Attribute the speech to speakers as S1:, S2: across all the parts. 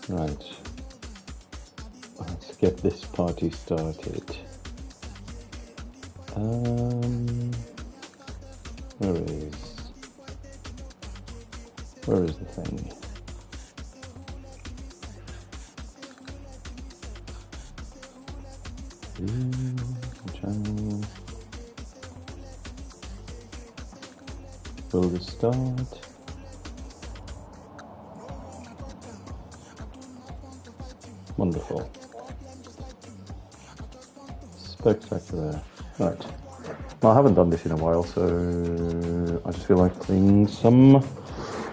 S1: Right. Let's get this party started. Where is the thing? Channel. Will this start? Wonderful. Spectacular. Right. Well, I haven't done this in a while, so I just feel like playing some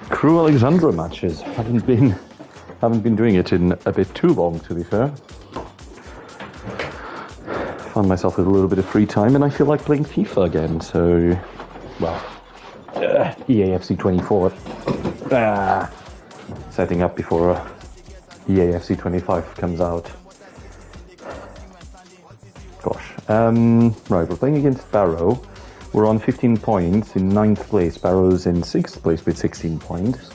S1: Crew Alexandra matches. Haven't been doing it in a bit too long, to be fair. Found myself with a little bit of free time, and I feel like playing FIFA again. So, well, EAFC 24. Setting up before EAFC 25 comes out. Gosh. Right, we're playing against Barrow. We're on 15 points in 9th place. Barrow's in 6th place with 16 points.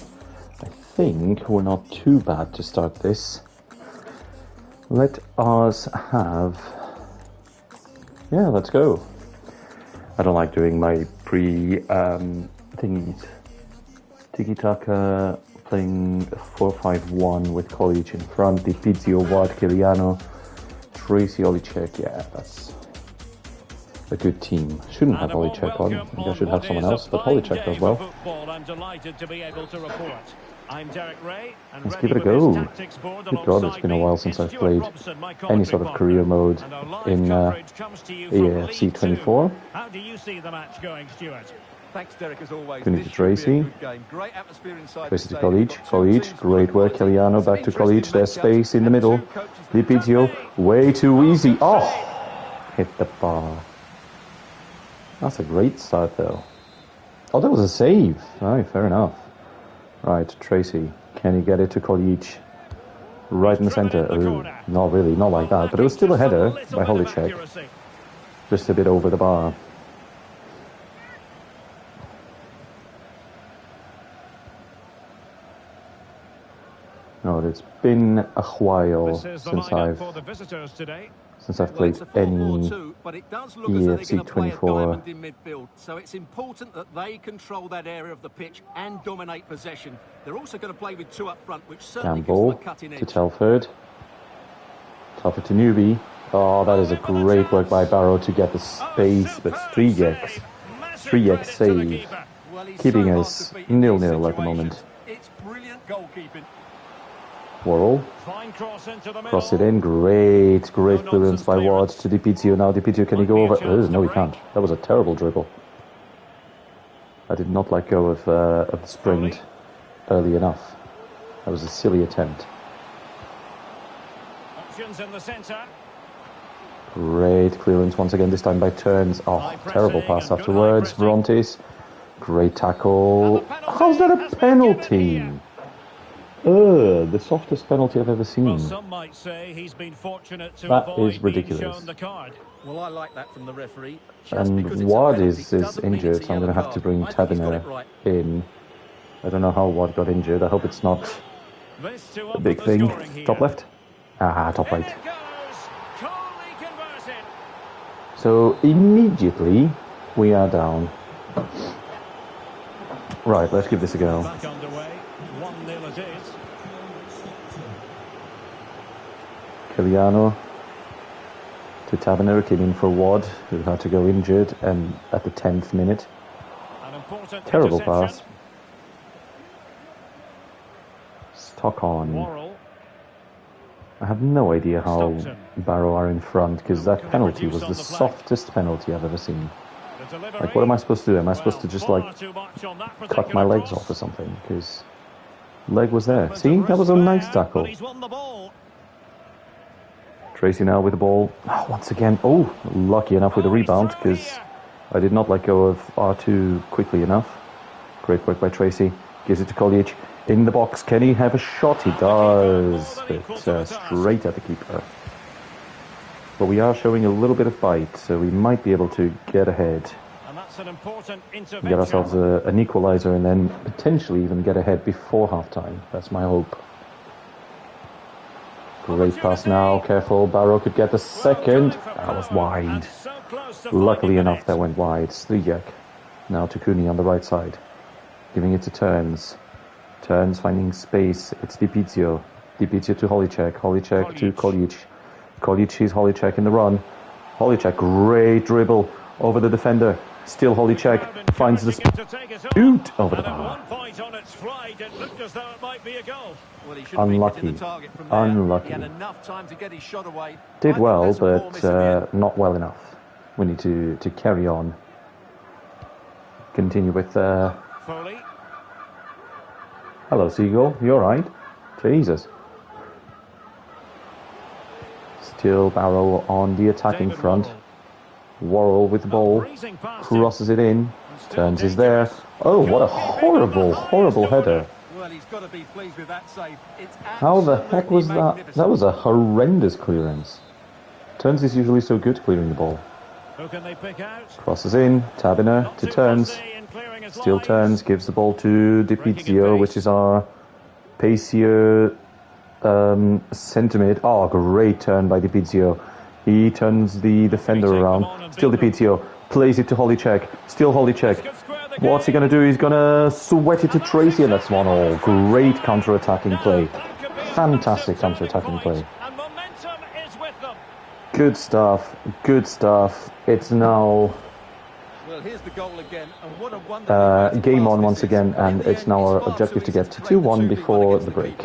S1: I think we're not too bad to start this. Let us have... Yeah, let's go. I don't like doing my thingies. Tiki-taka, playing 4-5-1 with College in front. Di Pizio, Ward, Kiliano, Tracy, Olicek. Yeah, that's a good team. Shouldn't have Olicek on. I think I should have someone else, but Olicek does well. Let's give it a go. Good God, it's been a while since I've played any sort of career mode in EAFC 24.
S2: How do you see the match going, Stuart?
S3: Thanks, Derek, as always.
S1: Finish to Tracy.
S3: Great atmosphere inside.
S1: Tracy to College. Great work, Kiliano. Back to College. There's space in the middle. Lipizio. Way too easy. Oh! Hit the bar. That's a great start, though. Oh, that was a save. Right, fair enough. Right, Tracy. Can he get it to College? Right in the centre. Oh, not really, not like that. But it was still a header by Holicek. Just a bit over the bar. No, it's been a while since I've played any EAFC 24.
S3: So it's important that they control that area of the pitch and dominate possession. They're also going to play with two up front, which certainly gives them a cutting edge.
S1: To Telford. Telford to Newby. Oh, that is a great work by Barrow to get the space, but 3x save, keeping us 0-0 at the moment.
S3: It's brilliant goalkeeping.
S1: Worrell, cross it in, great clearance by Ward to Di Pizio. Now Di Pizio, can he go over? Oh, no, he can't. That was a terrible dribble. I did not let go of the sprint early enough. That was a silly attempt.
S2: Options in the centre.
S1: Great clearance once again, this time by Turns. Oh, terrible pass afterwards. Verontes, great tackle. How's that a penalty? The softest penalty I've ever seen.
S2: Well, some might say he's been fortunate to
S1: that
S2: avoid
S1: is ridiculous.
S2: being shown the card.
S3: Well, I like that from the referee.
S1: And Ward is injured, so I'm going to have to bring Taberner in. I don't know how Ward got injured. I hope it's not a big thing. Top left? Top right. So immediately we are down. Right, let's give this a go.
S2: Back underway. 1-0 it is.
S1: Kiliano to Taberner, came in for Ward, who had to go injured, and at the 10th minute. Terrible pass. Stockholm. I have no idea how Barrow are in front, because that penalty was the softest penalty I've ever seen. Like, what am I supposed to do? Am I supposed to just, like, cut my legs off or something? Because leg was there. See? That was a nice tackle. Tracy now with the ball. Oh, once again. Oh, lucky enough with the rebound, because I did not let go of R2 quickly enough. Great work by Tracy. Gives it to College. In the box. Can he have a shot? He does. But straight at the keeper. But we are showing a little bit of bite, so we might be able to get ahead.
S2: And that's an important intervention.
S1: Get ourselves an equaliser and then potentially even get ahead before half-time. That's my hope. Great pass now. Careful. Barrow could get the second. That was wide. Luckily enough, that went wide. Stryjek. Now to Cooney on the right side. Giving it to Turns. Turns finding space. It's DiPizio. DiPizio to Holicek. Holicek to Kolic. Kolic sees Holicek in the run. Holicek, great dribble over the defender. Still Holicek finds the shoot over the bar. Unlucky. Unlucky. Did well, but not well enough. We need to carry on. Continue with... Hello, Seagull. You alright? Jesus. Still Barrow on the attacking front. Worrell with the ball. Crosses it in. Turns is there. Oh, what a horrible, horrible header. How the heck was that? That was a horrendous clearance. Turns is usually so good clearing the ball. Crosses in. Tabiner to Turns. Still Turns. Gives the ball to DiPizio, which is our pacier centre mid. Oh, great turn by DiPizio. He turns the defender around. Still DiPizio. Plays it to Holicek. Still Holicek. What's he going to do? He's going to sweat it to Tracy, and that's 1-1. Great counter-attacking play. Fantastic counter-attacking play. Good stuff. Good stuff. It's now game on once again, and it's now our objective to get to 2-1 before the break.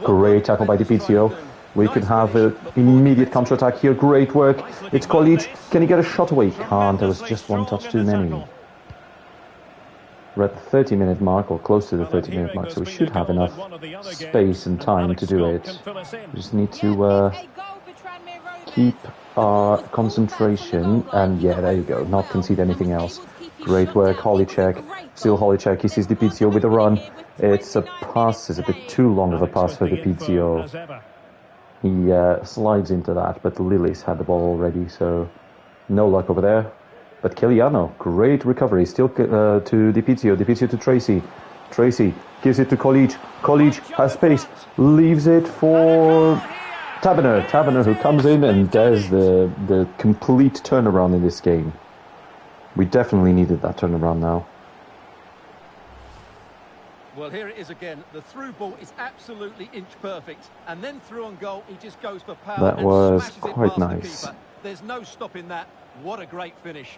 S1: Great tackle by DiPizio. We could have an immediate counter-attack here. Great work. It's Kolic. Can he get a shot away? Can't. There was just one touch too many. We're at the 30-minute mark, or close to the 30-minute mark, so we should have enough space and time to do it. We just need to keep our concentration, and yeah, there you go. Not concede anything else. Great work, Holicek. Still Holicek. He sees DiPizio with a run. It's a pass. It's a bit too long of a pass for DiPizio. He slides into that, but Lillis had the ball already, so no luck over there. But Kiliano, great recovery. Still to DiPizio. DiPizio to Tracy. Tracy gives it to Kolic. Kolic has space. Leaves it for Tabiner. Tabiner, who comes in and does the complete turnaround in this game. We definitely needed that turnaround now.
S3: Well, here it is again. The through ball is absolutely inch perfect, and then through on goal, he just goes for power.
S1: That was quite nice.
S3: There's no stopping that. What a great finish.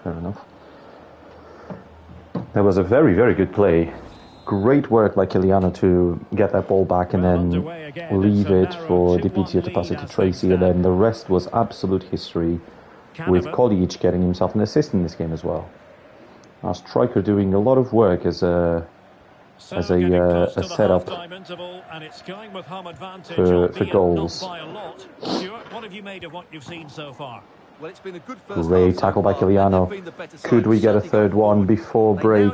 S1: Fair enough. That was a very, very good play. Great work by Kiliano to get that ball back and then leave it for DiPizio to pass it to Tracy, and then the rest was absolute history, with Kolic getting himself an assist in this game as well. Our striker doing a lot of work as a setup for goals.
S2: What have you made of what you've seen so far?
S3: Well, it's been a good first
S1: Great tackle by Kiliano. Could we get a third one before break?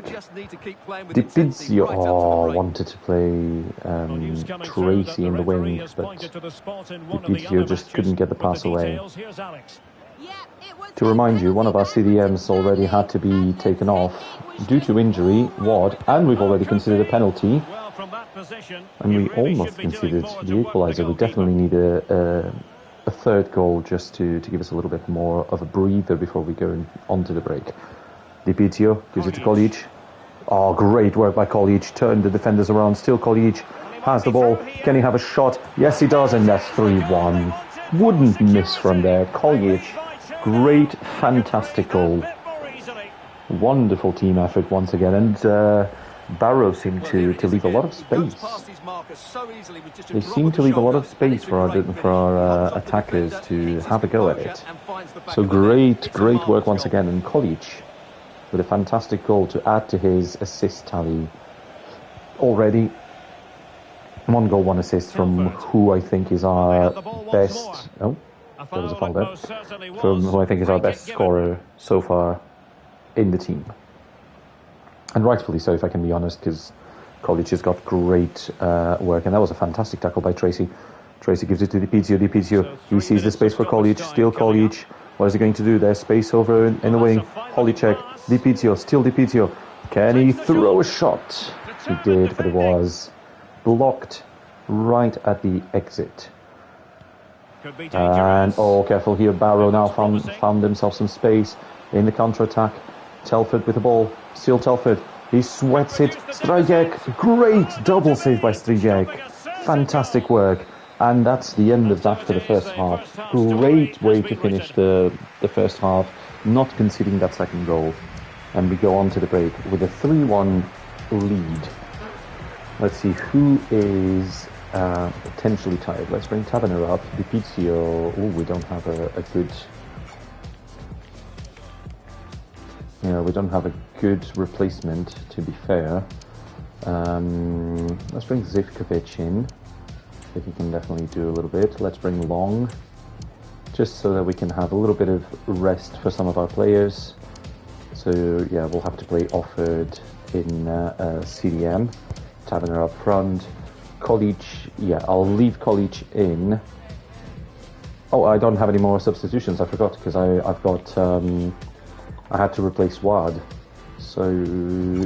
S1: DiPizio wanted to play Tracy in the wings, but DiPizio just couldn't get the pass away. To remind you, one of our CDMs already had to be taken off due to injury, WAD, and we've already considered a penalty. And we almost considered the equaliser. We definitely need a third goal just to give us a little bit more of a breather before we go on to the break. DiPizio gives it to Kolic. Oh, great work by Kolic. Turned the defenders around. Still Kolic has the ball. Can he have a shot? Yes, he does, and that's 3-1. Wouldn't miss from there. Kolic, great, fantastic goal. Wonderful team effort once again, and Barrow seemed to leave a lot of space. They seem to leave a lot of space for our attackers to have a go at it. So great work once again, and Kolic with a fantastic goal to add to his assist tally. Already 1 goal, 1 assist from who I think is our best. Oh, there was a foul there. From who I think is our best scorer so far in the team. And rightfully so, if I can be honest, because Kolic has got great work, and that was a fantastic tackle by Tracy. Tracy gives it to DiPizio. DiPizio, he sees the space for Kolic. Still Kolic. What is he going to do? There's space over in the wing. Holicek, DiPizio, still DiPizio. Can he throw a shot? He did, but it was blocked right at the exit.
S2: Could be
S1: And,
S2: dangerous.
S1: oh, careful here. Barrow now found himself some space in the counter-attack. Telford with the ball. Still Telford. He sweats it. Stryjek. Great double save by Stryjek. Fantastic work. And that's the end of that for the first half. Great way to finish the first half, not conceding that second goal. And we go on to the break with a 3-1 lead. Let's see who is potentially tired. Let's bring Taverner up. Dipizio. Oh, we don't have a good... Yeah, we don't have a good replacement, to be fair. Let's bring Zivkovic in. I think he can definitely do a little bit. Let's bring Long, just so that we can have a little bit of rest for some of our players. So, yeah, we'll have to play Offord in CDM. Taverner up front. Kolic, yeah, I'll leave Kolic in. Oh, I don't have any more substitutions, I forgot, because I've got... I had to replace Wad. So,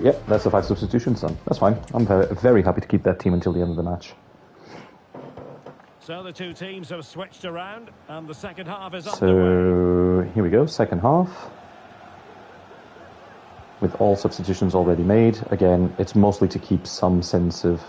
S1: yeah, that's the 5 substitutions done. That's fine. I'm very happy to keep that team until the end of the match.
S2: So the two teams have switched around, and the second half is
S1: underway. So, here we go, second half. With all substitutions already made. Again, it's mostly to keep some sense of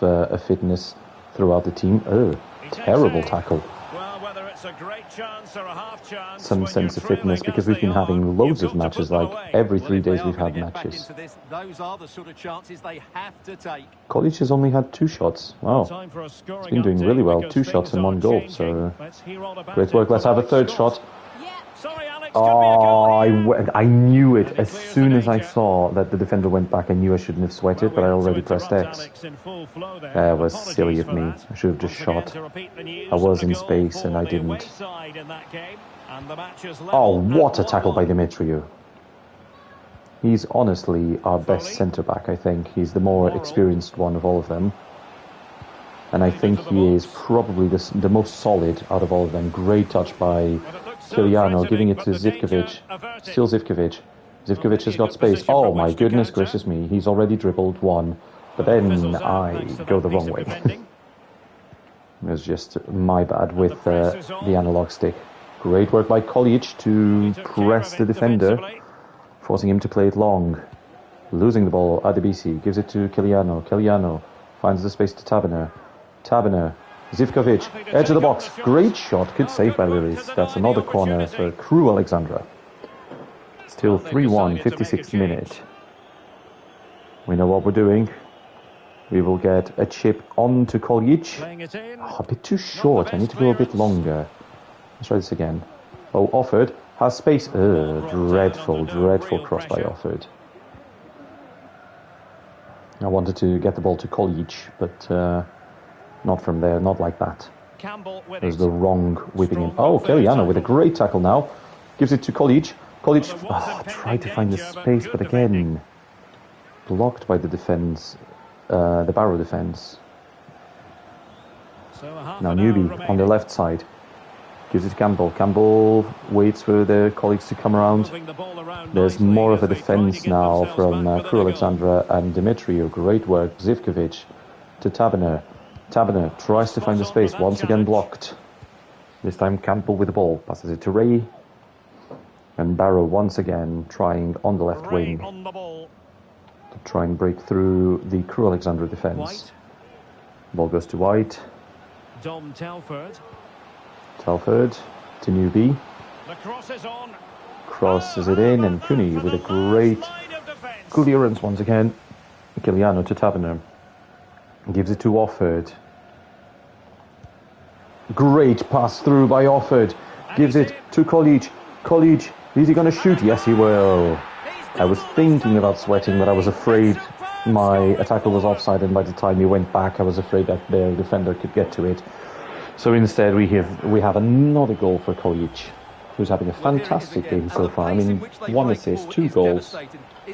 S1: fitness throughout the team. Oh, terrible tackle.
S2: Well, whether it's a great chance or a half chance,
S1: some sense of fitness, because we've been having loads of matches, like every 3 days we've had matches.
S3: Those are the sort of chances they have to take.
S1: Kolic has only had 2 shots. Wow, he's been doing really well. 2 shots and 1 goal, so great work. Let's have a third shot. Oh, I knew it. As soon as I saw that the defender went back, I knew I shouldn't have sweated, but I already pressed X. That was silly of me. I should have just shot. I was in space and I didn't. Oh, what a tackle by Demetriou. He's honestly our best centre-back, I think. He's the more experienced one of all of them. And I think he is probably the most solid out of all of them. Great touch by Kiliano, giving it to Zivkovic. Still Zivkovic. Zivkovic has got space. Oh my goodness gracious me. He's already dribbled 1. But then I go the wrong way. It was just my bad with the analog stick. Great work by Kolic to press the defender, forcing him to play it long. Losing the ball, Adebisi gives it to Kiliano. Kiliano finds the space to Taverner. Taverner. Zivkovic, edge of the box, great shot, good save by Liris. That's another corner for Crew Alexandra. Still 3-1, 56th minute. We know what we're doing. We will get a chip on to Kolic. Oh, a bit too short, I need to go a bit longer. Let's try this again. Oh, Offord has space. Dreadful cross by Offord. I wanted to get the ball to Kolic, but... not from there, not like that. There's the wrong whipping in. Oh, Kiliano with a great tackle now. Gives it to Kolic. Kolic tried to find the space, but again, blocked by the defense, the Barrow defense. Now Newby on the left side. Gives it to Campbell. Campbell waits for the colleagues to come around. There's more of a defense now from Crew Alexandra and Demetriou. Great work. Zivkovic to Taverner. Taverner tries to find the space, once again blocked. This time Campbell with the ball, passes it to Ray. And Barrow once again trying on the left wing to try and break through the Crew Alexandra defence. Ball goes to White.
S2: Dom Telford.
S1: Telford to Newby.
S2: The cross is on.
S1: Crosses it in, and Cooney with a great clearance once again. Kiliano to Taverner. Gives it to Offord. Great pass through by Offord. Gives it to Kolic. Kolic, is he going to shoot? Yes, he will. I was thinking about sweating, but I was afraid my tackle was offside, and by the time he went back, I was afraid that their defender could get to it. So instead, we have another goal for Kolic, who's having a fantastic game so far. I mean, 1 assist, 2 goals.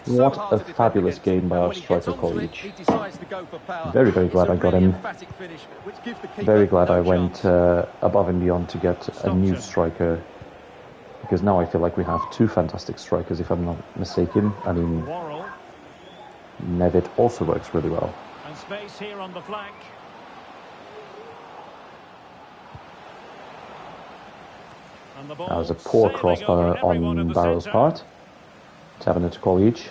S1: What a fabulous game by our striker Kolic. Very, very glad I got him. Very glad I went above and beyond to get a new striker. Because now I feel like we have 2 fantastic strikers, if I'm not mistaken. I mean, Nevitt also works really well.
S2: And space here on the flank. And the ball
S1: That was a poor cross on Barrow's part. Tapping it to College.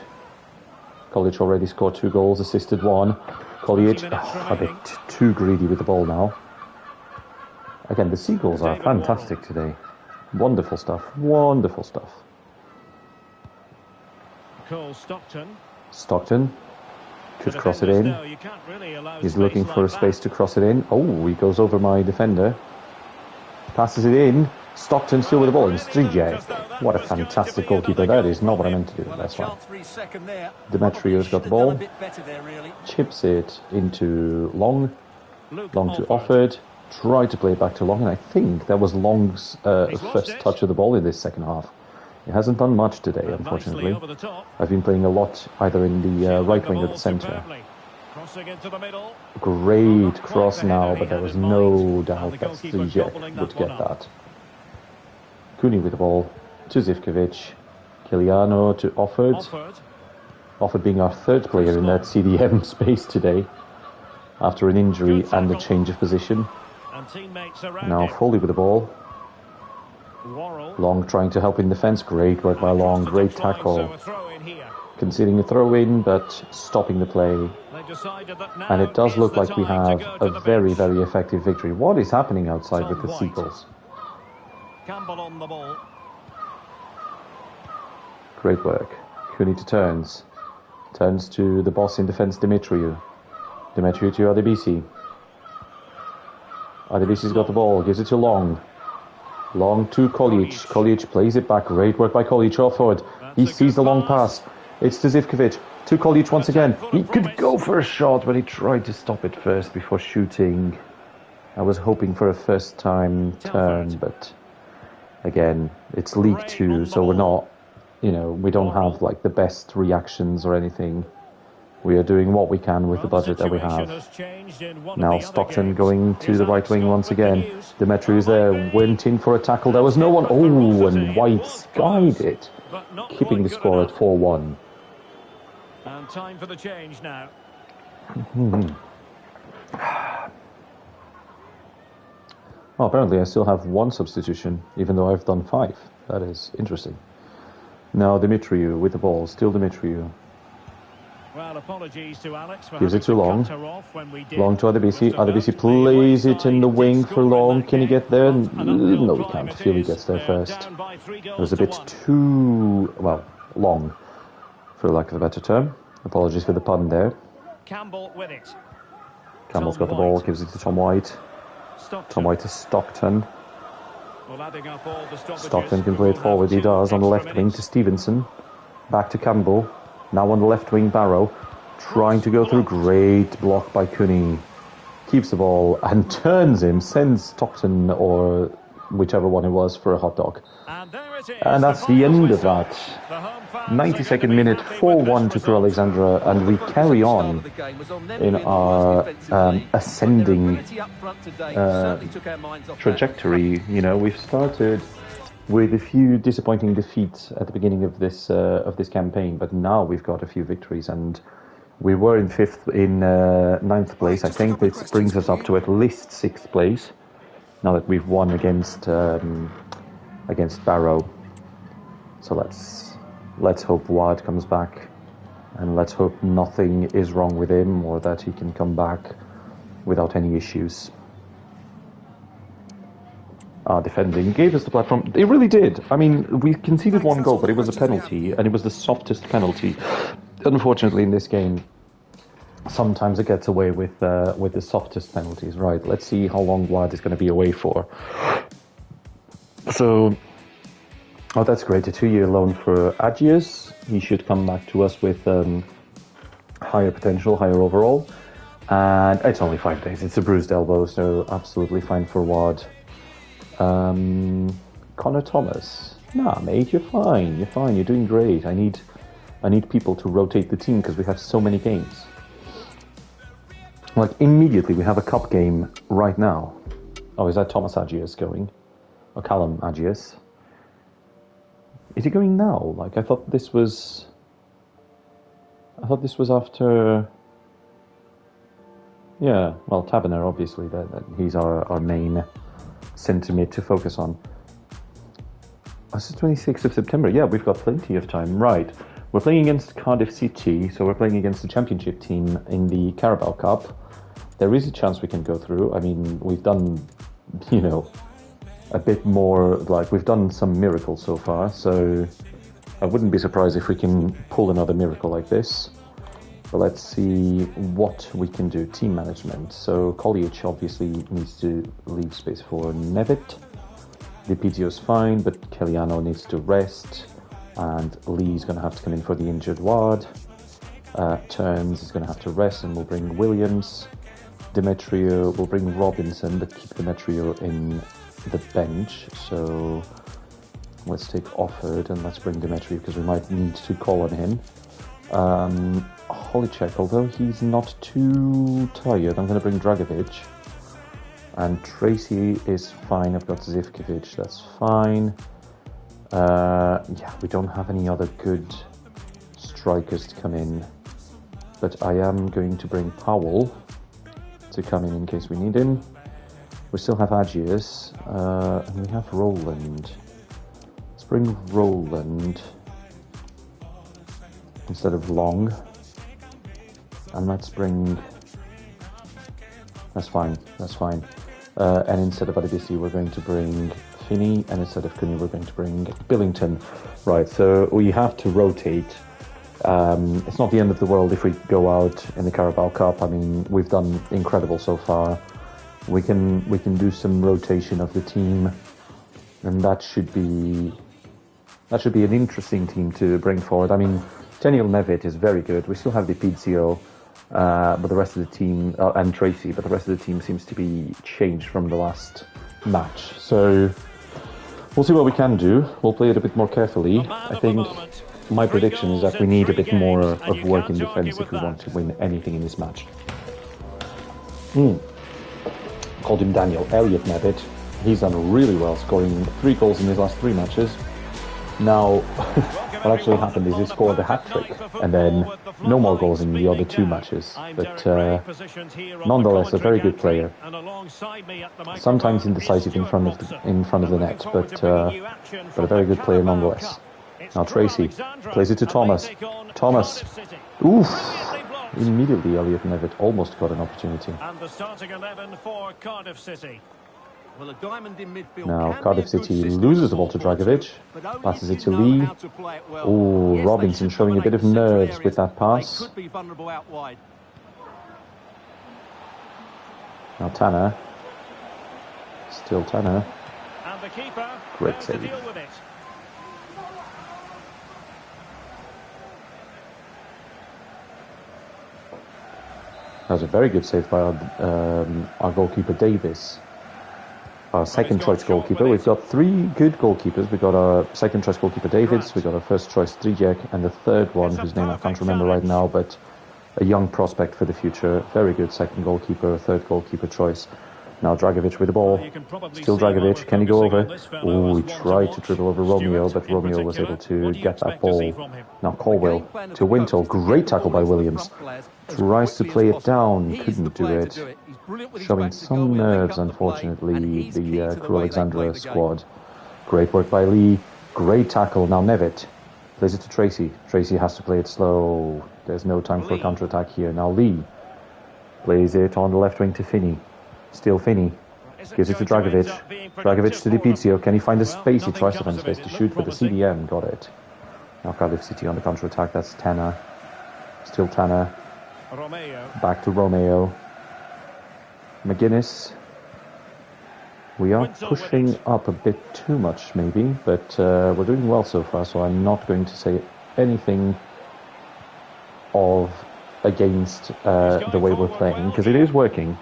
S1: College already scored 2 goals, assisted 1. College, a bit too greedy with the ball now. Again, the Seagulls are fantastic today. Wonderful stuff. Wonderful stuff. Stockton could cross it in. He's looking for a space to cross it in. Oh, he goes over my defender. Passes it in. Stockton still with the ball. It's 3J. What a fantastic goalkeeper that is. Not what I meant to do. That's fine. Demetriou's got the ball. Chips it into Long. Long to Offord. Tried to play it back to Long, and I think that was Long's first touch of the ball in this second half. He hasn't done much today, unfortunately. I've been playing a lot either in the right wing or the centre. Great cross now, but there was no doubt that Zizek would get that. Cooney with the ball to Zivkovic. Kiliano to Offord. Offord being our third player in that CDM space today after an injury and a change of position. Now Foley with the ball. Long trying to help in defence. Great work by Long. Great tackle. Conceding a throw-in, but stopping the play. And it does look like we have a very, very effective victory. What is happening outside with the Seagulls? Great work. Cooney to Turns. Turns to the boss in defence, Demetriou. Demetriou to Adebisi. Adebisi's got the ball. Gives it to Long. Long to College. College plays it back. Great work by College. Offord. He sees the long pass. It's to Zivkovic. To College once again. He could go for a shot, but he tried to stop it first before shooting. I was hoping for a first time turn, but again, it's League 2, so we're not, we don't have like the best reactions or anything. We are doing what we can with the budget that we have. Now Stockton going to the right wing once again. Demetriou's there, went in for a tackle. There was no one. Oh, and White skied it, keeping the score at 4-1.
S2: And time for the change now.
S1: Well, apparently I still have 1 substitution, even though I've done 5. That is interesting. Now Demetriou with the ball, still Demetriou.
S2: Well, apologies to Alex for
S1: gives it to Long. Long to Adebisi.
S2: Adebisi
S1: Adebisi plays it in the wing for Long. Can he get there? No, he can't. Philly gets there first. It was a bit too, long, for lack of a better term. Apologies for the pun there.
S2: Campbell with it.
S1: Campbell's got the ball, gives it to Tom White. Tom White to Stockton. Stockton can play it forward. He does on the left wing to Stevenson. Back to Campbell. Now on the left wing, Barrow. Trying to go through. Great block by Cooney. Keeps the ball and turns him. Sends Stockton or whichever one it was for a hot dog. And that's the end of that. 92nd minute, 4-1 to Crew Alexandra, and we carry on in our ascending trajectory. We've started with a few disappointing defeats at the beginning of this campaign, but now we've got a few victories, and we were in 9th place. I think this brings us up to at least 6th place now that we've won against Barrow. So let's hope Wad comes back, and let's hope nothing is wrong with him, or that he can come back without any issues. Our defending gave us the platform. It really did. I mean, we conceded 1 goal, but it was a penalty, and it was the softest penalty. Unfortunately, in this game, sometimes it gets away with the softest penalties. Right, let's see how long Wad is going to be away for. So, that's great. A 2-year loan for Agius. He should come back to us with higher potential, higher overall. And it's only 5 days. It's a bruised elbow, so absolutely fine for Wad. Connor Thomas. Nah, mate, you're fine. You're fine. You're doing great. I need people to rotate the team because we have so many games. Like, immediately we have a cup game right now. Oh, is that Thomas Agius going? Or Callum Agius? Is he going now? Like, I thought this was after. Yeah, well, Taberner, obviously, that he's our main centre mid to focus on. It's the 26th of September. Yeah, we've got plenty of time. Right. We're playing against Cardiff City, so we're playing against the championship team in the Carabao Cup. There is a chance we can go through. I mean, we've done, a bit more, like, we've done some miracles so far, so I wouldn't be surprised if we can pull another miracle like this. But let's see what we can do. Team management. So College obviously needs to leave space for Nevitt. Dipizio's fine, but Kellyanno needs to rest. And Lee's going to have to come in for the injured ward. Turns is going to have to rest, and we'll bring Williams. Demetrio will bring Robinson, but keep Demetrio in the bench. So let's take Offord and let's bring Demetrio because we might need to call on him. Holicek, although he's not too tired, I'm going to bring Dragovic. And Tracy is fine. I've got Zivkovic, that's fine. Yeah, we don't have any other good strikers to come in. But I am going to bring Powell to come in case we need him. We still have Agius, and we have Roland. Let's bring Roland instead of Long. And let's bring... That's fine. And instead of Adebisi, we're going to bring Finney, and instead of Cooney, we're going to bring Billington. Right, so we have to rotate. It's not the end of the world if we go out in the Carabao Cup. I mean, we've done incredible so far. We can do some rotation of the team, and that should be an interesting team to bring forward. I mean, Daniel Nevitt is very good. We still have Dipizio, but the rest of the team and Tracy, but the rest of the team seems to be changed from the last match. So we'll see what we can do. We'll play it a bit more carefully. I think my prediction is that we need a bit more of work in defence if we want to win anything in this match. Called him Daniel Elliott Nevitt. He's done really well, scoring 3 goals in his last 3 matches. Now, what actually happened is he scored a hat-trick, and then no more goals in the other 2 matches. But nonetheless, a very good player. Sometimes indecisive in front of the net, but a very good player nonetheless. Now Tracy plays it to Thomas. Thomas, oof! Immediately, Elliott Nevitt almost got an opportunity.
S2: And the starting 11 for Cardiff City.
S3: Well, a diamond in midfield.
S1: Now Cardiff City loses the ball to Dragovic, passes it to Lee. Oh, Robinson showing a bit of nerves with that pass. Now Tanner. Still Tanner.
S2: And the keeper.
S1: Great save. That was a very good save by our goalkeeper Davis. Our second choice goalkeeper. We've got 3 good goalkeepers. We've got our second choice goalkeeper Davids, we've got our first choice Strijek, and the third one, whose name I can't remember right now, but a young prospect for the future. Very good second goalkeeper, third goalkeeper choice. Now Dragovic with the ball. Still Dragovic. Can he go over? Oh, he tried to dribble over Romeo, but Romeo was able to get that ball. Now Colwell to Wintle. Great tackle by Williams. Tries to play it down. Couldn't do it. Showing some nerves, unfortunately, the Crew Alexandra squad. Great work by Lee. Great tackle. Now Nevitt plays it to Tracy. Tracy has to play it slow. There's no time for a counter-attack here. Now Lee plays it on the left wing to Finney. Still Finney. Gives it to Dragovic. Dragovic to Dipizio. Can he find the space? He tries to find the space to shoot with the CDM. Got it. Now Cardiff City on the counter-attack. That's Tanner. Still Tanner. Back to Romeo. McGuinness. We are pushing up a bit too much, maybe, but we're doing well so far, so I'm not going to say anything against the way we're playing, because it is working.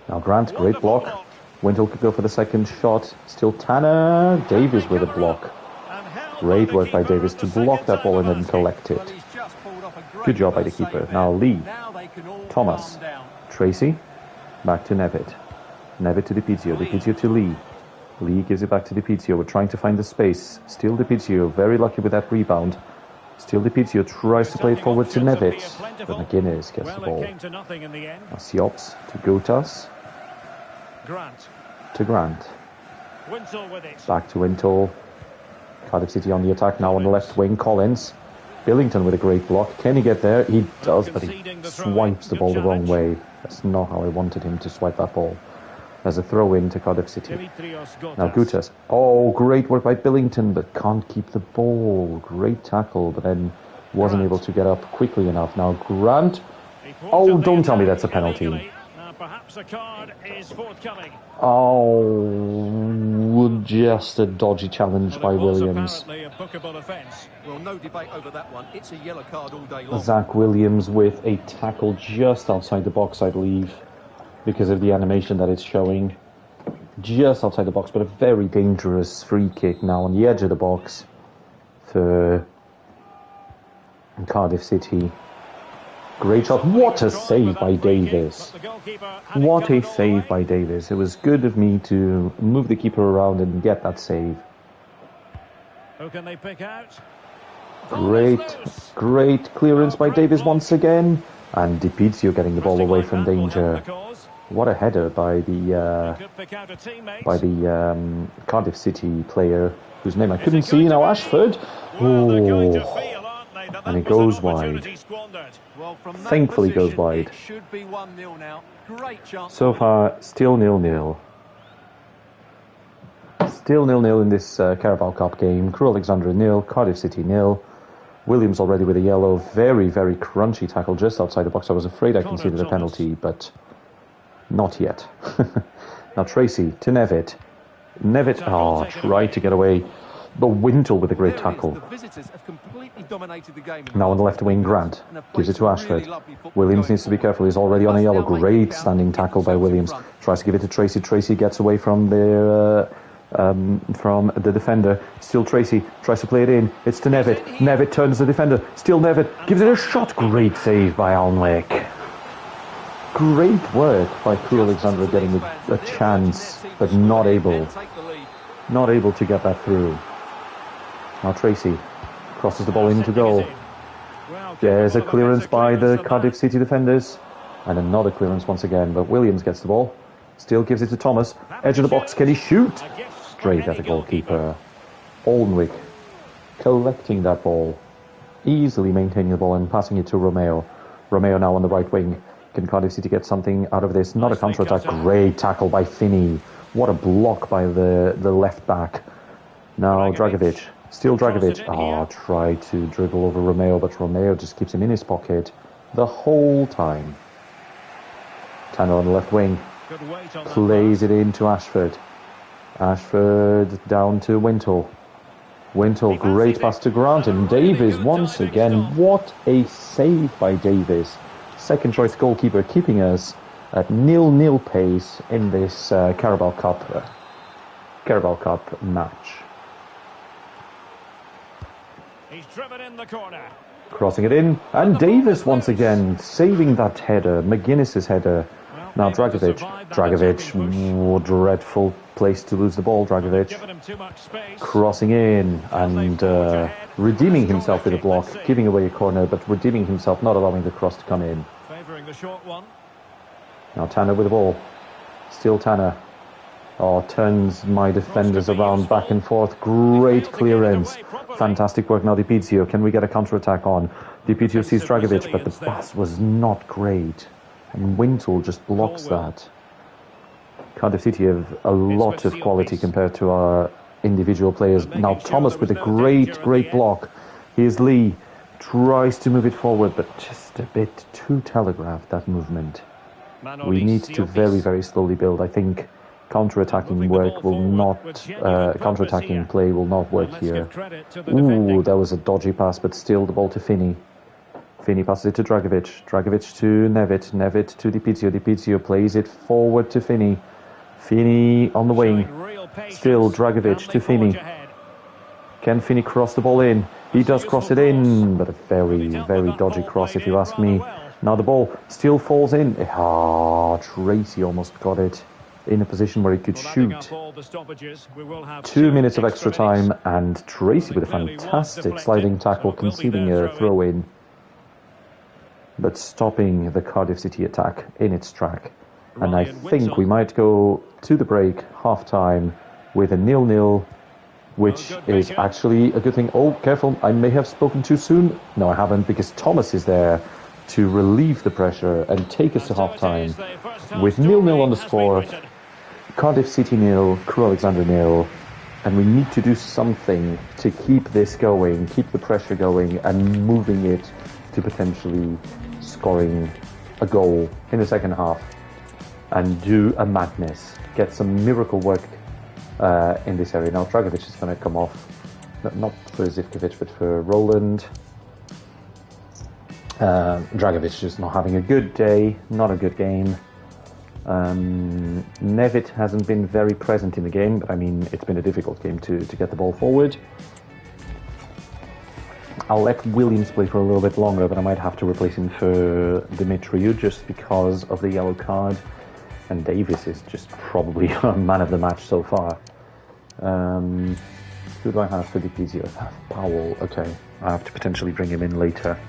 S1: Now Grant, great block. Wintle could go for the second shot. Still Tanner. Davis with a block. Great work by Davis to block that ball and then collect it. Good job by the keeper. Now Lee. Thomas. Tracy. Back to Nevitt. Nevitt to Dipizio. Dipizio to Lee. Lee gives it back to Dipizio. We're trying to find the space. Still Dipizio. Very lucky with that rebound. Still Dipizio tries to play it forward to Nevitt, but McGuinness gets the ball. Now Siops to Gotas. To Grant.
S2: Wintle with it.
S1: Back to Wintle. Cardiff City on the attack now on the left wing. Collins. Billington with a great block. Can he get there? He does, but he swipes the ball the wrong way. That's not how I wanted him to swipe that ball. There's a throw-in to Cardiff City. Now Gutas. Oh, great work by Billington, but can't keep the ball. Great tackle, but then wasn't able to get up quickly enough. Now Grant. Oh, don't tell me that's a penalty.
S2: Perhaps a card is forthcoming.
S1: Oh, just a dodgy challenge by Williams.
S2: Apparently a bookable offence.
S3: Well, no debate over that one. It's a yellow card all day long.
S1: Zach Williams with a tackle just outside the box, I believe, because of the animation that it's showing. Just outside the box, but a very dangerous free kick now on the edge of the box for Cardiff City. Great shot. What a save by Davis. What a save by Davis. It was good of me to move the keeper around and get that save.
S2: Who can they pick out?
S1: Great clearance by Davis once again. And DiPizio getting the ball away from danger. What a header by the Cardiff City player, whose name I couldn't see now, Ashford. Oh. And it goes wide. Thankfully goes wide. So far, still 0-0. Still 0-0 in this Carabao Cup game. Crewe Alexandra 0, Cardiff City 0. Williams already with a yellow. Very, very crunchy tackle just outside the box. I was afraid I conceded a penalty, but not yet. Now Tracy to Nevitt. Nevitt, tried to get away. But Wintle with a great tackle. Now on the left wing, Grant gives it to Ashford. Williams needs to be careful. He's already on a yellow. Great standing tackle by Williams. Tries to give it to Tracy. Tracy gets away from the defender. Still Tracy tries to play it in. It's to Nevitt. Nevitt turns the defender. Still Nevitt gives it a shot. Great save by Alnwick. Great work by Crewe Alexandra getting a chance, but not able to get that through. Now Tracy crosses the ball into goal. There's a clearance by the Cardiff City defenders. And another clearance once again, but Williams gets the ball. Still gives it to Thomas. Edge of the box, can he shoot? Straight at the goalkeeper. Alnwick collecting that ball. Easily maintaining the ball and passing it to Romeo. Romeo now on the right wing. Can Cardiff City get something out of this? Not a counter-attack. Great tackle by Finney. What a block by the left back. Now Dragovic. Still Dragovic. Tried to dribble over Romeo, but Romeo just keeps him in his pocket the whole time. Tanner on the left wing. Plays it into Ashford. Ashford down to Wintle. Wintle, great pass to Grant. And Davis once again. What a save by Davis. Second choice goalkeeper keeping us at 0-0 pace in this Carabao Cup match.
S2: He's driven in the corner.
S1: Crossing it in, and Davis once again saving that header, McGuinness's header. Now Dragovic, dreadful place to lose the ball. Dragovic crossing in and redeeming himself with a block, giving away a corner, but redeeming himself, not allowing the cross to come in.
S2: Favouring the short one.
S1: Now Tanner with the ball, still Tanner. Turns my defenders around back and forth. Great clearance. Fantastic work now, DiPizio. Can we get a counter-attack on? DiPizio sees Dragovic, but the pass was not great. And Wintle just blocks that. Cardiff City have a lot of quality compared to our individual players. Now Thomas with a great block. Here's Lee. Tries to move it forward, but just a bit too telegraphed, that movement. We need to very, very slowly build. I think counter-attacking work will not, counter-attacking play will not work here. Ooh, that was a dodgy pass, but still the ball to Finney. Finney passes it to Dragovic. Dragovic to Nevitt. Nevitt to DiPizio. DiPizio plays it forward to Finney. Finney on the wing. Still Dragovic to Finney. Can Finney cross the ball in? He does cross it in, but a very, very dodgy cross if you ask me. Now the ball still falls in. Tracy almost got it in a position where he could shoot. 2 minutes of extra time, and Tracy with a fantastic sliding tackle, conceding a throw-in, but stopping the Cardiff City attack in its track. And I think we might go to the break, half-time, with a 0-0, which is actually a good thing. Oh, careful, I may have spoken too soon. No, I haven't, because Thomas is there to relieve the pressure and take us to half-time. With 0-0 on the score, Cardiff City 0, Crewe Alexandra 0, and we need to do something to keep this going, keep the pressure going, and moving it to potentially scoring a goal in the second half, and do a madness, get some miracle work in this area. Now Dragovic is going to come off, not for Zivkovic, but for Roland. Dragovic just not having a good day, not a good game. Nevitt hasn't been very present in the game, but I mean, it's been a difficult game to get the ball forward. I'll let Williams play for a little bit longer, but I might have to replace him for Dimitriou just because of the yellow card. And Davis is just probably man of the match so far. Who do I have for Dipizio? Powell, okay. I have to potentially bring him in later.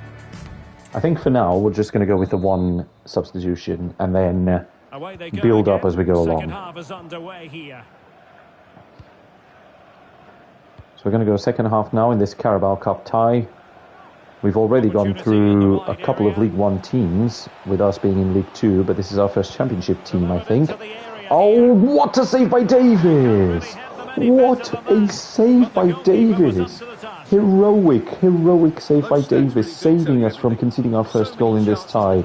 S1: I think for now, we're just going to go with the one substitution and then build up as we go along. So we're going to go second half now in this Carabao Cup tie. We've already gone through a couple of League One teams, with us being in League Two, but this is our first Championship team, I think. Oh, what a save by Davis! What a save by Davis! Heroic save by Davis, saving us from conceding our first goal in this tie.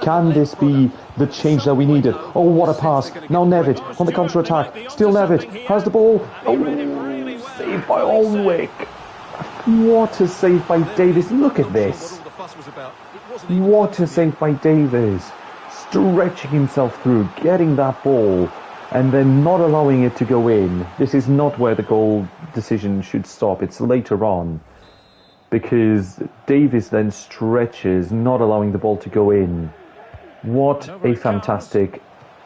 S1: Can this be the change that we needed? Oh, what a pass! Now Nevitt on the counter-attack. Still Nevitt has the ball. Oh, saved by Alnwick. What a save by Davis. Look at this. What a save by Davis. Stretching himself through, getting that ball, and then not allowing it to go in. This is not where the goal decision should stop. It's later on. Because Davis then stretches, not allowing the ball to go in. What a fantastic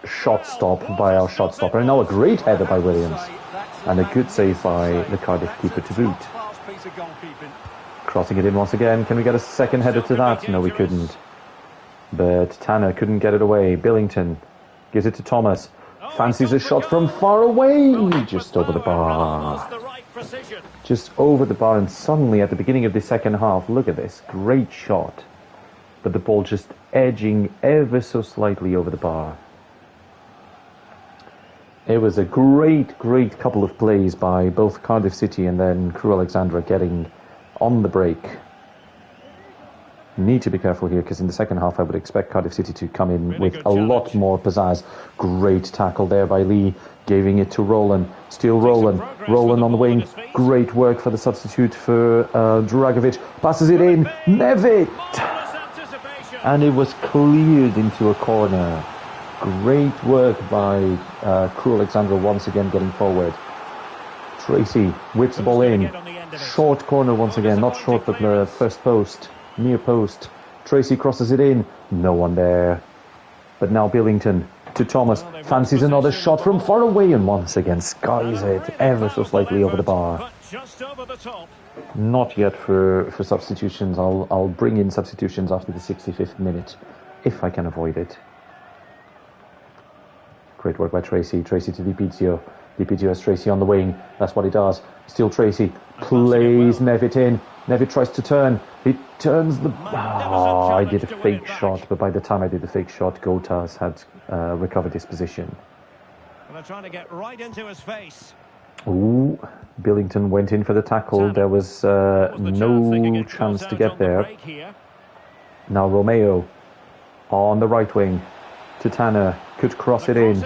S1: shot stop by our shot stopper. And now a great header by Williams. And a good save by the Cardiff keeper to boot. Crossing it in once again. Can we get a second header to that? No, we couldn't. But Tanner couldn't get it away. Billington gives it to Thomas. Fancies a shot from far away. Just over the bar. Just over the bar, and suddenly at the beginning of the second half, look at this. Great shot. But the ball just edging ever so slightly over the bar. It was a great couple of plays by both Cardiff City and then Crewe Alexandra getting on the break. Need to be careful here, because in the second half I would expect Cardiff City to come in with a lot more pizzazz. Great tackle there by Lee, giving it to Roland. Still Roland on the wing. Great work for the substitute for Dragovic. Passes it in. Nevitt! And it was cleared into a corner. Great work by Crewe Alexandra once again getting forward. Tracy whips the ball in. Short corner once again. Not short, but the first post. Near post. Tracy crosses it in. No one there. But now Billington to Thomas. Fancies another shot from far away, and once again skies it ever so slightly over the bar. Not yet for substitutions. I'll bring in substitutions after the 65th minute, if I can avoid it. Great work by Tracy. Tracy to Dipizio. Dipizio has Tracy on the wing. That's what he does. Still Tracy. Plays Nevitt in. Nevitt tries to turn. He turns the... Oh, I did a fake shot, but by the time I did the fake shot, Gotas had recovered his position.
S2: They're trying to get right into his face.
S1: Ooh, Billington went in for the tackle. There was no chance to get there. Now Romeo on the right wing to Tanner. Could cross it in.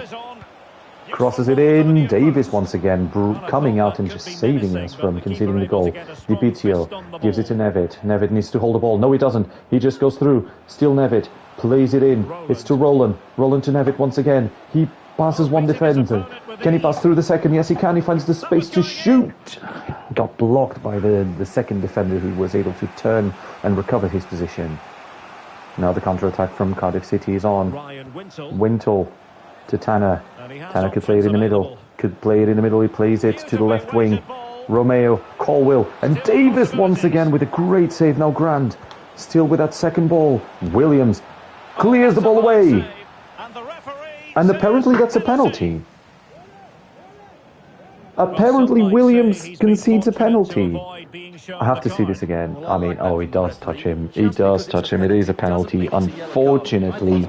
S1: Crosses it in. Davis once again coming out and just saving us from conceding the goal. Dipizio gives it to Nevitt. Nevitt needs to hold the ball. No, he doesn't. He just goes through. Still Nevitt. Plays it in. It's to Roland. Roland to Nevitt once again. He passes one defender. Can he pass through the second? Yes, he can. He finds the space to shoot. Got blocked by the second defender, who was able to turn and recover his position. Now the counter-attack from Cardiff City is on. Wintle to Tanner. Tanner could play it in the middle. He plays it to the left wing. Romeo, Colwill, and Davis once again with a great save. Now Grant, still with that second ball. Williams clears the ball away. And apparently that's a penalty. Apparently Williams concedes a penalty. I have to see this again. I mean, oh, he does touch him. He does touch him. It is a penalty. Unfortunately,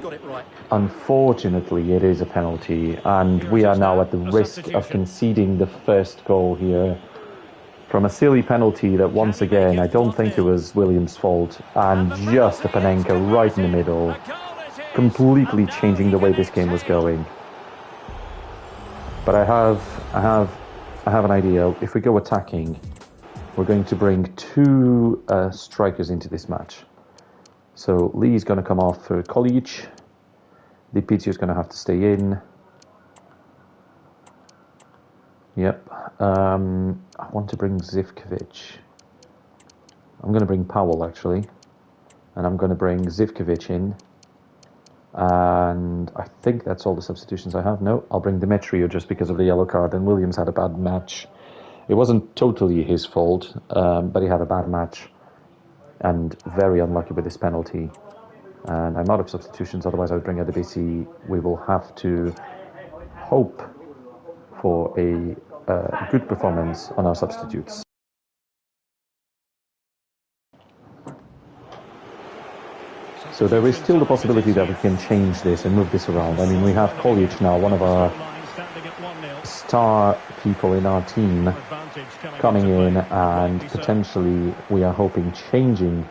S1: it is a penalty. And we are now at the risk of conceding the first goal here from a silly penalty that, once again, I don't think it was Williams' fault. And just a Panenka right in the middle, completely changing the way this game was going. But I have an idea. If we go attacking, we're going to bring two strikers into this match. So Lee's going to come off for Kolic. Lipizio's going to have to stay in. Yep. I want to bring Zivkovic. I'm going to bring Powell, actually. And I'm going to bring Zivkovic in. And I think that's all the substitutions I have. No, I'll bring Demetrio just because of the yellow card. And Williams had a bad match. It wasn't totally his fault, but he had a bad match. And very unlucky with this penalty. And I'm out of substitutions, otherwise I would bring Adebisi. We will have to hope for a good performance on our substitutes. So there is still the possibility that we can change this and move this around. I mean, we have Kolic now, one of our star people in our team, coming in, and potentially we are hoping changing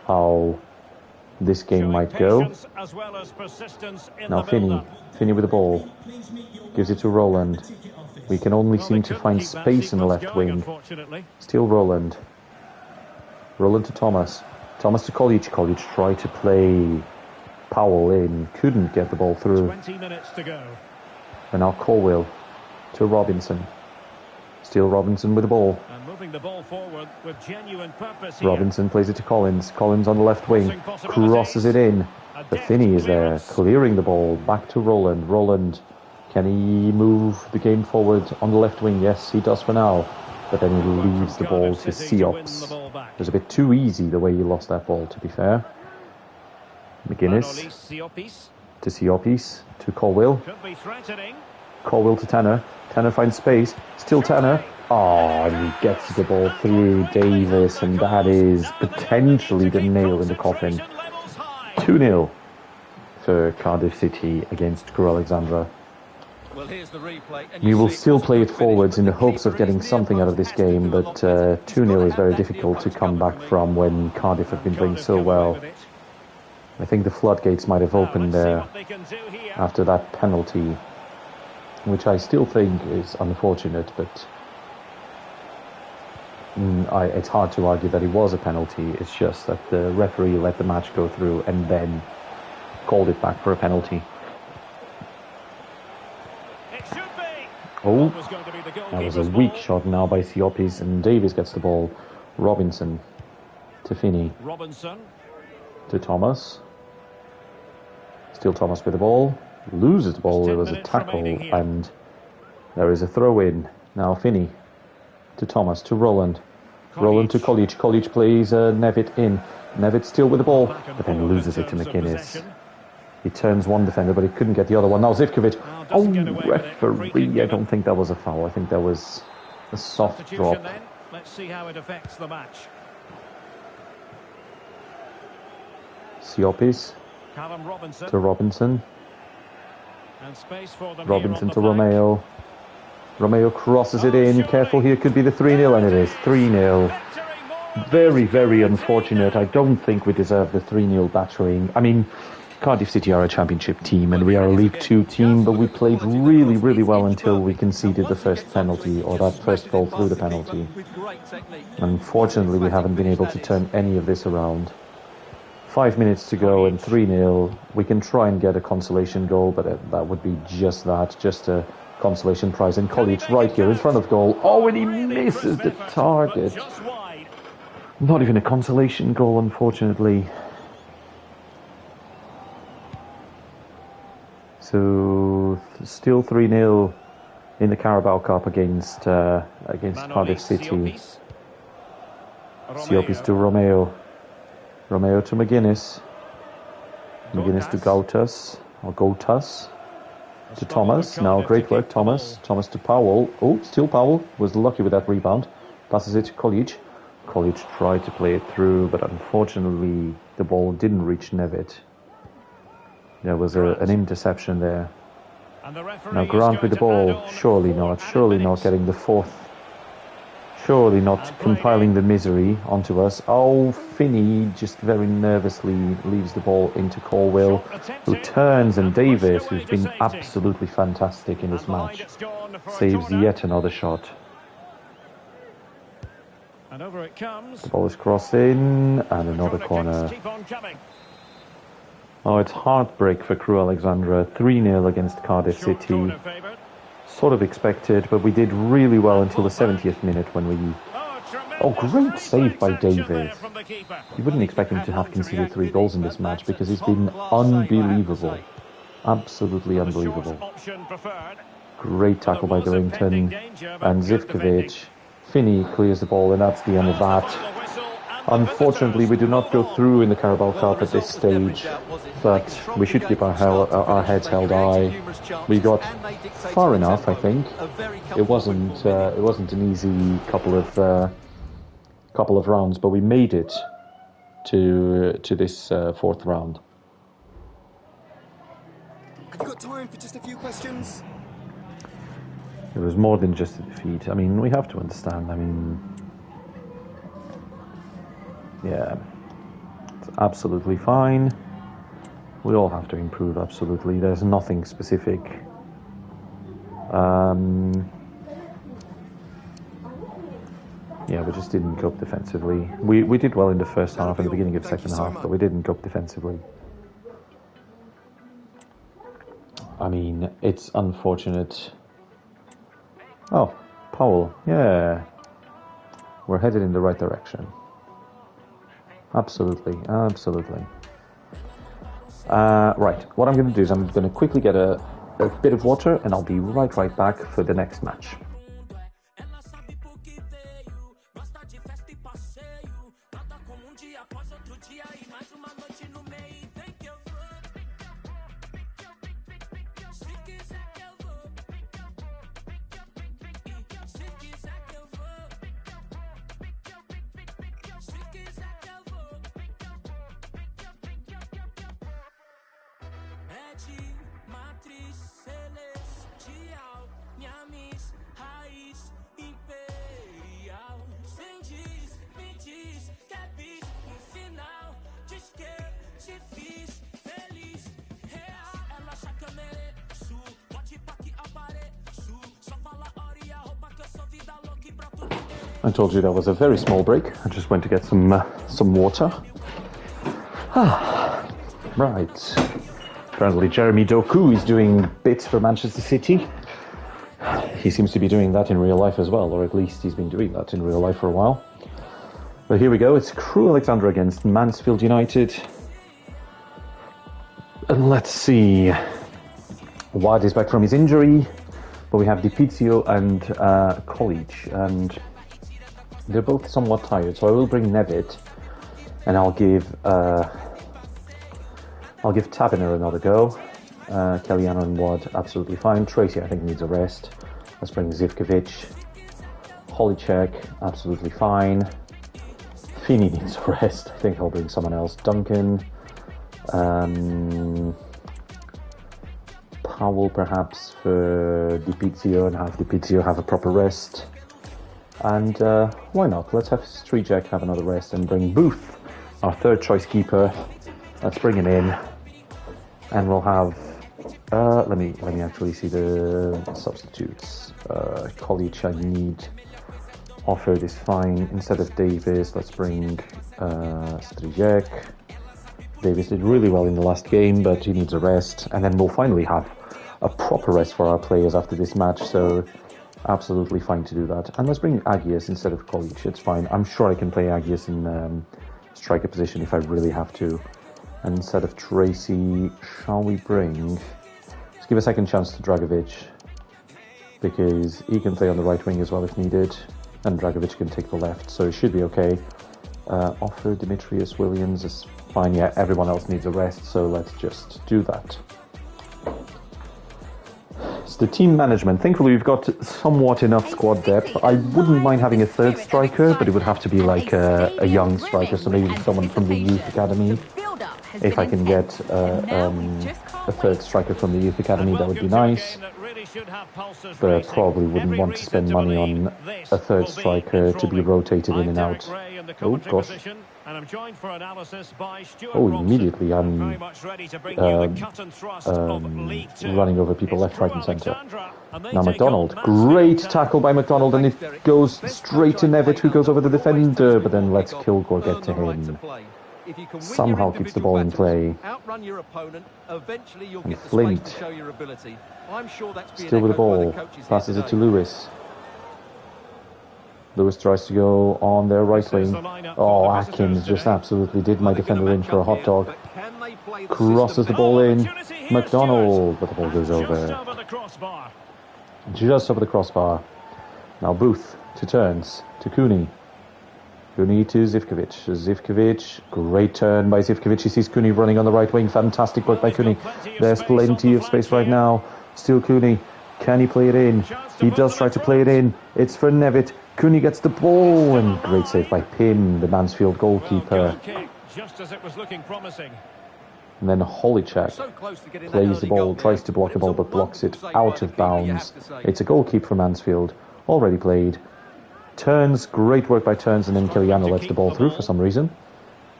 S1: how this game might go. Now Finney with the ball, gives it to Roland. We can only seem to find space in the left wing. Still Roland. Roland to Thomas. Thomas to Kolic. Kolic tried to play Powell in, couldn't get the ball through.
S2: 20 minutes to go.
S1: And now Colwill to Robinson. Still Robinson with the ball.
S2: And moving the ball forward with genuine purpose here.
S1: Robinson plays it to Collins. Collins on the left wing, crosses it in. But Finney is there, clearing the ball. Back to Roland. Roland, can he move the game forward on the left wing? Yes, he does for now. But then he leaves the ball to Siops. It was a bit too easy the way he lost that ball, to be fair. McGuinness to Siopis, to Colwill. Colwill to Tanner. Tanner finds space. Still Tanner. Oh, and he gets the ball through Davis, and that is potentially the nail in the coffin. 2-0 for Cardiff City against Crewe Alexandra.
S3: Well, here's the replay, and
S1: we will still play it forwards in the hopes of getting something out of this game, but 2-0 is very difficult to come back from when Cardiff have been playing so well. I think the floodgates might have opened there after that penalty, which I still think is unfortunate, but it's hard to argue that it was a penalty. It's just that the referee let the match go through and then called it back for a penalty. Oh, that was a weak shot now by Siopis, and Davis gets the ball. Robinson to Finney.
S2: Robinson
S1: to Thomas. Still Thomas with the ball. Loses the ball. There was a tackle, and there is a throw-in. Now Finney to Thomas, to Roland. Roland to Kolic. Kolic plays Nevitt in. Nevitt still with the ball, but then loses it to McGuinness. He turns one defender, but he couldn't get the other one. Now Zivkovic. Oh, referee, I don't think that was a foul. I think that was a soft drop.
S2: Let's see how it affects the match.
S1: Siopis to Robinson.
S2: And space for them.
S1: Robinson to Romeo. Romeo crosses it in. Careful, here could be the 3-0, and it is 3-0. Very, very unfortunate. I don't think we deserve the 3-0 battering. I mean, Cardiff City are a championship team and we are a League 2 team, but we played really, really well until we conceded the first penalty, or that first goal through the penalty. Unfortunately, we haven't been able to turn any of this around. 5 minutes to go and 3-0. We can try and get a consolation goal, but that would be just that, just a consolation prize. And Kolic right here in front of goal. Oh, and he misses the target. Not even a consolation goal, unfortunately. So, still 3-0 in the Carabao Cup against Cardiff City. Siopis to Romeo. Romeo to McGuinness. McGuinness to Gautas. to Thomas. Now, great work, Thomas. Thomas to Powell. Oh, still Powell was lucky with that rebound. Passes it to Kolic. Kolic tried to play it through, but unfortunately the ball didn't reach Nevitt. There was an interception there. Now Grant with the ball. Surely not getting the fourth. Surely not compiling the misery onto us. Oh, Finney just very nervously leaves the ball into Colwill, who turns, and Davis, who's been absolutely fantastic in this match, saves yet another shot.
S2: And over it comes.
S1: The ball is crossing, and another corner. Oh, it's heartbreak for Crewe Alexandra. 3-0 against Cardiff City. Sort of expected, but we did really well until the 70th minute when we... Oh, great save by Davis. You wouldn't expect him to have conceded 3 goals in this match because he's been unbelievable. Absolutely unbelievable. Great tackle by Durrington and Zivkovic. Finney clears the ball, and that's the end of that. Unfortunately, we do not go through in the Carabao Cup at this stage, but we should keep our heads held high. We got far enough, I think. It wasn't an easy couple of rounds, but we made it to this 4th round.
S4: Have you got time for just a few questions?
S1: It was more than just a defeat. I mean, we have to understand. I mean, yeah, it's absolutely fine. We all have to improve, absolutely. There's nothing specific. Yeah, we just didn't cope defensively. We did well in the first half and the beginning of the second half, but we didn't cope defensively. I mean, it's unfortunate. Oh, Powell, yeah. We're headed in the right direction. Absolutely. Right, what I'm going to do is I'm going to quickly get a bit of water, and I'll be right back for the next match. I told you that was a very small break. I just went to get some water. Right. Apparently Jeremy Doku is doing bits for Manchester City. He seems to be doing that in real life as well, or at least he's been doing that in real life for a while. But here we go. It's Crewe Alexandra against Mansfield United. And let's see. Wad is back from his injury, but we have Di Pizio and Kolic, and they're both somewhat tired, so I will bring Nevitt, and I'll give Tabiner another go. Kellyanne and Wad absolutely fine. Tracy, I think, needs a rest. Let's bring Zivkovic. Holicek, absolutely fine. Feeney needs a rest. I think I'll bring someone else. Duncan. Powell perhaps for Di Pizio, and have Di Pizio have a proper rest. And why not? Let's have Strijek have another rest and bring Booth, our third choice keeper. Let's bring him in, and we'll have. Let me actually see the substitutes. Kolic, I need. Offord is fine. Instead of Davis, let's bring Strijek. Davis did really well in the last game, but he needs a rest. And then we'll finally have a proper rest for our players after this match. So absolutely fine to do that. And let's bring Agius instead of Kolic. It's fine. I'm sure I can play Agius in striker position if I really have to. And instead of Tracy, shall we bring... Let's give a second chance to Dragovic, because he can play on the right wing as well if needed, and Dragovic can take the left, so it should be okay. Offer Demetrius Williams is fine. Yeah, everyone else needs a rest, so let's just do that. It's the team management. Thankfully, we've got somewhat enough squad depth. I wouldn't mind having a third striker, but it would have to be like a young striker, so maybe someone from the youth academy. If I can get a third striker from the youth academy, that would be nice. But I probably wouldn't want to spend money on a third striker to be rotated in and out. Oh, gosh. Oh, immediately I'm running over people left, right and centre. Now McDonald. Great tackle by McDonald, and it goes straight to Nevitt, who goes over the defender, but then lets Kilgore get to him. Somehow keeps the ball in play. And Flint still with the ball, passes it to Lewis. Lewis tries to go on their right wing. Oh, Atkins just absolutely did my defender in for a hot dog. Crosses the ball in. McDonald, but the ball goes over. Just over the crossbar. Now Booth to turns, to Cooney. Cooney to Zivkovic. Zivkovic, great turn by Zivkovic. He sees Cooney running on the right wing. Fantastic work by Cooney. There's plenty of space right now. Still Cooney. Can he play it in? He does try to play it in. It's for Nevitt. Cooney gets the ball, and great save by Pym, the Mansfield goalkeeper.
S2: Just as it was looking promising.
S1: And then Holychek plays the ball, tries to block the ball, but blocks it out of bounds. It's a goal keep for Mansfield. Already played. Turns, great work by Turns, and then Kiliano lets the ball through for some reason.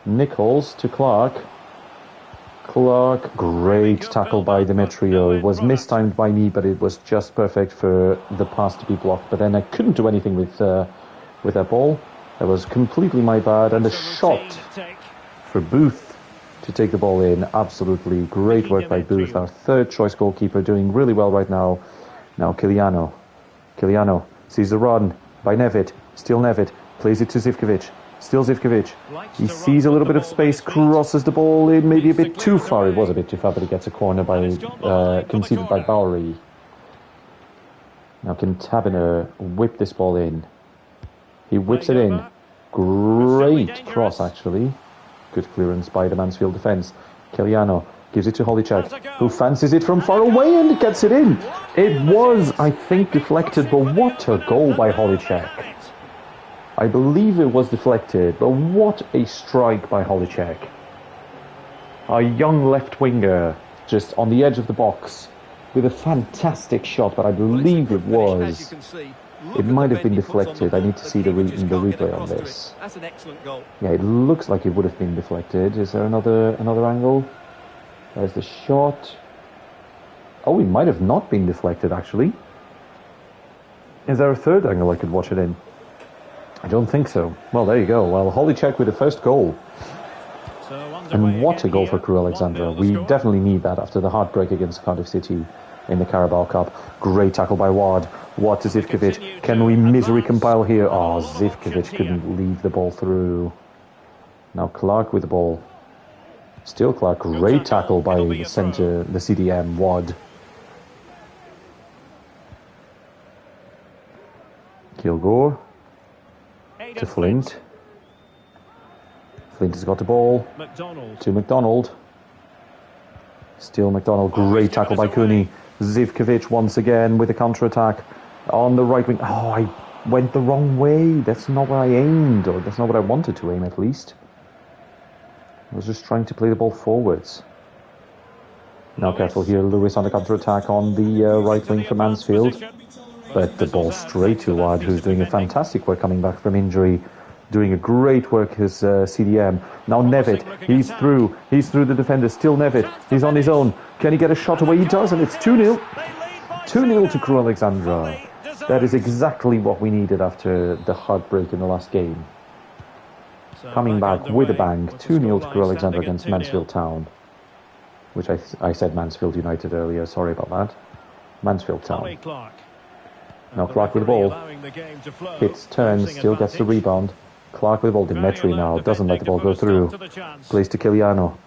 S1: Nichols to Clark. Clark, great tackle by Demetrio. It was mistimed by me, but it was just perfect for the pass to be blocked. But then I couldn't do anything with that ball. That was completely my bad. And the shot for Booth to take the ball in. Absolutely great work by Booth, our third choice goalkeeper, doing really well right now. Now Kiliano. Kiliano sees the run by Nevitt. Still Nevitt. Plays it to Zivkovic. Still Zivkovic. He sees a little bit of space, crosses the ball in, maybe a bit too far. It was a bit too far, but he gets a corner by conceded by Bowery. Now can Taberner whip this ball in? He whips it in. Great cross, actually. Good clearance by the Mansfield defence. Kiliano gives it to Holychek, who fancies it from far away and gets it in. It was, I think, deflected, but what a goal by Holychek. I believe it was deflected, but what a strike by Holychek. Our young left winger, just on the edge of the box, with a fantastic shot, but I believe it was. It might have been deflected. I need to see the replay on this.
S3: That's an excellent goal.
S1: Yeah, it looks like it would have been deflected. Is there another angle? There's the shot. Oh, it might have not been deflected, actually. Is there a third angle I could watch it in? I don't think so. Well, there you go. Well, Holychek with the first goal. And what a goal for Crewe Alexandra. We definitely need that after the heartbreak against Cardiff City in the Carabao Cup. Great tackle by Ward. Ward to Zivkovic. Can we misery compile here? Oh, Zivkovic couldn't leave the ball through. Now Clark with the ball. Still Clark. Great tackle by the centre, the CDM, Ward. Kilgore to Flint. Flint has got the ball to McDonald. Still McDonald. Great tackle by Cooney. Zivkovic once again with a counter-attack on the right wing. Oh, I went the wrong way. That's not where I aimed, or that's not what I wanted to aim, at least. I was just trying to play the ball forwards. Now careful here, Lewis on the counter-attack on the right wing for Mansfield. But the ball straight to Ward, who's doing a fantastic work coming back from injury. Doing a great work, his CDM. Now Nevitt, he's through the defender. Still Nevitt, he's on his own. Can he get a shot away? He does, and it's 2-0. 2-0 to Crewe Alexandra. That is exactly what we needed after the heartbreak in the last game. Coming back with a bang, 2-0 to Crewe Alexandra against Mansfield Town. Which I said Mansfield United earlier, sorry about that. Mansfield Town. Now Clark with the ball. Hits, turns, still gets the rebound. Clark with the ball. Demetri now doesn't let the ball go through. Plays to Kiliano.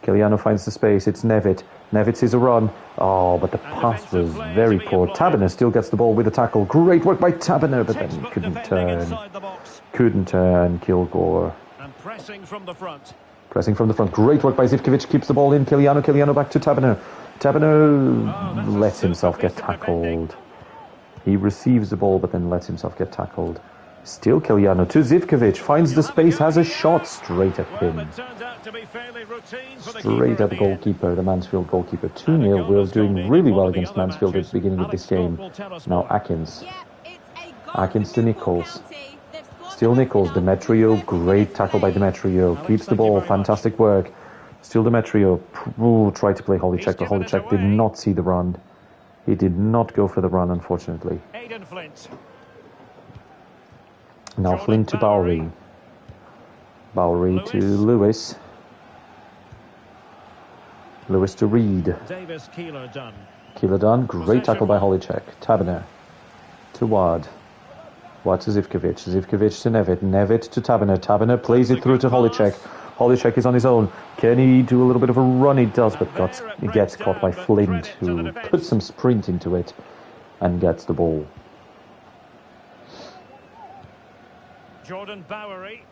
S1: Kiliano finds the space. It's Nevitt. Nevitt sees a run. Oh, but the pass was very poor. Taberner still gets the ball with a tackle. Great work by Taberner, but then couldn't turn. Couldn't turn. Kilgore.
S2: And pressing from the front.
S1: Pressing from the front. Great work by Zivkovic. Keeps the ball in. Kiliano back to Taberner. Taberner lets himself get tackled. He receives the ball, but then lets himself get tackled. Still Kiliano to Zivkovic. Finds the space, has a shot straight at him. Straight at the goalkeeper, the Mansfield goalkeeper. 2-0. We're doing really well against Mansfield at the beginning of this game. Now Atkins. Atkins to Nichols. Still Nichols. Demetrio. Great tackle by Demetrio. Keeps the ball. Fantastic work. Still Demetrio. Tried to play Holycheck, but Holycheck did not see the run. He did not go for the run, unfortunately. Now Flint to Bowery. Bowery to Lewis. Lewis to Reed. Keeler done. Great tackle by Holycheck. Taberner to Ward. Ward to Zivkovic. Zivkovic to Nevitt. Nevitt to Taberner. Taberner plays it through to Holycheck. Holycheck is on his own. Can he do a little bit of a run? He does, but he gets caught by Flint, who puts some sprint into it and gets the ball.
S2: Jordan Bowery.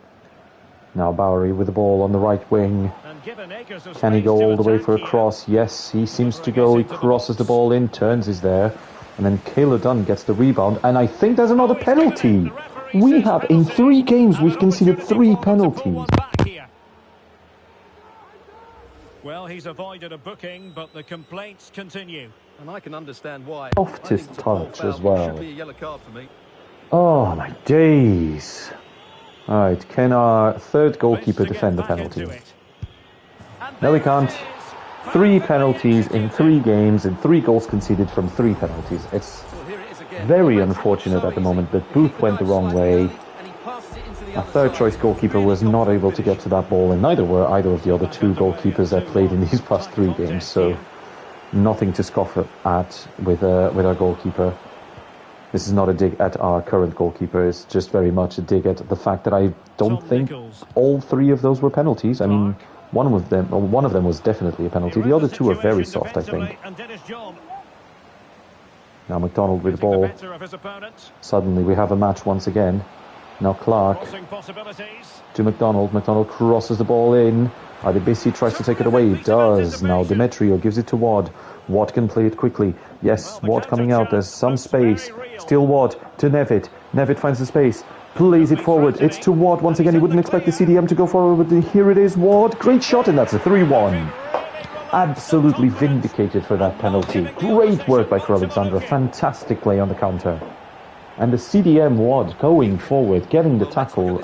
S1: Now Bowery with the ball on the right wing. Can he go all the way for a cross? Yes, he seems to go. He crosses the ball in. Turns is there. And then Kayla Dunn gets the rebound. And I think there's another penalty. We have, in 3 games, we've conceded 3 penalties.
S2: Well, he's avoided a booking, but the complaints continue.
S3: And I can understand why.
S1: Softest touch as well.
S3: Should be a yellow card for me.
S1: Oh, my days. All right, can our third goalkeeper defend the penalty? No, we can't. 3 penalties in 3 games and 3 goals conceded from 3 penalties. It's very unfortunate at the moment that Booth went the wrong way. Our third choice goalkeeper was not able to get to that ball, and neither were either of the other 2 goalkeepers that played in these past 3 games. So nothing to scoff at with our goalkeeper. This is not a dig at our current goalkeeper. It's just very much a dig at the fact that I don't think all 3 of those were penalties. I mean, one of them was definitely a penalty. The other 2 are very soft, I think. Now McDonald with the ball. Suddenly we have a match once again. Now Clark to McDonald. McDonald crosses the ball in. Adebisi tries to take it away. He does. Now Demetrio gives it to Ward. Ward can play it quickly. Yes, Ward coming out. There's some space. Still Ward to Nevitt. Nevitt finds the space. Plays it forward. It's to Ward. Once again, he wouldn't expect the CDM to go forward, but here it is. Ward. Great shot, and that's a 3-1. Absolutely vindicated for that penalty. Great work by Crow Alexandra. Fantastic play on the counter. And the CDM Ward going forward, getting the tackle,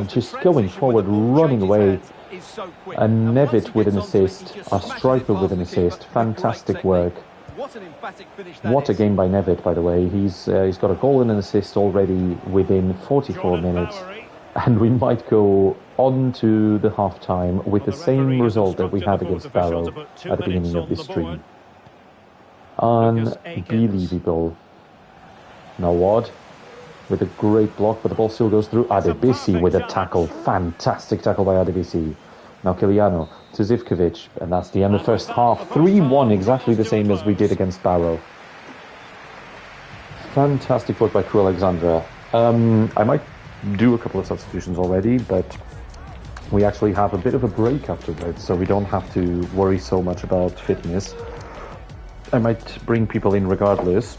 S1: just going forward, running away. And Nevitt with an assist, our striker with an assist. Fantastic work. What a game by Nevitt, by the way. He's got a goal and an assist already within 44 minutes. And we might go on to the half-time with the same result that we had against Barrow at the beginning of this stream. Unbelievable. Now Ward with a great block, but the ball still goes through. Adebisi with a tackle. Fantastic tackle by Adebisi. Now Kiliano to Zivkovic, and that's the end of the first half. 3-1, exactly the same as we did against Barrow. Fantastic work by Crew Alexandra. I might do a couple of substitutions already, but we actually have a bit of a break afterwards, so we don't have to worry so much about fitness. I might bring people in regardless,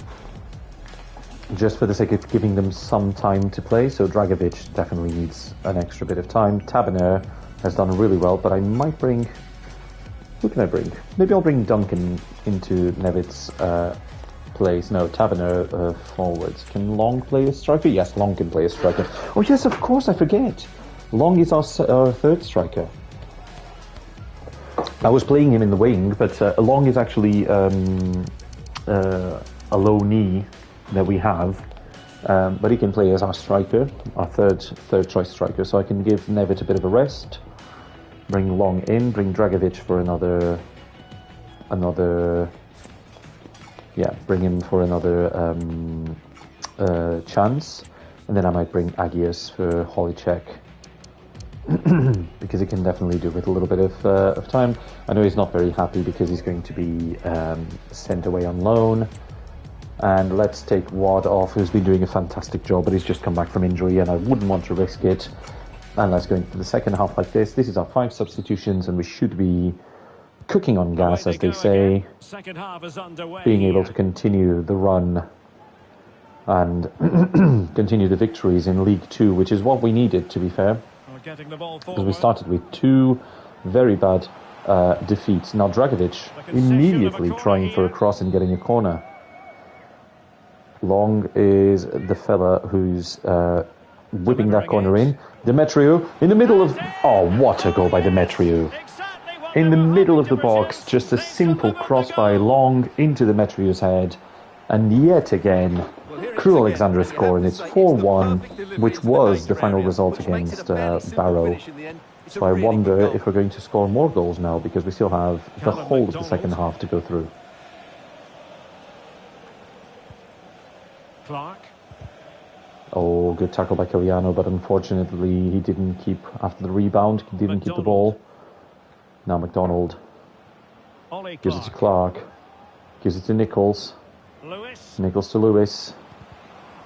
S1: just for the sake of giving them some time to play. So Dragovic definitely needs an extra bit of time. Taberner has done really well, but I might bring... Who can I bring? Maybe I'll bring Duncan into Nevitt's place. No, Taberner forwards. Can Long play a striker? Yes, Long can play a striker. Oh yes, of course, I forget. Long is our third striker. I was playing him in the wing, but Long is actually a low knee that we have, but he can play as our striker, our third choice striker. So I can give Nevitt a bit of a rest, bring Long in, bring Dragovic for another, bring him for another chance, and then I might bring Agius for Holycheck. Because he can definitely do with a little bit of time. I know he's not very happy because he's going to be sent away on loan. And let's take Ward off, who's been doing a fantastic job, but he's just come back from injury, and I wouldn't want to risk it. And let's go into the second half like this. This is our 5 substitutions, and we should be cooking on gas, as they say.
S2: Second half is underway.
S1: Being able to continue the run and continue the victories in League 2, which is what we needed, to be fair.
S2: We're getting the ball
S1: Because we started with 2 very bad defeats. Now Dragovic immediately trying for a cross and getting a corner. Long is the fella who's whipping that corner in. Demetriou in the middle of... Oh, what a goal by Demetriou. In the middle of the box, just a simple cross by Long into Demetriou's head. And yet again, Crew Alexandra score, and it's 4-1, which was the final result against Barrow. So I wonder if we're going to score more goals now, because we still have the whole of the second half to go through.
S2: Clark.
S1: Oh, good tackle by Kiliano, but unfortunately he didn't keep, after the rebound, he didn't keep the ball. Now McDonald gives it to Clark, gives it to Nichols. Nichols to Lewis.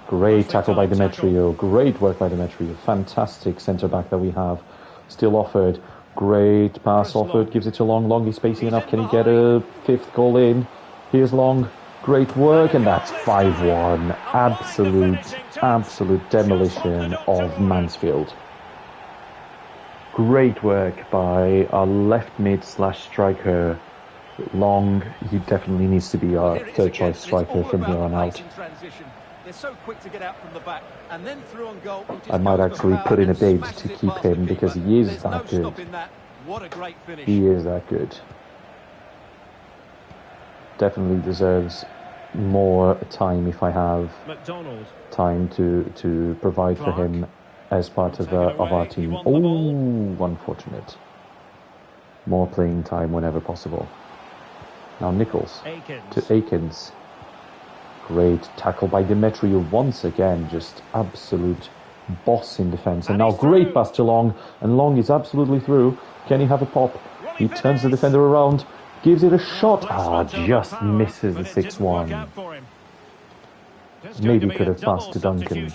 S1: Great tackle by Demetriou. Great work by Demetriou. Fantastic centre-back that we have. Still offered. Great pass offered. Gives it to Long. Long is spacing enough. Can he get a 5th goal in? Here's Long. Great work, and that's 5-1. Absolute demolition of Mansfield. Great work by our left mid / striker. Long, he definitely needs to be our third choice striker from here on out. I might actually put in a bid to keep him because he is that good. He is that good. Definitely deserves more time if I have time to provide for him as part of our team. Oh, unfortunate. More playing time whenever possible. Now Nichols to Akins. Great tackle by Demetriou once again. Just absolute boss in defence. And now great pass to Long. And Long is absolutely through. Can he have a pop? He turns the defender around. Gives it a shot. Ah, just misses the 6-1. Maybe could have passed to Duncan.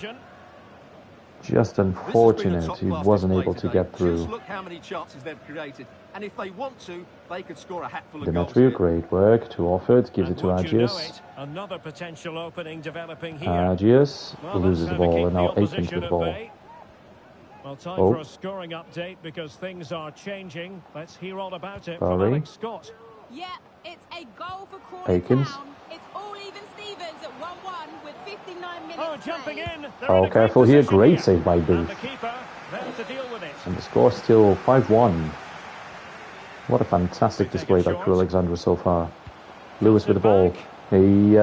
S1: Just unfortunate he wasn't able to get through.
S3: Look how many chances they've created, and if they want to, they could score a hatful of goals.
S1: Demetriou, great work. To Offord, gives it to Agius.
S2: Another potential opening developing here.
S1: Agius loses the ball, and now Akins with the ball.
S2: Well, time for a scoring update because things are changing. Let's hear all about it from Alex Scott.
S5: Yeah, it's a goal for Crawley
S1: Akins.
S5: Town. It's all even Stevens at 1-1 with 59 minutes.
S2: Oh, jumping in.
S1: Oh, careful here. Great save by Booth.
S2: And the keeper there to deal with it.
S1: And the score still 5-1. What a fantastic display by Crew Alexandra so far. Lewis with the ball. He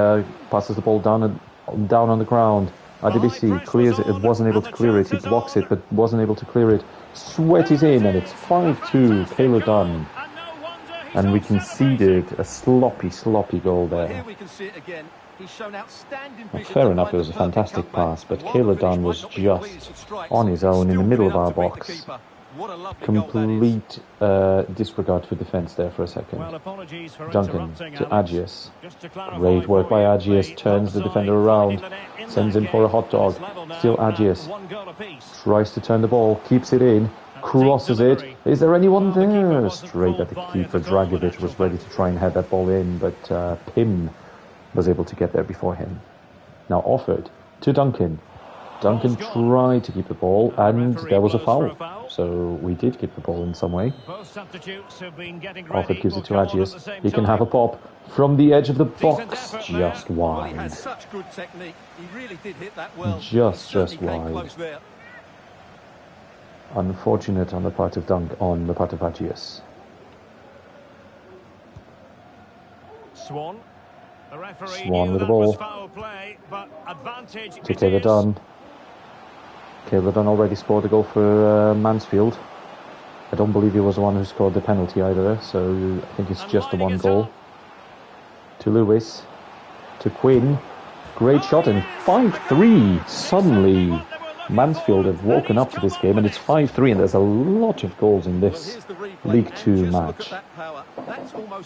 S1: passes the ball down on the ground. RDBC clears it. It wasn't able to clear it. He blocks it, but wasn't able to clear it. Sweat is in, and it's 5-2. Kayla Dunn. And we conceded a sloppy goal there. Well, fair enough, it was a fantastic pass, but Kayla Dunn was just on his own in the middle of our box. Complete disregard for defence there for a second. Duncan to Agius. Great work by Agius. Turns the defender around. Sends him for a hot dog. Still Agius. Tries to turn the ball. Keeps it in. Crosses it. Is there anyone there? Straight at the keeper. Dragovic was ready to try and head that ball in, but Pim was able to get there before him. Now Offord to Duncan. Duncan tried to keep the ball, and there was a foul. So we did keep the ball in some way. Offord gives it to Agius. He can have a pop from the edge of the box, just wide. Just wide. Unfortunate on the part of Agius.
S2: Swan
S1: with the ball. To Kayla Dunn. Kayla Dunn already scored a goal for Mansfield. I don't believe he was the one who scored the penalty either, so I think it's just the one goal. To Lewis. To Quinn. Great shot, and 5-3. Suddenly Mansfield have woken up to this game, and it's 5-3, and there's a lot of goals in this League 2 match.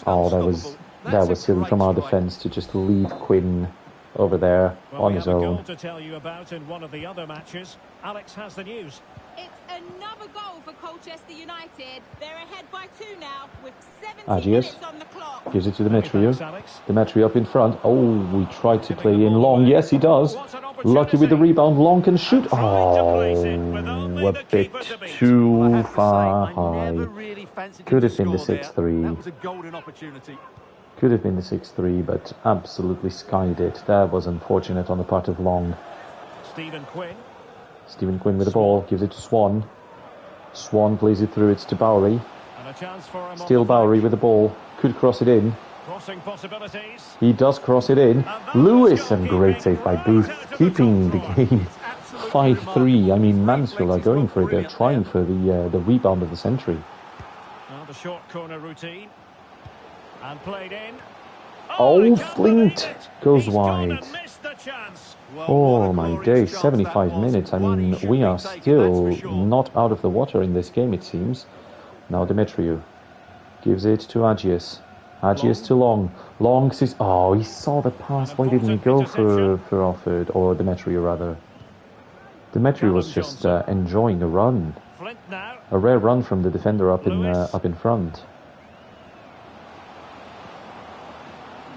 S1: Oh, that was silly from our defence to just leave Quinn over there on his own.
S2: To tell you about in one of the other matches. Alex has the news.
S5: It's another goal for Colchester United. They're ahead by 2 now with 17
S1: Agius
S5: minutes on the clock.
S1: gives it to Demetriou. Demetriou up in front. Oh, we tried to play in Long. Yes, he does. Lucky with the rebound. Long can shoot. Oh, a bit too far high. Could have been the 6-3.
S3: That was a golden opportunity.
S1: Could have been the 6-3, but absolutely skied it. That was unfortunate on the part of Long.
S2: Stephen Quinn.
S1: Stephen Quinn with the ball, gives it to Swan. Swan plays it through, it's to Bowery.
S2: And a chance for him.
S1: Still Bowery with the ball, could cross it in.
S2: Crossing possibilities.
S1: He does cross it in. Lewis, and great save by Booth, keeping the game 5-3. I mean, Mansfield are going for it. They're trying for the rebound of the century.
S2: Now the short corner routine. And played in.
S1: Oh, Flint goes wide. Oh my days, 75 minutes. I mean, we are still not out of the water in this game, it seems. Now Demetriou gives it to Agius. Agius to Long. Long says, oh, he saw the pass. Why didn't he go for Offord, or Demetriou rather? Demetriou was just enjoying a run. A rare run from the defender up in front.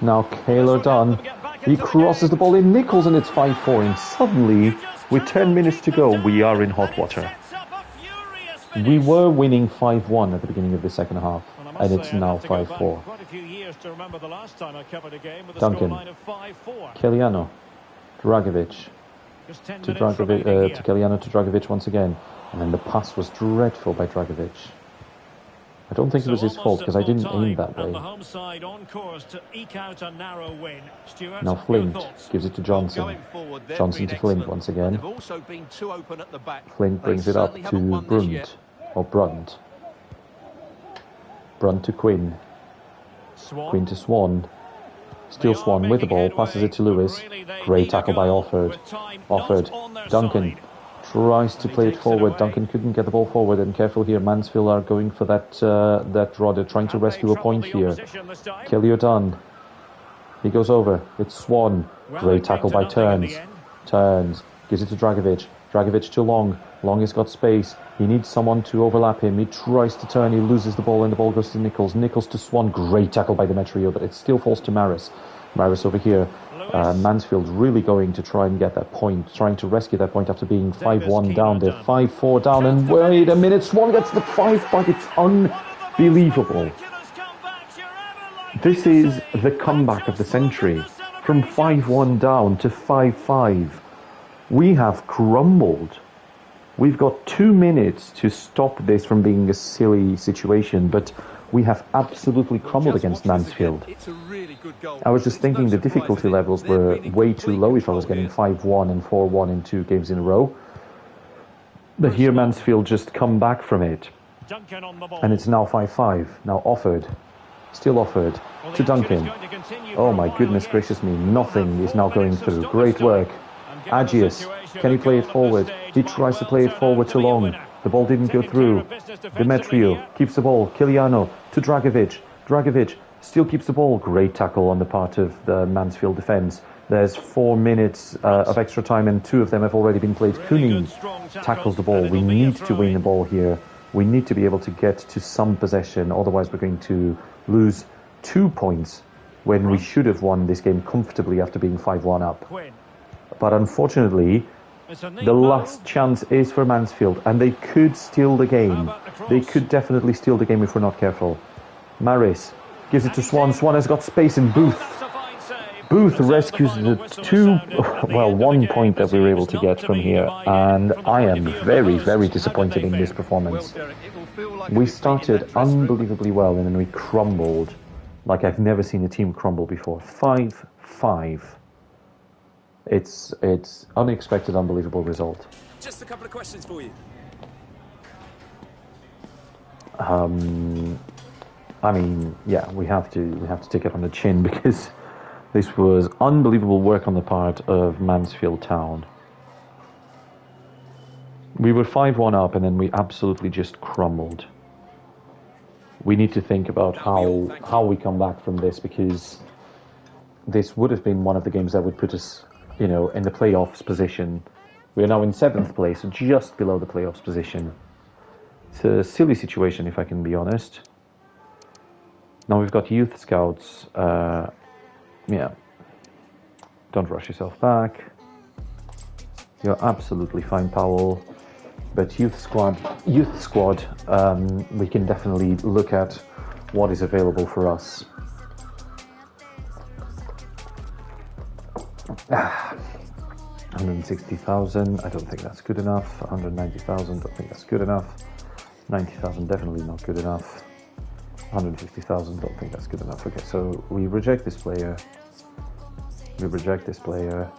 S1: Now Kaylor Dunn, he crosses the ball in Nichols, and it's 5-4, and suddenly, with 10 minutes to go, we are in hot water. We were winning 5-1 at the beginning of the second half, and it's now 5-4. Duncan, Keliano, Dragovic, to Keliano to Dragovic once again, and then the pass was dreadful by Dragovic. I don't think it was his fault because I didn't aim that way. Now Flint gives it to Johnson. Johnson to Flint once again. Flint brings it up to Brunt. Brunt to Quinn. Quinn to Swan. Still Swan with the ball, passes it to Lewis. Great tackle by Offord. Duncan tries to play it forward. Duncan couldn't get the ball forward, and careful here, Mansfield are going for that draw. They're trying to rescue a point here. Kelly O'Dunn, he goes over, it's Swan. Great tackle by Turns, gives it to Dragovic. Dragovic to Long. Long has got space, he needs someone to overlap him. He tries to turn, he loses the ball, and the ball goes to Nichols. Nichols to Swan. Great tackle by Demetriou, but it still falls to Maris. Maris over here. Mansfield really going to try and get that point, trying to rescue that point after being 5-1 down. They're 5-4 down, and wait a minute, Swan gets the 5 back. It's unbelievable. This is the comeback of the century. From 5-1 down to 5-5. We have crumbled. We've got 2 minutes to stop this from being a silly situation, but we have absolutely crumbled against Mansfield. I was just thinking the difficulty levels were way too low if I was getting 5-1 and 4-1 in 2 games in a row. But here Mansfield just come back from it. And it's now 5-5. Now Offord. Still Offord. To Duncan. Oh my goodness gracious me. Nothing is now going through. Great work. Agius. Can he play it forward? He tries to play it forward to Long. The ball didn't go through. Demetriou keeps the ball. Kiliano to Dragovic. Dragovic still keeps the ball. Great tackle on the part of the Mansfield defence. There's 4 minutes of extra time, and 2 of them have already been played. Kuning tackles the ball. We need to win the ball here. We need to be able to get to some possession. Otherwise, we're going to lose 2 points when we should have won this game comfortably after being 5-1 up. But unfortunately, the last chance is for Mansfield, and they could steal the game. They could definitely steal the game if we're not careful. Maris gives it to Swan. Swan has got space in Booth. Booth rescues the 1 point that we were able to get from here, and I am very, very disappointed in this performance. We started unbelievably well, and then we crumbled like I've never seen a team crumble before. 5-5. It's unexpected, unbelievable result.
S4: Just a couple of questions for you.
S1: I mean, yeah, we have to take it on the chin because this was unbelievable work on the part of Mansfield Town. We were 5-1 up, and then we absolutely just crumbled. We need to think about how we come back from this, because this would have been one of the games that would put us, in the playoffs position We are now in 7th place, just below the playoffs position. It's a silly situation, if I can be honest. Now we've got youth scouts. Yeah. Don't rush yourself back. You're absolutely fine, Powell. But youth squad, we can definitely look at what is available for us. 160,000, I don't think that's good enough. 190,000, don't think that's good enough. 90,000, definitely not good enough. 150,000, don't think that's good enough. Okay, so we reject this player. We reject this player.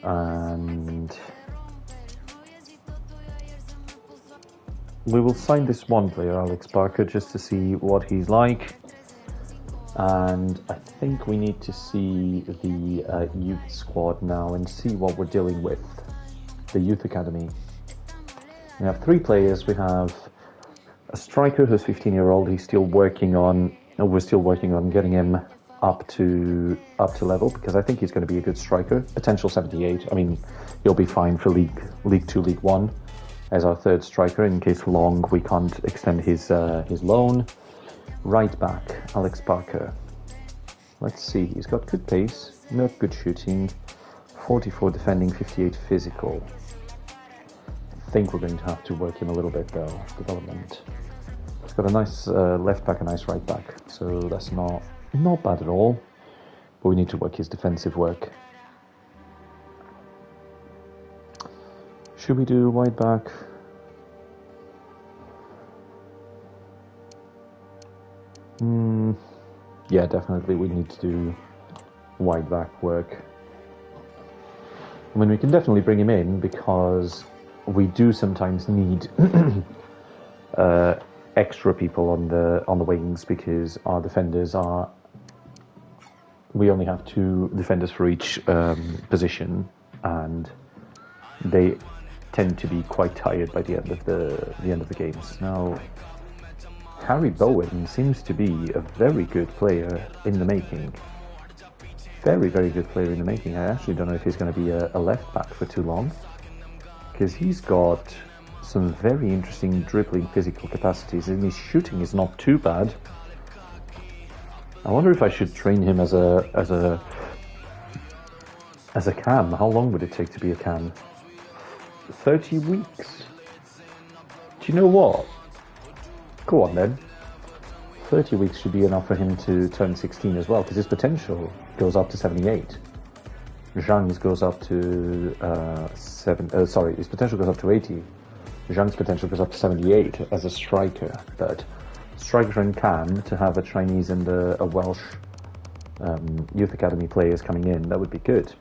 S1: And we will sign this one player, Alex Barker, just to see what he's like. And I think we need to see the youth squad now and see what we're dealing with. The youth academy. We have 3 players. We have a striker who's 15-year-old. He's still working on. We're still working on getting him up to level, because I think he's going to be a good striker. Potential 78. I mean, he'll be fine for League 2, League 1 as our 3rd striker in case Long we can't extend his loan. Right back, Alex Barker. Let's see, he's got good pace, not good shooting, 44 defending, 58 physical. I think we're going to have to work him a little bit though, development. He's got a nice left back, a nice right back, so that's not bad at all. But we need to work his defensive work. Should we do wide back? Yeah, definitely we need to do wide back work. I mean, we can definitely bring him in because we do sometimes need extra people on the wings, because our defenders are. We only have 2 defenders for each position, and they tend to be quite tired by the end of the games. Now, Harry Bowen seems to be a very good player in the making. Very, very good player in the making. I actually don't know if he's going to be a left back for too long, because he's got some very interesting dribbling physical capacities, and his shooting is not too bad. I wonder if I should train him as a cam. How long would it take to be a cam? 30 weeks. Do you know what? Go on then. 30 weeks should be enough for him to turn 16 as well, because his potential goes up to 78. Zhang's goes up to his potential goes up to 80. Zhang's potential goes up to 78 as a striker. But striker and cam, to have a Chinese and a Welsh youth academy players coming in, that would be good.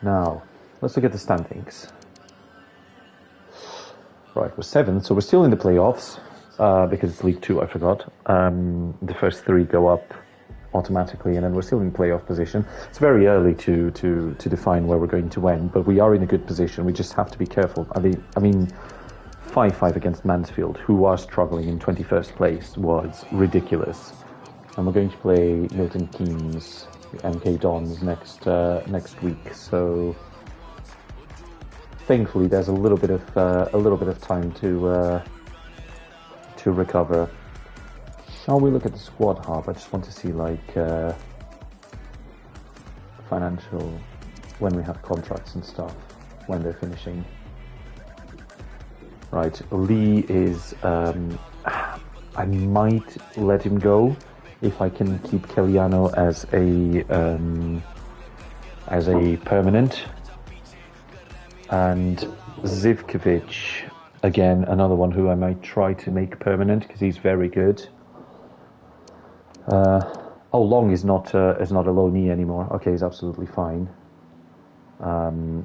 S1: Now, let's look at the standings. Right, we're 7th, so we're still in the playoffs, because it's League 2, I forgot. The first 3 go up automatically, and then we're still in playoff position. It's very early to define where we're going to end, but we are in a good position. We just have to be careful. I mean 5-5 against Mansfield, who are struggling in 21st place, was ridiculous. And we're going to play Milton Keynes, MK Dons next week, so thankfully there's a little bit of time to recover. Shall we look at the squad hub? I just want to see financial, when we have contracts and stuff, when they're finishing. Right, Lee is I might let him go if I can keep Keliano as a permanent. And Zivkovic, again, another one who I might try to make permanent because he's very good. Long is not a loanee anymore. Okay, he's absolutely fine.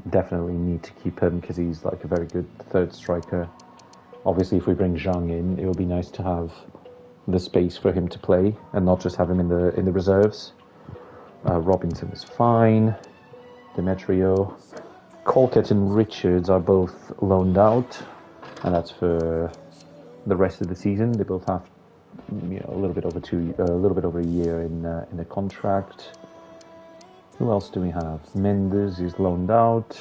S1: Definitely need to keep him because he's like a very good 3rd striker. Obviously, if we bring Zhang in, it would be nice to have the space for him to play and not just have him in the reserves. Robinson is fine. Demetrio. Colkett and Richards are both loaned out, and that's for the rest of the season. They both have, a little bit over a year in a contract. Who else do we have? Mendes is loaned out.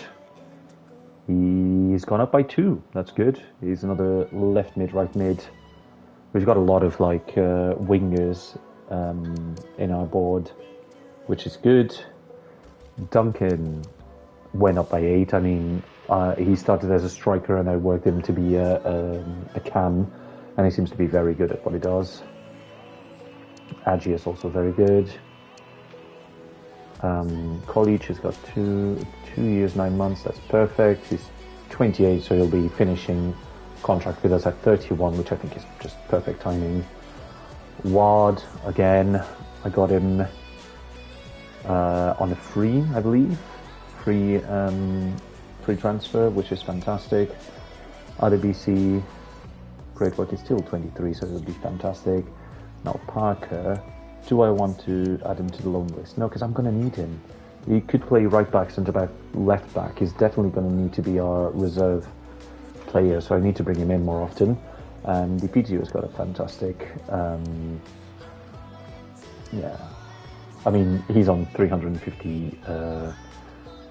S1: He's gone up by 2. That's good. He's another left mid, right mid. We've got a lot of like wingers in our board, which is good. Duncan went up by 8. I mean, he started as a striker, and I worked him to be a cam, and he seems to be very good at what he does. Agi is also very good. Kolic has got 2 years, 9 months. That's perfect. He's 28, so he'll be finishing contract with us at 31, which I think is just perfect timing. Ward, again, I got him on a free, I believe. Free transfer, which is fantastic. RWBC, great work. He's still 23, so it'll be fantastic. Now Parker. Do I want to add him to the loan list? No, because I'm going to need him. He could play right back, centre back, left back. He's definitely going to need to be our reserve player, so I need to bring him in more often. And the PGO has got a fantastic, yeah. I mean, he's on 350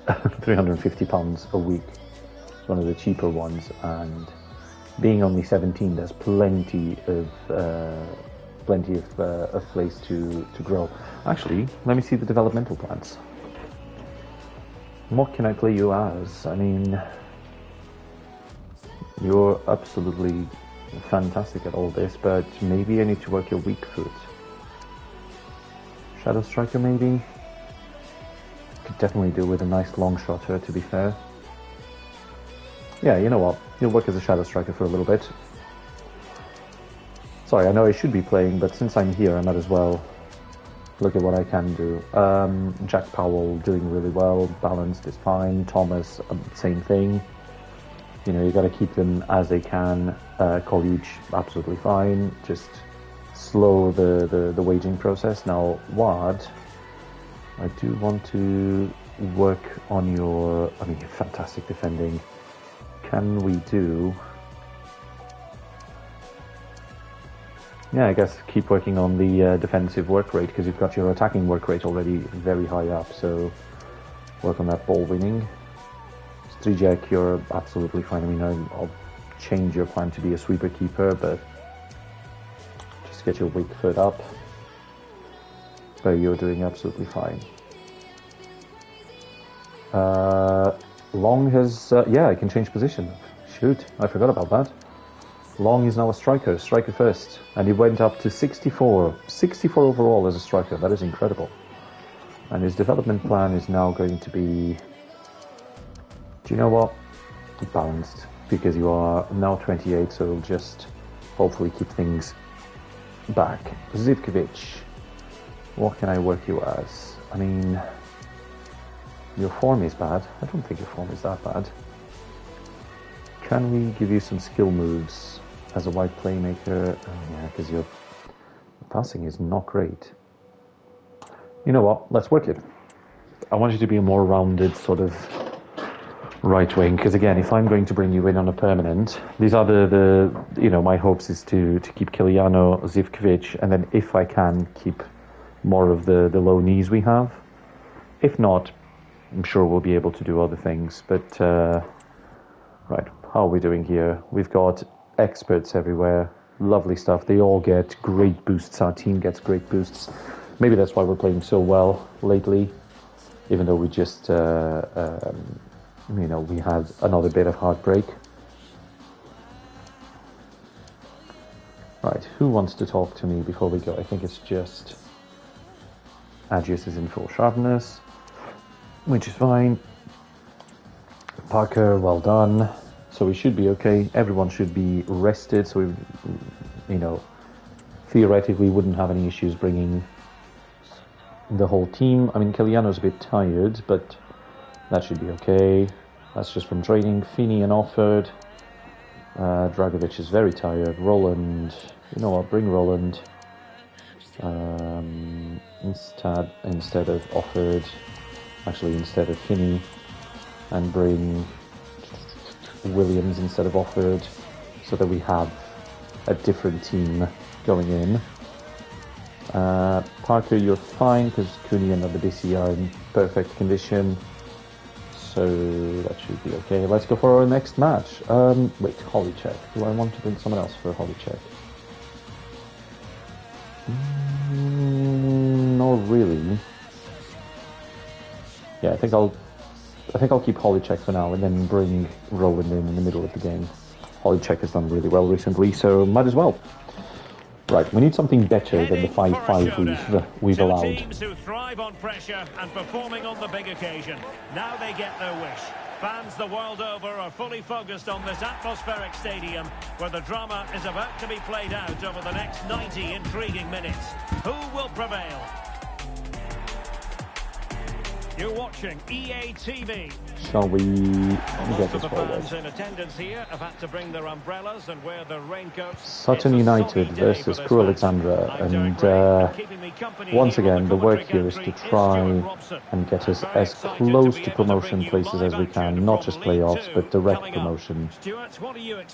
S1: £350 a week. It's one of the cheaper ones, and being only 17, there's plenty of place to grow. Actually, let me see the developmental plans. What can I play you as? I mean, you're absolutely fantastic at all this, but maybe I need to work your weak foot. Shadow Striker, maybe? Could definitely do with a nice long shotter, to be fair. Yeah, you know what? You'll work as a Shadow Striker for a little bit. Sorry, I know I should be playing, but since I'm here, I might as well look at what I can do. Jack Powell doing really well, balanced is fine. Thomas, same thing. You know, you got to keep them as they can. College, absolutely fine. Just slow the waging process. Now, Ward, I do want to work on your, I mean, fantastic defending. Can we do... Yeah, I guess keep working on the defensive work rate, because you've got your attacking work rate already very high up, so work on that ball winning. Strijek, you're absolutely fine. I mean, I'll change your plan to be a sweeper keeper, but just get your weak foot up. But you're doing absolutely fine. Long has... yeah, I can change position. Shoot, I forgot about that. Long is now a striker first, and he went up to 64 overall as a striker. That is incredible. And his development plan is now going to be, do you know what? Balanced, because you are now 28, so it'll just hopefully keep things back. Zivkovic, what can I work you as? I mean, your form is bad. I don't think your form is that bad. Can we give you some skill moves as a wide playmaker? Oh, yeah, because your passing is not great. You know what? Let's work it. I want you to be a more rounded sort of right wing, because again, if I'm going to bring you in on a permanent, these are the you know, my hopes is to keep Kiliano, Zivkovic, and then if I can keep more of the low knees we have. If not, I'm sure we'll be able to do other things. But right, how are we doing here? We've got experts everywhere. Lovely stuff. They all get great boosts. Our team gets great boosts. Maybe that's why we're playing so well lately, even though we just, you know, we had another bit of heartbreak. Right, who wants to talk to me before we go? I think it's just Agius is in full sharpness, which is fine. Parker, well done. So we should be okay. Everyone should be rested, so we, you know, theoretically wouldn't have any issues bringing the whole team. I mean, Kiliano's a bit tired, but that should be okay. That's just from training. Feeney and Offord. Dragovic is very tired. Roland, you know what? Bring Roland instead of Offord. Actually, instead of Finney, and bring Williams instead of Offord, so that we have a different team going in. Parker, you're fine because Cooney and Adebisi are in perfect condition. So that should be okay. Let's go for our next match. Wait, Holly check. Do I want to bring someone else for a Holly check? Not really. Yeah, I think I'll keep Holly check for now and then bring Roland in the middle of the game. Holly check has done really well recently, so might as well. Right, we need something better than the 5-5 we've allowed.
S2: Teams who thrive on pressure and performing on the big occasion. Now they get their wish. Fans the world over are fully focused on this atmospheric stadium where the drama is about to be played out over the next 90 intriguing minutes. Who will prevail? You're watching EATV.
S1: Shall we get this
S2: The
S1: forward?
S2: fans in attendance here have had to bring their umbrellas and wear their raincoats.
S1: Sutton United versus Crew Alexandra, and once again the work here is to try and get us as close to promotion places as we can, not just playoffs but direct promotion.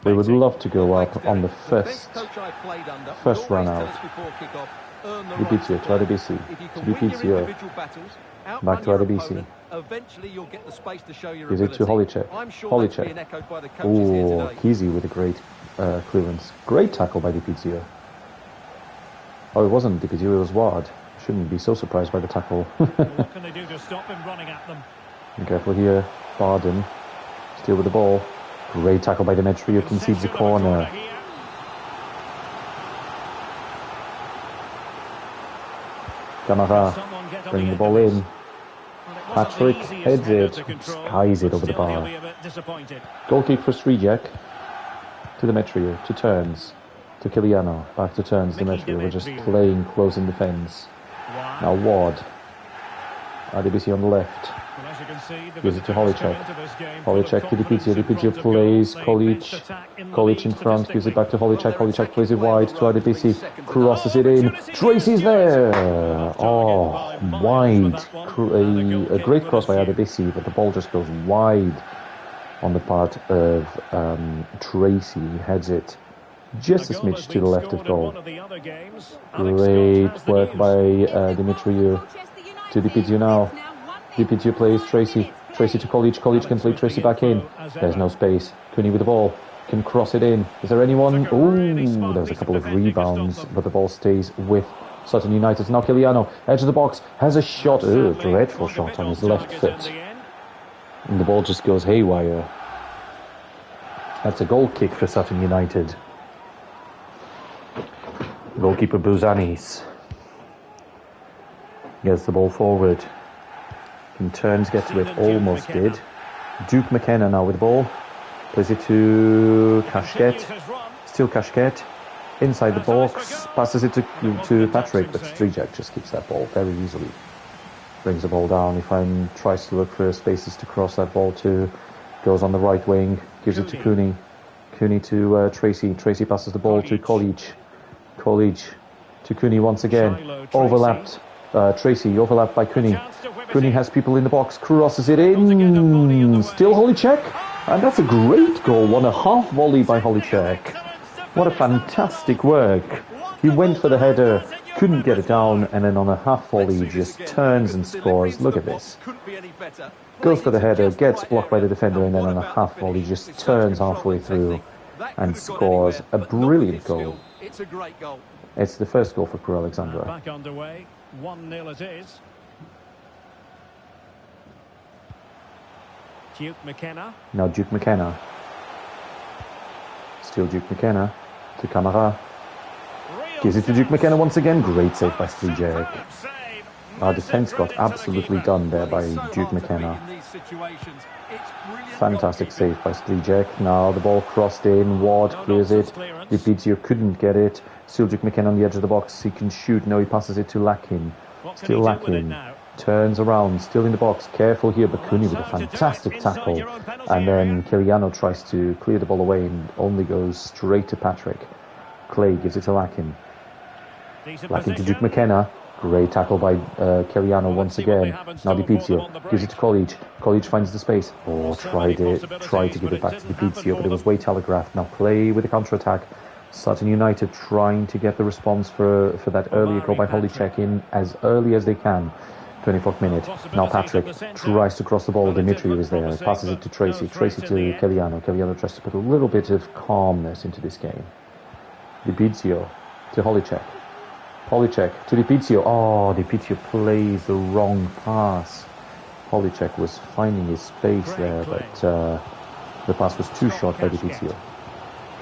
S1: We would love to go up on the first run out. Dipizio to Adebisi, to Dipizio, back to Adebisi. Gives it to Holicek. Holicek. Oh, Kesey with a great clearance. Great tackle by Dipizio. Oh, it wasn't Dipizio, it was Ward. Shouldn't be so surprised by the tackle.
S2: What can they do to stop him running at them?
S1: Be careful here. Barden. Still with the ball. Great tackle by Demetrio. Concedes a corner. Camara bringing the ball in. Patrick heads it, skies it over the bar. Goal kick for Strijek. To Demetrio, to Turns. To Kiliano, back to Turns, Demetrio. We're just playing close in defence. Now Ward. Adebisi on the left. Gives it to Holicek. Holicek to Dipizio. Dipizio plays. Kolic in front. Gives it back to Holicek. Holicek plays it wide to Adebisi. Crosses it in. Tracy's there. Oh, wide. A great cross by Adebisi, but the ball just goes wide on the part of Tracy. He heads it just a smidge to the left of goal. Great work by Dimitriou. To Dipizio now. Dipizio plays Tracy. Tracy to Kolic. Kolic can play Tracy back in. There's no space. Cooney with the ball. Can cross it in. Is there anyone? Ooh, there's a couple of rebounds, but the ball stays with Sutton United. Now Kiliano, edge of the box, has a shot. Oh, dreadful shot on his left foot. And the ball just goes haywire. That's a goal kick for Sutton United. Goalkeeper Buzanis gets the ball forward. And Turns gets to it, almost did. Duke McKenna now with the ball. Plays it to Kashket. Still Kashket. Inside the box. Passes it to Patrick, but Strijek just keeps that ball very easily. Brings the ball down. He tries to look for spaces to cross that ball to. Goes on the right wing. Gives it to Cooney. Cooney to Tracy. Tracy passes the ball to Kolic. Kolic to Cooney once again. Overlapped. Tracy overlapped by Cooney. Cooney has people in the box, crosses it in. Still Holicek, and that's a great goal. 1.5 volley by Holicek. What a fantastic work. He went for the header, couldn't get it down, and then on a half volley he just turns and scores. Look at this. Goes for the header, gets blocked by the defender, and then on a half volley just turns halfway through and scores a brilliant goal.
S3: It's a great goal.
S1: It's the first goal for Crew Alexandra.
S2: Back underway, 1-0 it is. Duke McKenna.
S1: Now Duke McKenna. Still Duke McKenna to Camara. Gives it to Duke McKenna once again. Great save by Strijek. Our defence got absolutely done there by Duke McKenna. Fantastic save by Strijek. Now the ball crossed in. Ward clears it. Dipizio couldn't get it. Still Duke McKenna on the edge of the box. He can shoot. No, he passes it to Lakin. Still Lakin. Turns around, still in the box, careful here, but Cooney with a fantastic tackle, and then Kiliano tries to clear the ball away and only goes straight to Patrick. Clay gives it to Lakin. Lakin to Duke McKenna, great tackle by Kiliano once again. Now Dipizio gives it to Kolic. Kolic finds the space. Oh, tried to give it back to Dipizio, but it was way telegraphed. Now Clay with a counter-attack. Sutton United trying to get the response for that earlier goal by Holicek in as early as they can. 24th minute. Now Patrick tries to cross the ball. Dimitriou is there. Passes it to Tracy. Tracy to Kellyanno. Kellyanno tries to put a little bit of calmness into this game. Dipizio to Holicek. Holicek to Dipizio. Oh, Dipizio plays the wrong pass. Holicek was finding his space there, but the pass was too short by Dipizio.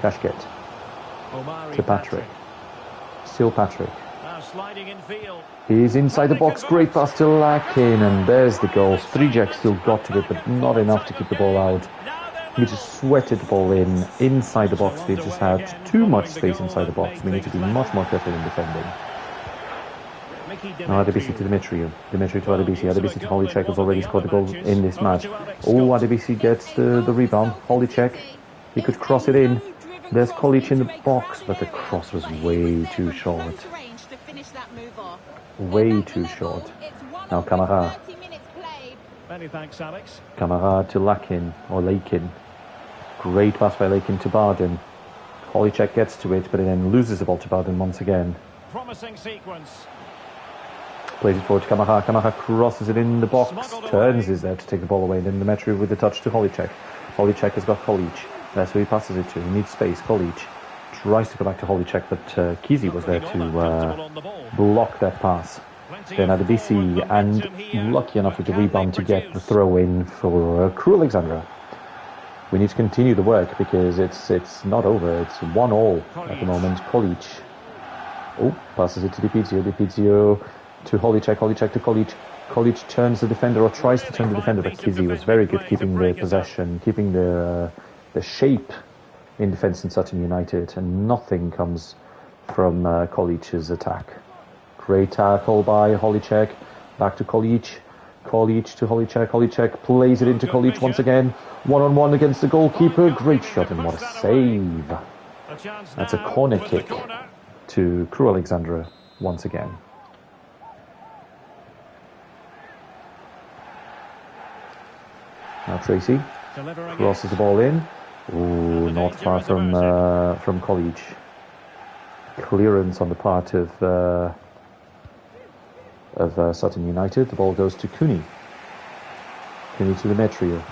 S1: Kashket to Patrick. Still Patrick.
S2: Sliding in field.
S1: He's inside the box. Great pass to Lakin, and there's the goal. Strijak still got to it, but not enough to keep the ball out. He just sweated the ball inside the box. They just had too much space inside the box. We need to be much more careful in defending. Now Adebisi to Dimitriou. Dimitriou to Adebisi. Adebisi to Holicek has already scored a goal in this match. Oh, Adebisi gets the rebound. Holicek, he could cross it in. There's Kolic in the box, but the cross was way too short. Way too short. Now Kamara.
S2: Many thanks, Alex.
S1: Kamara to Lakin. Great pass by Lakin to Barden. Holicek gets to it, but then loses the ball to Barden once again.
S2: Promising sequence.
S1: Plays it forward to Kamara. Kamara crosses it in the box. Turns is there to take the ball away. Then Dimitriou with the touch to Holicek. Holicek has got Kolic. That's who he passes it to. He needs space. Kolic tries to go back to Holicek, but Kizi was there to block that pass. Then Adebisi, and lucky enough with the rebound to get the throw in for Crew Alexandra. We need to continue the work because it's not over. It's 1-1 at the moment. Kolic. Oh, passes it to Dipizio. Dipizio to Holicek. Holicek to Kolic. Kolic turns the defender, or tries to turn the defender, but Kizi was very good keeping the possession, keeping the shape in defence in Sutton United, and nothing comes from Kolic's attack. Great tackle by Holicek. Back to Kolic. Kolic to Holicek. Holicek plays it into Kolic once again. 1-on-1 against the goalkeeper. Great shot, and what a save. That's a corner kick to Crew Alexandra once again. Now Tracy crosses the ball in. Ooh, not far from Kolic. Clearance on the part of Sutton United. The ball goes to Cooney. Cooney to Dimitriou.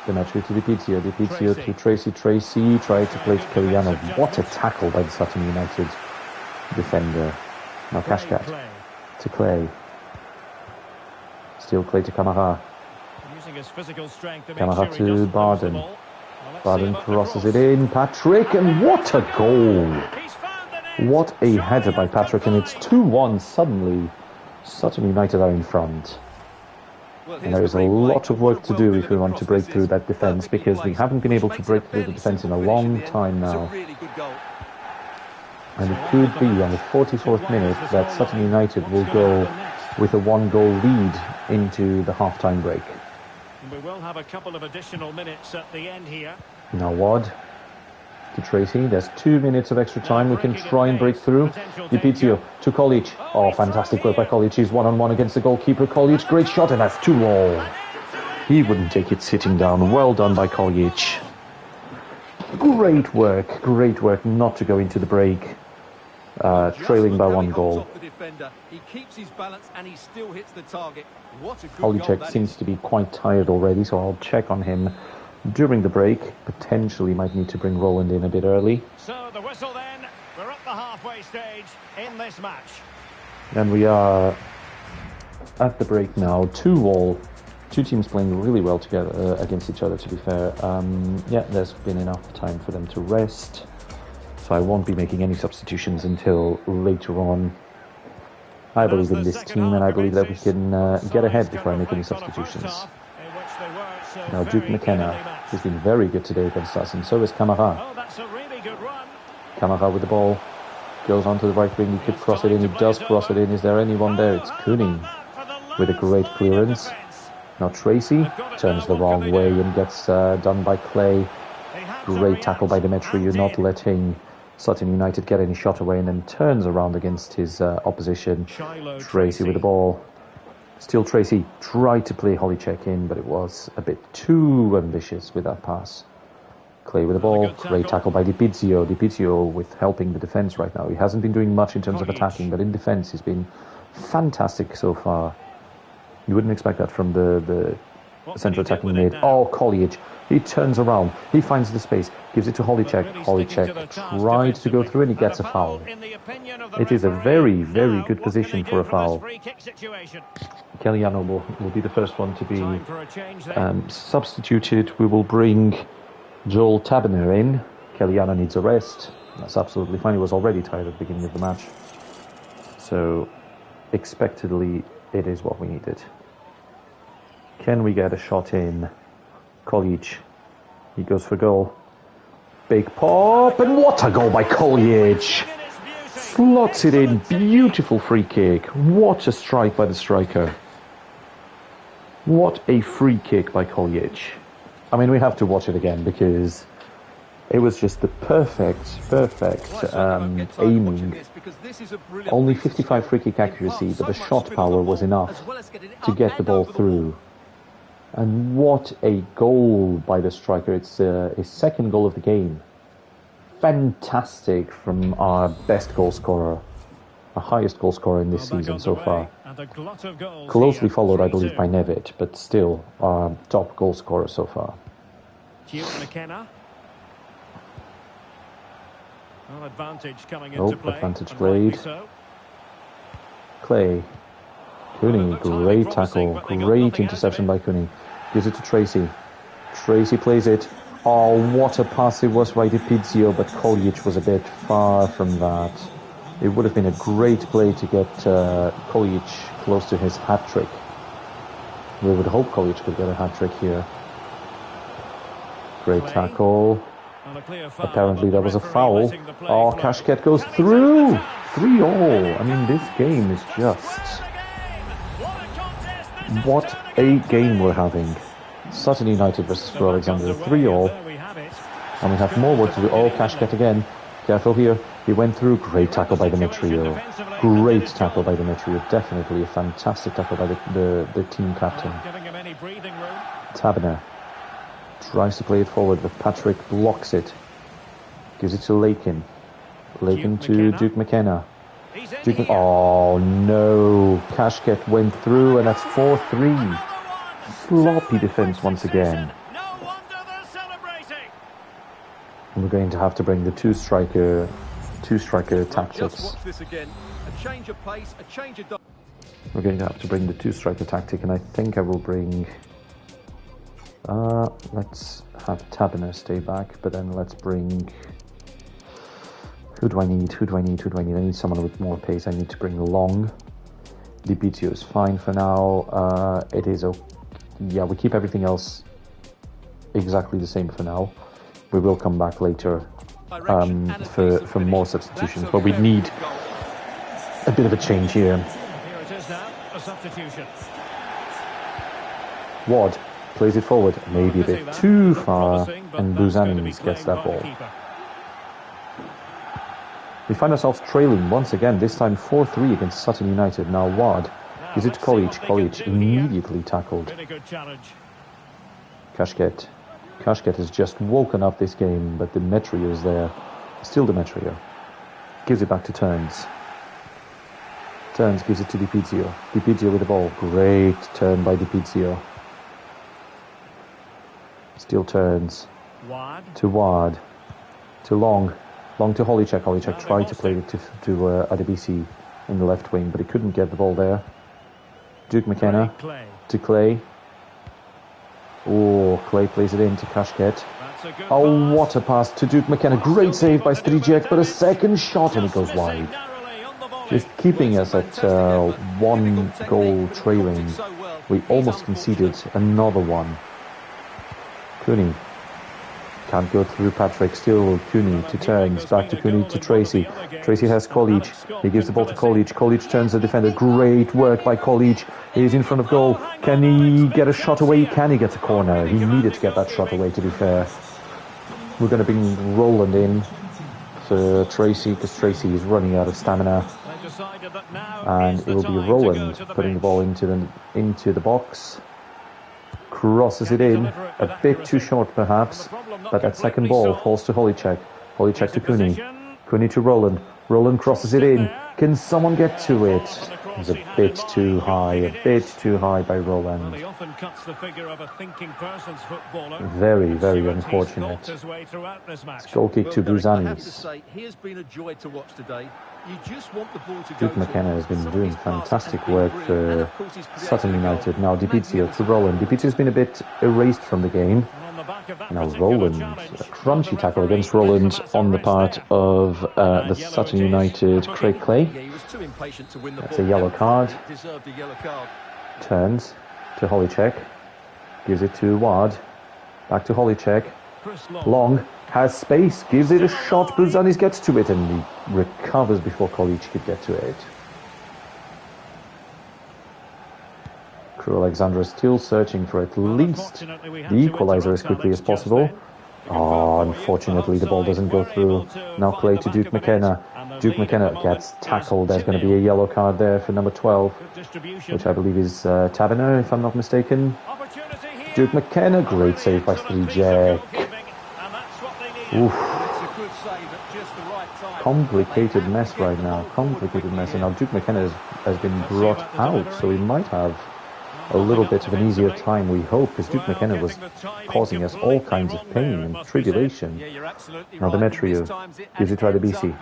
S1: Dimitriou to Dipizio. Dipizio to Tracy. Tracy tried to play to Kellyanno. What a tackle by the Sutton United defender. Now Kashkat to Clay. Still Clay to Kamara. Kamara to Barden. Barden crosses it in. Patrick, and what a goal! What a header by Patrick, and it's 2-1 suddenly. Sutton United are in front. And there is a lot of work to do if we want to break through that defence, because we haven't been able to break through the defence in a long time now. And it could be on the 44th minute that Sutton United will go with a 1-goal lead into the half-time break.
S2: We will have a couple of additional minutes at the end here.
S1: Now Wad to Tracy. There's 2 minutes of extra time. We can try and break through. Dipizio to Kolic. Oh, fantastic work by Kolic. He's 1-on-1 against the goalkeeper. Kolic, great shot, and that's 2-2. He wouldn't take it sitting down. Well done by Kolic. Great work not to go into the break trailing by 1 goal.
S3: He keeps his balance and he still hits the target. What a good
S1: Holicek seems to be quite tired already, so I'll check on him during the break. Potentially might need to bring Roland in a bit early.
S2: So the whistle then. We're at the halfway stage in this match.
S1: And we are at the break now. 2-2. 2 teams playing really well together against each other, to be fair. Yeah, there's been enough time for them to rest. So I won't be making any substitutions until later on. I believe in this team, and I believe that we can get ahead before I make any substitutions. Now Duke McKenna has been very good today against us, and so is Kamara. Kamara with the ball. Goes onto the right wing. He could cross it in. He does cross it in. Is there anyone there? It's Cooney with a great clearance. Now Tracy turns the wrong way and gets done by Clay. Great tackle by Dimitriou, not letting Sutton United get any shot away, and then turns around against his opposition. Tracy with the ball. Still Tracy tried to play Holicek in, but it was a bit too ambitious with that pass. Clay with the ball. Great tackle by Di Pizio. Di Pizio with helping the defence right now. He hasn't been doing much in terms of attacking, but in defence he's been fantastic so far. You wouldn't expect that from the central attacking mid. Oh, Koljic. He turns around. He finds the space. Gives it to Holicek. Holicek tried to go through and he gets a foul. It is a very, very good position for a foul. Kellyanno will be the first one to be substituted. We will bring Joel Taberner in. Kellyanno needs a rest. That's absolutely fine. He was already tired at the beginning of the match. So, expectedly, it is what we needed. Can we get a shot in? Koljic. He goes for goal. Big pop, and what a goal by Koljic! Slots it in. Beautiful free kick. What a strike by the striker. What a free kick by Koljic. I mean, we have to watch it again because it was just the perfect aiming. Only 55 free kick accuracy, but the shot power was enough to get the ball through. And what a goal by the striker. It's his second goal of the game. Fantastic from our best goal scorer. Our highest goal scorer in this season so far. Closely followed, I believe, by Nevitt, but still our top goal scorer so far.
S2: McKenna. Well, advantage coming
S1: into
S2: play.
S1: Advantage played. Clay. Cooney, great tackle, great interception by Cooney. Gives it to Tracy. Tracy plays it. Oh, what a pass it was by Di Pizio, but Koljic was a bit far from that. It would have been a great play to get Koljic close to his hat-trick. We would hope Koljic could get a hat-trick here. Great tackle. Apparently there was a foul. Oh, Kashket goes through! 3-3. I mean, this game is just... What a game we're having. Sutton United versus Crewe Alexandria, 3-3. And we have more work to do. Oh, Kashket again. Careful here. He went through. Great tackle by Demetrio. Great tackle by Demetrio. Definitely a fantastic tackle by the team captain. Taberner tries to play it forward, but Patrick blocks it. Gives it to Lakin. Lakin to Duke McKenna. Oh no, Kashket went through and that's 4-3. Sloppy defense once again. And we're going to have to bring the two striker tactics. We're going to have to bring the two striker tactic, and I think I will bring let's have Taberner stay back, but then let's bring... Who do I need? I need someone with more pace. I need to bring Long. Di Pizio is fine for now. It is okay. Yeah, we keep everything else exactly the same for now. We will come back later for more substitutions, but we need a bit of a change here.
S2: Here it is now, a substitution.
S1: Ward plays it forward, maybe a bit too far, and Buzanis gets that ball. We find ourselves trailing once again, this time 4-3 against Sutton United. Now Ward gives it to Koljic. Koljic immediately tackled. Kashket. Kashket has just woken up this game, but Demetrio is there. Still Demetrio. Gives it back to Turns. Turns gives it to Di Pizio. Di Pizio with the ball. Great turn by Di Pizio. Still Turns. To Ward. To Long. Long to Holicek. Holicek tried to play it to Adebisi in the left wing, but he couldn't get the ball there. Duke McKenna to Clay. Oh, Clay plays it in to Kashket. Oh, what a pass to Duke McKenna. Great save by Strijek, but a second shot and it goes wide. Just keeping us at 1 goal trailing. We almost conceded another one. Cooney. Can't go through Patrick. Still Cooney to Turns. Back to Cooney to Tracy. Tracy has Koljic. He gives the ball to Koljic. Koljic turns the defender. Great work by Koljic. He's in front of goal. Can he get a shot away? Can he get a corner? He needed to get that shot away, to be fair. We're going to bring Roland in for Tracy, because Tracy is running out of stamina. And it will be Roland putting the ball into the box. crosses it in, a bit too short perhaps, but that second ball falls to Holicek. Holicek to Cooney. Cooney to Roland. Roland crosses it in. Can someone get to it? It's a bit too high by Roland. Very, very unfortunate. It's goal kick to Buzanis. Duke McKenna has been doing fantastic work for Sutton United. Now Di to Roland. Di has been a bit erased from the game. Now Roland, a crunchy tackle against Roland on the part of the Sutton United Craig Clay. That's a yellow card. Turns to Holicek. Gives it to Ward. Back to Holicek. Long. Has space. Gives it a shot. Buzanis gets to it and he recovers before Kolic could get to it. Crew Alexandra still searching for at least the equalizer as quickly as possible. Oh, unfortunately the ball doesn't go through. Now play to Duke McKenna. Duke McKenna gets tackled. There's going to be a yellow card there for number 12, which I believe is Taberner, if I'm not mistaken. Duke McKenna, great save by Strijek. Oof. Complicated mess right now. Complicated mess. And now Duke McKenna has been brought out, so he might have a little bit of an easier time, we hope, because Duke McKenna was causing us all kinds of pain and tribulation. Now Demetriou gives it to Adebisi.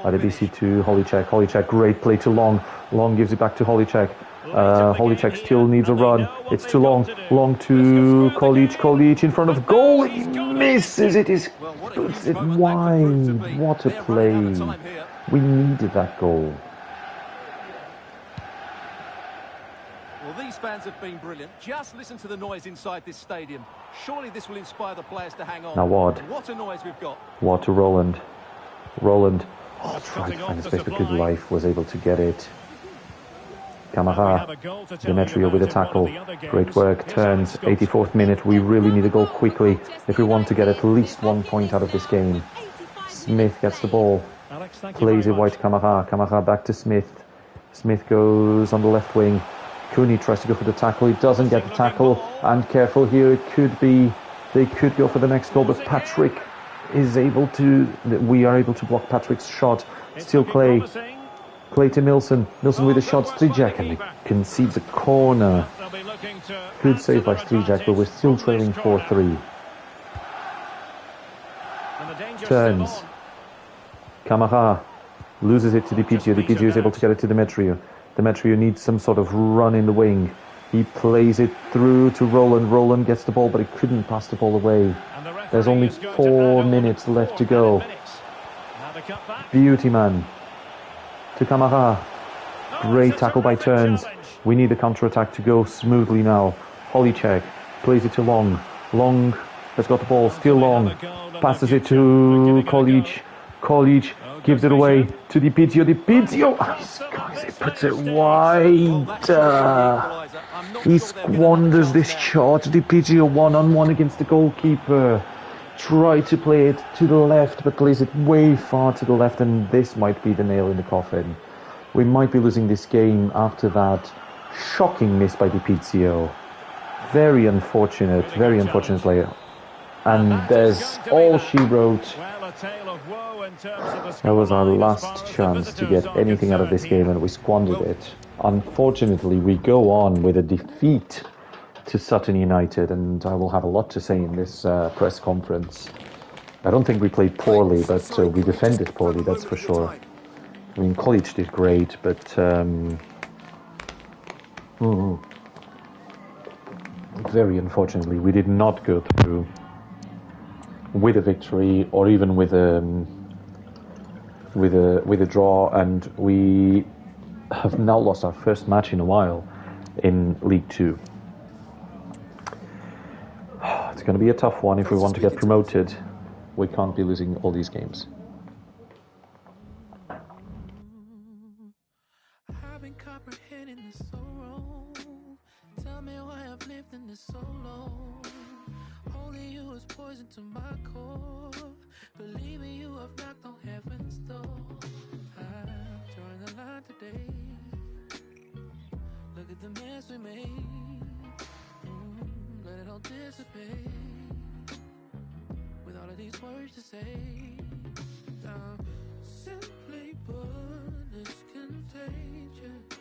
S1: Adebisi to Holicek. Holicek, great play to Long. Long gives it back to Holicek. Holicek still needs a run. It's too long. Long to Kolic. Kolic in front of goal. He misses it. He puts it wide. What a play. We needed that goal.
S3: These fans have been brilliant. Just listen to the noise inside this stadium. Surely this will inspire the players to hang on.
S1: Now Ward.
S3: What a noise we've got.
S1: Ward to Roland. Roland. Oh, tried to find a space, but Good Life was able to get it. Camara. Demetriou with a tackle. Great work. Turns. 84th minute. We really need a goal quickly if we want to get at least 1 point out of this game. Smith gets the ball. Plays it wide to Camara. Camara back to Smith. Smith goes on the left wing. Cooney tries to go for the tackle. He doesn't get the tackle. And careful here. It could be. They could go for the next goal, but Patrick is able to. We are able to block Patrick's shot. Still Clay. Clay to Nilsson. Nilsson with a shot. Strijek, and he concedes a corner. Good save by Strijek, but we're still trailing 4-3. Turns. Camara loses it to Di Piggio is able to get it to Demetriou. Demetriou needs some sort of run in the wing. He plays it through to Roland. Roland gets the ball, but he couldn't pass the ball away. There's only 4 minutes left to go. Beauty man to Camara. Great tackle by Turns. We need a counter-attack to go smoothly now. Holicek plays it to Long. Long has got the ball. Still Long. Passes it to Kolic. Kolic gives it away to Di Piggio. Di Piggio! He puts it wide. He squanders this shot. Di Piggio 1-on-1 against the goalkeeper. Tried to play it to the left, but plays it way far to the left, and this might be the nail in the coffin. We might be losing this game after that shocking miss by Di Piggio. Very unfortunate player. And there's all she wrote. That was our last chance to get anything out of this game, and we squandered it. Unfortunately, we go on with a defeat to Sutton United, and I will have a lot to say in this press conference. I don't think we played poorly, but we defended poorly, that's for sure. I mean, Kolic did great, but very unfortunately, we did not go through with a victory or even with a draw, and we have now lost our first match in a while in League 2. It's going to be a tough one if we want to get promoted. We can't be losing all these games.
S6: I've been comprehending this so wrong. Tell me why I've lived in this so long. Only you is poison to my core. Believe me, you have knocked on heaven's door. I'm drawing the line today. Look at the mess we made. Let all dissipate with all of these words to say. Simply put, it's contagious.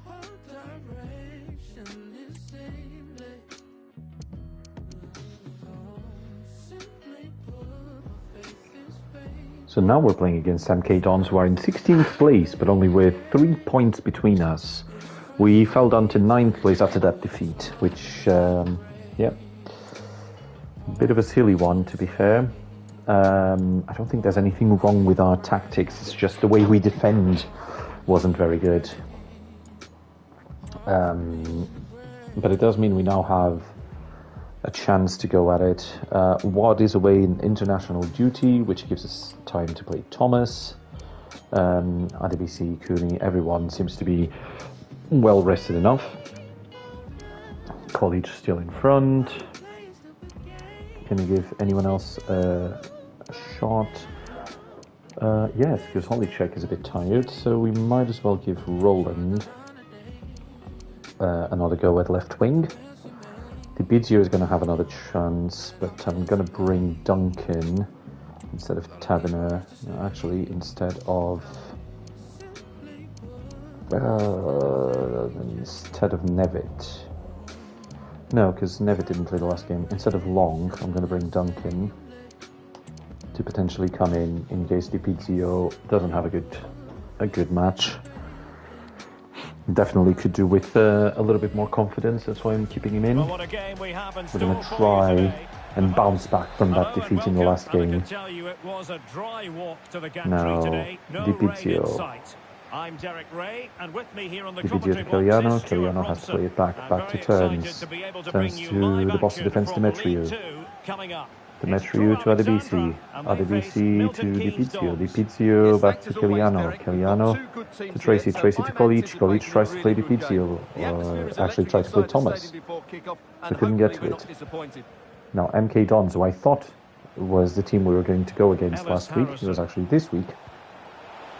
S6: All direction is seamless. Simply put, my faith is faith.
S1: So now we're playing against MK Dons, who are in 16th place, but only with 3 points between us. We fell down to 9th place after that defeat, which, yeah, a bit of a silly one, to be fair. I don't think there's anything wrong with our tactics, it's just the way we defend wasn't very good. But it does mean we now have a chance to go at it. Wad is away in international duty, which gives us time to play Thomas. RDBC, Cooney, everyone seems to be well rested enough. College still in front. Can you give anyone else a shot? Yes, because Holycheck is a bit tired, so we might as well give Roland another go at left wing. Dibizio is going to have another chance, but I'm going to bring Duncan instead of Taverner. No, actually, instead of Nevitt. No, because Nevitt didn't play the last game. Instead of Long, I'm going to bring Duncan to potentially come in case Dibizio doesn't have a good match. Definitely could do with a little bit more confidence. That's why I'm keeping him in.
S2: Well, what a game we have in
S1: We're going to try and bounce back from that defeat in the last game. Now, Dibizio.
S2: I'm Derek Ray, and with me here on the
S1: Dibizio to Kiliano. Kiliano has to play it back to Turns. Turns to the boss of defense, Demetriou. Demetriou to Adebisi. Adebisi to Dibizio. Dibizio back to Kiliano. Kiliano to Tracy. Tracy to Kolic. Kolic tries to play Dibizio. Actually tried to play Thomas. But couldn't get to it. Now MK Dons, who I thought was the team we were going to go against last week, it was actually this week,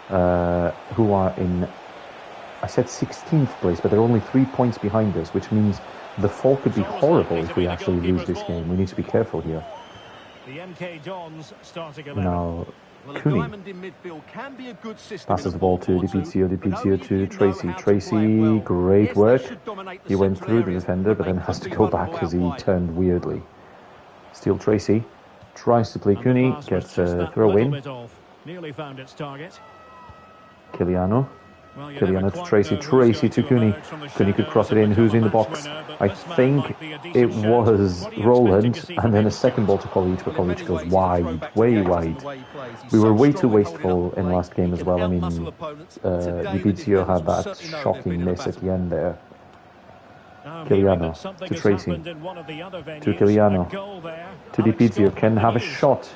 S1: who are in, I said 16th place, but they're only 3 points behind us, which means the fall could be horrible if we actually lose this game. We need to be careful here.
S2: The MK Dons starting 11.
S1: Now, Cooney passes the ball to Dibizio. Dibizio to Tracy. Tracy, great work. He went through the defender, but then has to go back because he turned weirdly. Still Tracy. Tries to play Cooney. Gets a throw in.
S2: Nearly found its target.
S1: Kiliano. Kiliano to Tracy. Tracy to Cooney. Cooney could cross it in. Who's in the box? I think it was Roland. And then a second ball to Kolic, but Kolic goes wide, way wide. We were way too wasteful in last game as well. I mean, Dibizio had that shocking miss at the end there. Kiliano to Tracy. To Kiliano. To Dibizio. Can have a shot.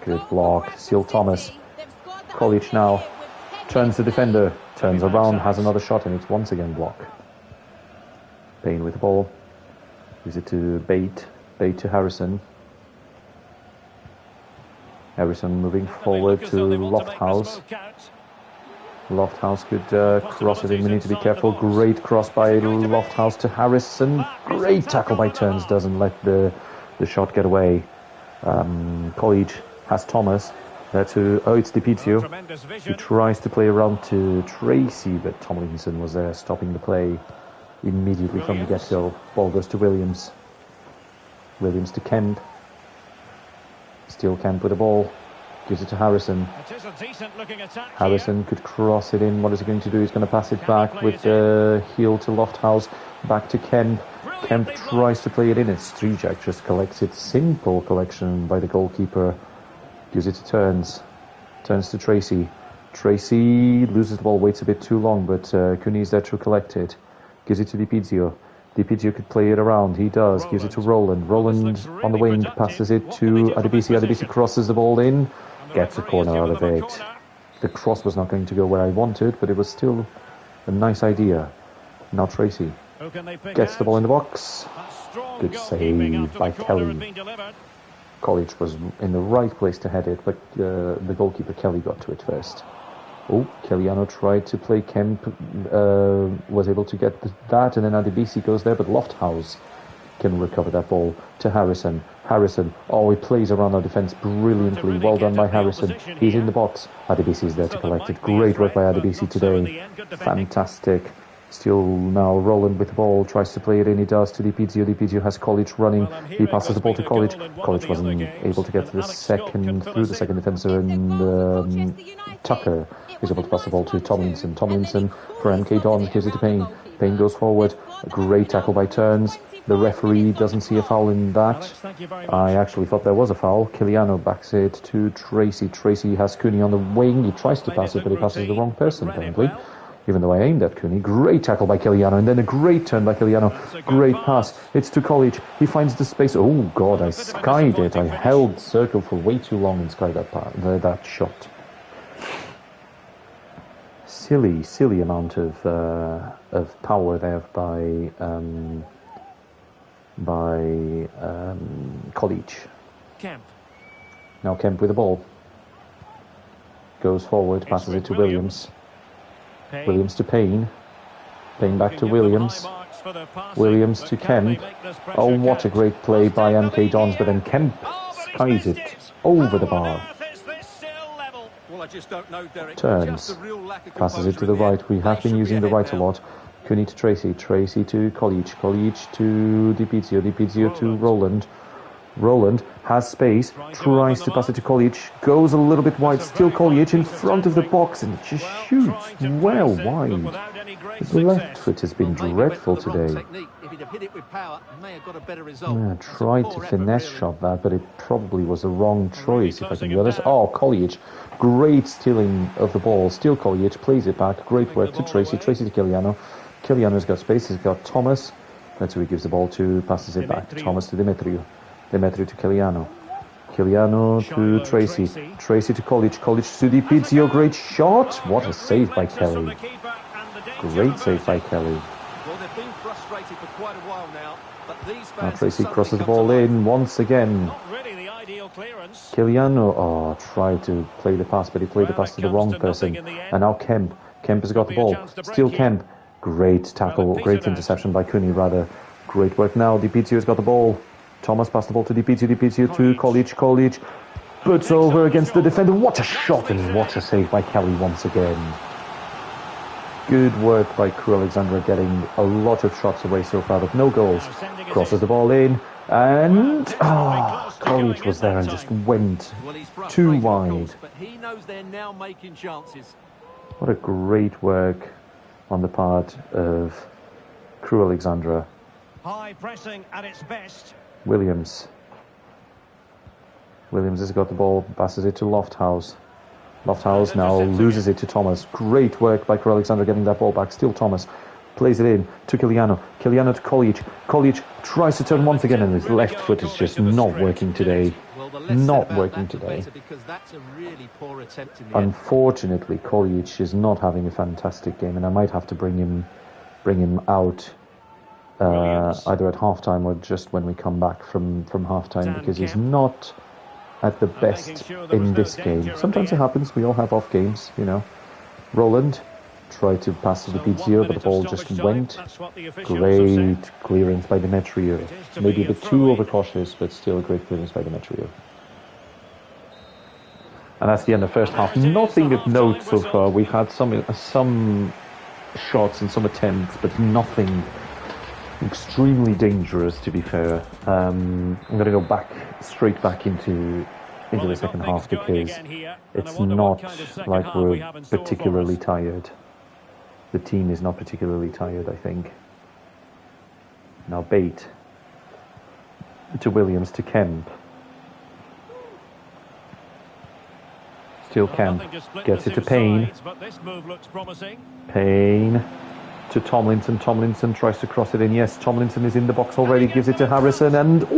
S1: Good block. Seal Thomas. Kolic now. Turns the defender, turns around, has another shot, and it's once again blocked. Payne with the ball. Gives it to Bate. Bate to Harrison. Harrison moving forward to Lofthouse. Lofthouse could cross it in. We need to be careful. Great cross by Lofthouse to Harrison. Great tackle by Turns. Doesn't let the shot get away. College has Thomas. It's Dibizio. He tries to play around to Tracy, but Tomlinson was there stopping the play immediately from the get-go. Ball goes to Williams. Williams to Kemp. Still Kemp with the ball. Gives it to Harrison. Harrison could cross it in. What is he going to do? He's going to pass it back with the heel to Lofthouse. Back to Kemp. Kemp tries to play it in. And Strijak just collects it. Simple collection by the goalkeeper. Gives it to Turns. Turns to Tracy. Tracy loses the ball, waits a bit too long, but Cooney is there to collect it. Gives it to Dibizio. Dibizio could play it around. He does. Gives it to Roland. Roland on the wing passes it to Adebisi. Adebisi crosses the ball in. Gets a corner out of it. The cross was not going to go where I wanted, but it was still a nice idea. Now Tracy gets the ball in the box. Good save by Kelly. College was in the right place to head it, but the goalkeeper Kelly got to it first. Oh, Kiliano tried to play Kemp, was able to get that, and then Adebisi goes there, but Lofthouse can recover that ball to Harrison. Harrison, oh, he plays around our defence brilliantly. Well done by Harrison. He's in the box. Adebisi is there to collect it. Great work by Adebisi today. Fantastic. Still now Roland with the ball, tries to play it in, he does to Dipizio. Dipizio has College running, he passes the ball to College. College wasn't able to get to the second, through the second defender, and Tucker is able to pass the ball to Tomlinson. Tomlinson for MK Dons, gives it to Payne. Payne goes forward, a great tackle by Turns. The referee doesn't see a foul in that. I actually thought there was a foul. Kiliano backs it to Tracy. Tracy has Cooney on the wing, he tries to pass it, but he passes the wrong person apparently. Even though I aimed at Cooney. Great tackle by Kiliano, and then a great turn by Kiliano. Great pass. It's to College. He finds the space. Oh, God, I skied it. I held circle for way too long and skied that shot. Silly amount of power there by College.
S2: Kemp.
S1: Now Kemp with the ball. Goes forward, passes it to Williams. Williams to Payne. Payne back to Williams. Williams to Kemp. Oh, what a great play by MK Dons, but then Kemp skies it over the bar. Turns. Passes it to the right. We have been using the right a lot. Cooney to Tracy. Tracy to College. College to Dipizio. Dipizio to Roland. Roland has space, tries to pass it to College, goes a little bit wide, still College in front of the box, and just shoots well wide. His left foot has been dreadful today. Tried to finesse shot that, but it probably was the wrong choice, if I can be honest. Oh, College, great stealing of the ball, still College, plays it back, great work to Tracy, Tracy to Kiliano. Kiliano's got space, he's got Thomas, that's who he gives the ball to, passes it back. Thomas to Demetriou. Demetriou to Kiliano. Kiliano to Tracy. Tracy to College. College to Dipizio. Great shot. What a save by Kelly. Great save by Kelly. Now Tracy crosses the ball in once again. Kiliano, oh, tried to play the pass, but he played the pass to the wrong person. And now Kemp. Kemp has got the ball. Still Kemp. Great tackle. Great interception by Cooney, rather. Great work now. Dipizio has got the ball. Thomas passed the ball to Dipizio. Dipizio to College. College puts over against the defender. What a shot, and what a save by Kelly once again. Good work by Crew Alexandra, getting a lot of shots away so far, but no goals. Crosses the ball in, and College was there and just went too wide. What a great work on the part of Crew Alexandra.
S2: High pressing at its best.
S1: Williams has got the ball, passes it to Lofthouse. Lofthouse now loses it to Thomas. Great work by Crew Alexandra getting that ball back. Still Thomas. Plays it in to Kiliano. Kiliano to College. College tries to turn once again, and his left foot is just not working today. Not working today. Unfortunately, College is not having a fantastic game, and I might have to bring him out either at halftime or just when we come back from halftime, because he's not at the best in this game. Sometimes it happens, we all have off games, you know. Roland tried to pass to Dipizio, but the ball just went. Great clearance by Demetriou. Maybe a bit too overcautious, but still a great clearance by Demetriou. And that's the end of the first half. Nothing of note so far. We've had some shots and some attempts, but nothing extremely dangerous, to be fair. I'm going to go straight back into the second half, because it's not like we're particularly tired. The team is not particularly tired, I think. Now Bate to Williams to Kemp. Still Kemp gets it to Payne. Payne to Tomlinson. Tomlinson tries to cross it in. Yes, Tomlinson is in the box already. Gives it to Harrison, and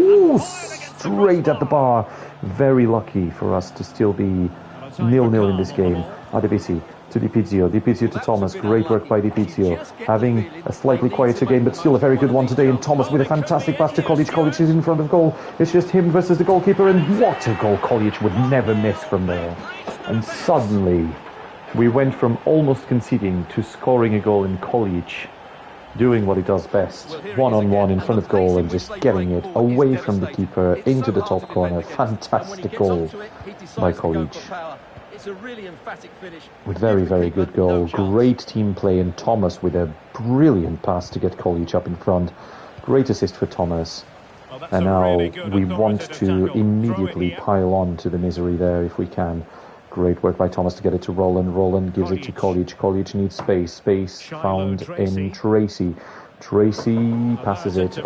S1: straight at the bar. Very lucky for us to still be 0-0 in this game. Adebisi to Dipizio. Dipizio to Thomas. Great work by Dipizio. Having a slightly quieter game, but still a very good one today. And Thomas with a fantastic pass to College. College is in front of goal. It's just him versus the goalkeeper, and what a goal College would never miss from there. And suddenly We went from almost conceding to scoring a goal in college, doing what he does best, one-on-one in front of goal and just getting it away from the keeper into the top corner. Fantastic goal by College. With very, very good goal. Great team play, and Thomas with a brilliant pass to get College up in front. Great assist for Thomas. And now we want to immediately pile on to the misery there if we can. Great work by Thomas to get it to Roland. Roland gives it to College. College needs space. Space found in Tracy. Tracy passes it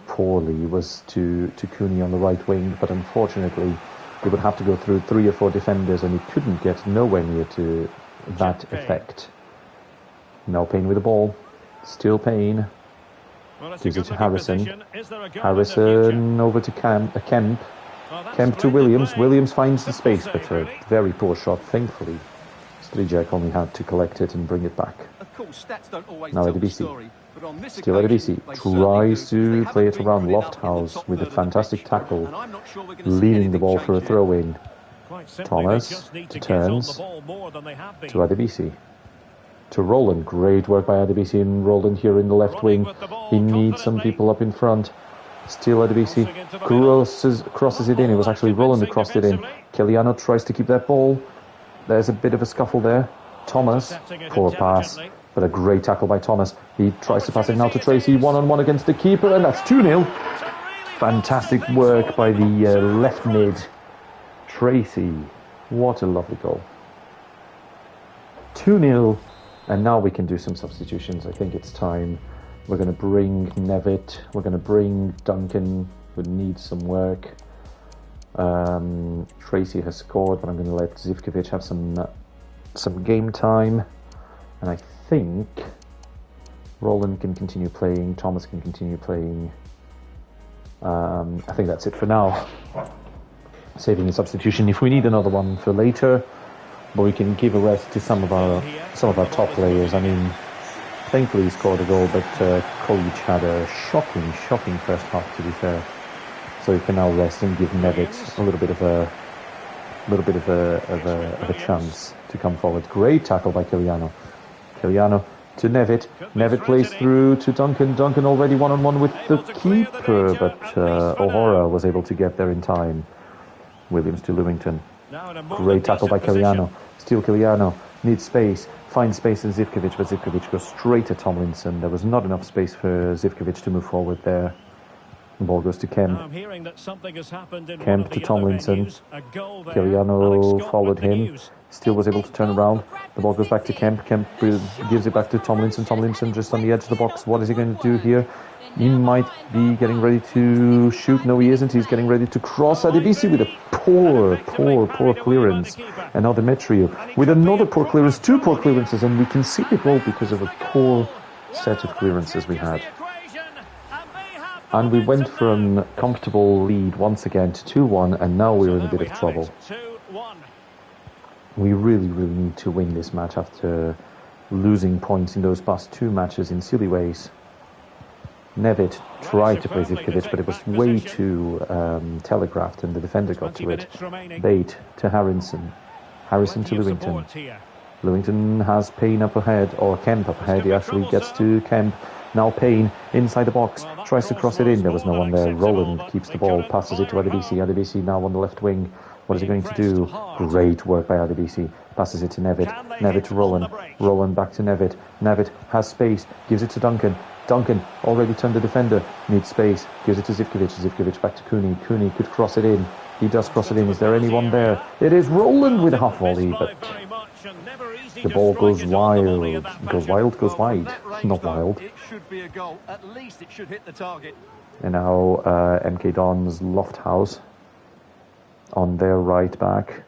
S1: poorly. It was to Cooney on the right wing, but unfortunately he would have to go through 3 or 4 defenders, and he couldn't get nowhere near to that effect. Now Payne with the ball. Still Payne. Gives it to Harrison. Harrison over to Kemp. Kemp to Williams. Williams finds the space, but a very poor shot. Thankfully, Strijak only had to collect it and bring it back. Now Adebisi. Still Adebisi. Tries to play it around Lofthouse with a fantastic tackle, leading the ball for a throw-in. Thomas to Turns. To Adebisi. To Roland. Great work by Adebisi and Roland here in the left wing. He needs some people up in front. Still Adebisi crosses it in. It was actually Roland who crossed it in. Kiliano tries to keep that ball. There's a bit of a scuffle there. Thomas, poor pass, but a great tackle by Thomas. He tries to pass it now to Tracy, one-on-one against the keeper, and that's 2-0. Fantastic work by the left mid, Tracy. What a lovely goal. 2-0, and now we can do some substitutions. I think it's time. We're going to bring Nevitt. We're going to bring Duncan, who needs some work. Tracy has scored, but I'm going to let Zivkovic have some game time. And I think Roland can continue playing. Thomas can continue playing. I think that's it for now. Saving a substitution if we need another one for later, but we can give a rest to some of our top players. I mean, thankfully he scored a goal, but College had a shocking first half, to be fair. So he can now rest and give Nevitt a little bit of a chance to come forward. Great tackle by Kiliano. Kiliano to Nevitt. Nevitt plays through to Duncan. Duncan already one-on-one with the keeper, but O'Hara was able to get there in time. Williams to Lewington. Great tackle by Kiliano. Still Kiliano. Needs space. Finds space in Zivkovic, but Zivkovic goes straight at Tomlinson. There was not enough space for Zivkovic to move forward there. The ball goes to Kemp. Kemp to Tomlinson. Kiliano followed him. Still was able to turn around. The ball goes back to Kemp. Kemp gives it back to Tomlinson. Tomlinson just on the edge of the box. What is he going to do here? He might be getting ready to shoot. No, he isn't. He's getting ready to cross. Adebisi with a poor clearance. And now Demetriou with another poor clearance. 2 poor clearances, and we can see it all because of a poor set of clearances we had. And we went from comfortable lead once again to 2-1, and now we're in a bit of trouble. We really need to win this match after losing points in those past 2 matches in silly ways. Nevitt tried to play Zivkovic, but it was way too telegraphed, and the defender got to it. Bate to Harrison. Harrison to Lewington. Lewington has Payne up ahead, or Kemp up ahead. He actually gets to Kemp. Now Payne inside the box, tries to cross it in. There was no one there. Roland keeps the ball, passes it to Adebisi. Adebisi now on the left wing. What is he going to do? Great work by Adebisi. Passes it to Nevitt. Nevitt to Roland. Roland back to Nevitt. Nevitt has space, gives it to Duncan. Duncan already turned the defender, needs space, gives it to Zivkovic. Zivkovic back to Cooney. Cooney could cross it in. He does cross it in. Is there anyone there? It is Roland with a half volley, but the ball goes wild. Goes wide. Not wild.
S3: It should be a goal. At least it should hit the target.
S1: And now MK Dons Lofthouse on their right back.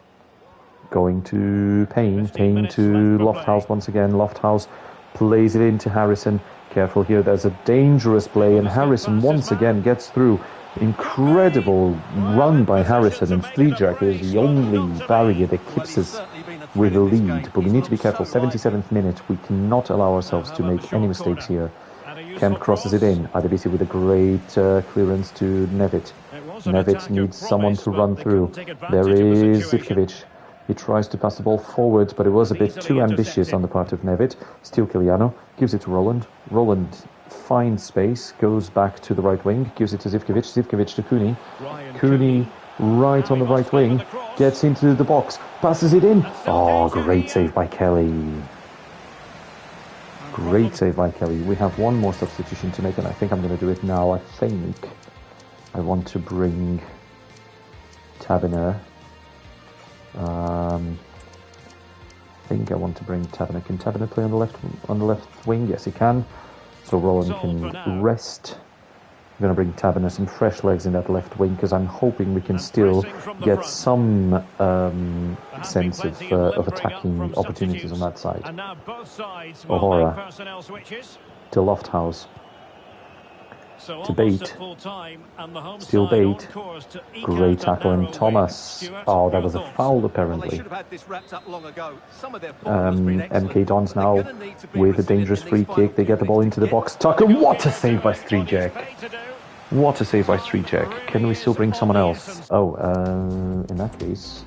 S1: Going to Payne. Payne to Lofthouse once again. Lofthouse plays it into Harrison. Careful here, there's a dangerous play, and Harrison once again gets through. Incredible run by Harrison, and Strijak is the only barrier that keeps us with a lead. But we need to be careful. 77th minute, we cannot allow ourselves to make any mistakes here. Kemp crosses it in. Adebisi with a great clearance to Nevitt. Nevitt needs someone to run through. There is Zivkovic. He tries to pass the ball forward, but it was a bit too ambitious on the part of Nevitt. Still Kiliano, gives it to Roland. Roland finds space, goes back to the right wing, gives it to Zivkovic. Zivkovic to Cooney. Cooney right on the right wing, gets into the box, passes it in. Oh, great save by Kelly. Great save by Kelly. We have one more substitution to make, and I think I'm going to do it now. I think I want to bring Taberner. I think I want to bring Taberner. Can Taberner play on the left wing? Yes, he can. So Roland can rest. I'm going to bring Taberner some fresh legs in that left wing because I'm hoping we can still get some sense of attacking opportunities on that side. O'Hara to Lofthouse. To Bate, still Bate, great tackle, and Thomas, oh, that was a foul apparently. MK Dons now with a dangerous free kick, they get the ball into the box. Tucker, what a save by Streetjack! What a save by Streetjack. Can we still bring someone else? Oh, in that case,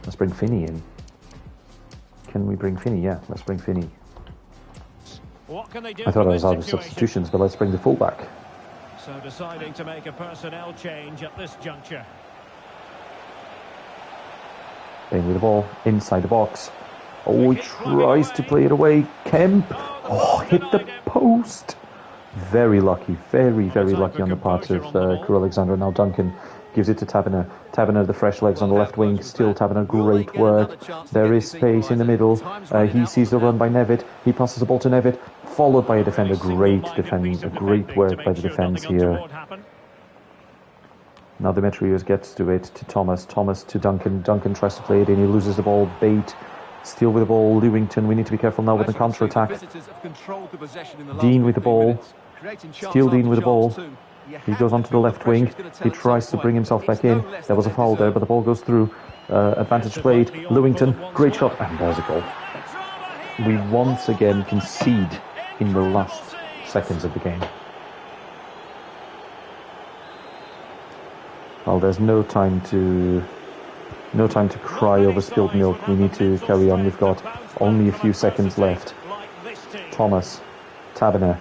S1: let's bring Finney in. Can we bring Finney? Yeah, let's bring Finney. I thought I was out of substitutions, but let's bring the fullback.
S2: So deciding to make a personnel change at this juncture.
S1: Playing with the ball inside the box. Oh, he tries to play it away. Kemp. Oh, hit the post. Very lucky. Very, very lucky on the part of Crew Alexandra. Now Duncan gives it to Taberner. Taberner, the fresh legs on the left wing. Still Taberner, great work. There is space in the middle. He sees the run by Nevitt. He passes the ball to Nevitt. Followed by a defender. Great defending. Great work by the defence here. Now Demetrius gets to it, to Thomas. Thomas to Duncan. Duncan tries to play it in. He loses the ball. Bate still with the ball. Lewington. We need to be careful now with the counter-attack. Dean with the ball. Still Dean with the ball. He goes onto the left wing. He tries to bring himself back in. There was a foul there, but the ball goes through. Advantage played. Lewington. Great shot. And there's a goal. We once again concede in the last seconds of the game. Well, there's no time to cry over spilled milk. We need to carry on. We've got only a few seconds left. Thomas, Taberner.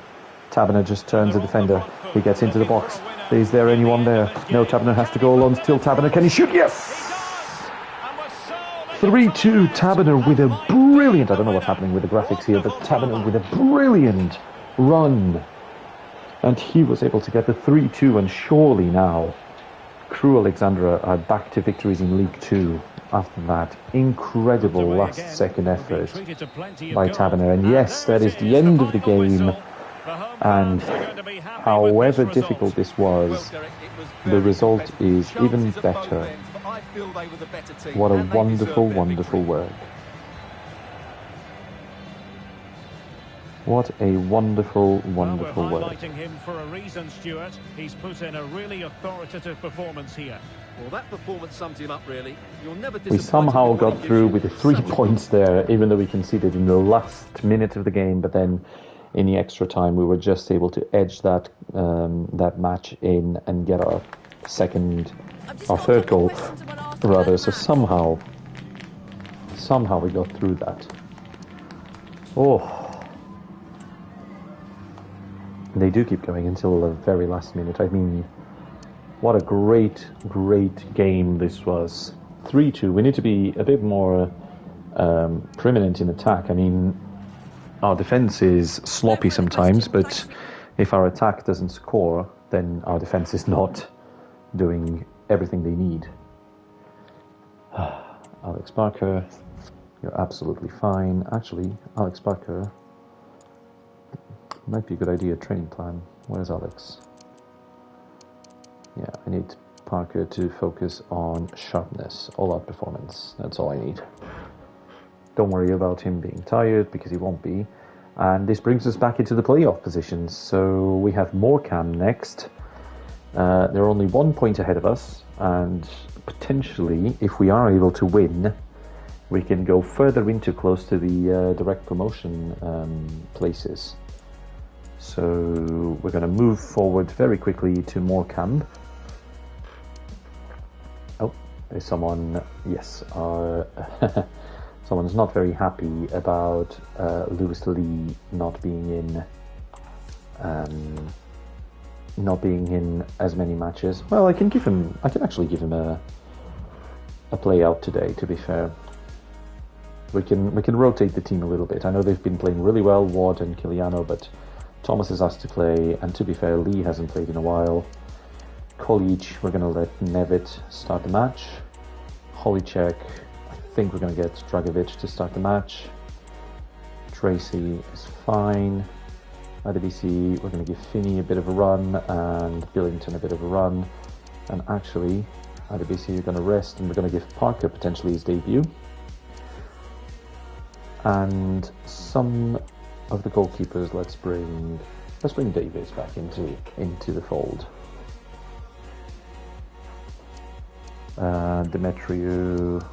S1: Taberner just turns the defender. He gets into the box. Is there anyone there? No, Taberner has to go alone. Still Taberner. Can he shoot? Yes! 3-2. Taberner with a brilliant... I don't know what's happening with the graphics here, but Taberner with a brilliant run. And he was able to get the 3-2, and surely now Crew Alexandra are back to victories in League 2 after that incredible last-second effort by Taberner. And yes, that is the end of the game. And however difficult this was, the result is even better. What a wonderful, wonderful work. What a wonderful, wonderful work.
S2: Highlighting him for a reason, Stuart. He's put in a really authoritative performance here.
S3: Well, that performance sums him up, really. You'll never
S1: we somehow got through with the 3 points there, even though we conceded in the last minute of the game, but then in the extra time we were just able to edge that that match in and get our third goal rather. So somehow we got through that. Oh, they do keep going until the very last minute. I mean, what a great game this was. 3-2. We need to be a bit more preeminent in attack. I mean, our defense is sloppy sometimes, but if our attack doesn't score, then our defense is not doing everything they need. Alex Barker, you're absolutely fine. Actually, Alex Barker, might be a good idea, training plan. Where's Alex? Yeah, I need Parker to focus on sharpness, all-out performance. That's all I need. Don't worry about him being tired, because he won't be. And this brings us back into the playoff positions. So we have Morecambe next. They're only 1 point ahead of us, and potentially, if we are able to win, we can go further into close to the direct promotion places. So we're going to move forward very quickly to Morecambe. Oh, someone, yes, someone's not very happy about Lewis Lee not being in as many matches. Well, I can actually give him a play out today, to be fair. We can rotate the team a little bit. I know they've been playing really well, Ward and Kiliano, but Thomas is asked to play, and to be fair, Lee hasn't played in a while. Kolic, we're going to let Nevitt start the match. Holicek, I think we're going to get Dragovic to start the match. Tracy is fine. IWC, we're going to give Finney a bit of a run, and Billington a bit of a run. And actually, IWC, you're going to rest, and we're going to give Parker potentially his debut. And some of the goalkeepers, let's bring Davies back into the fold. Demetriou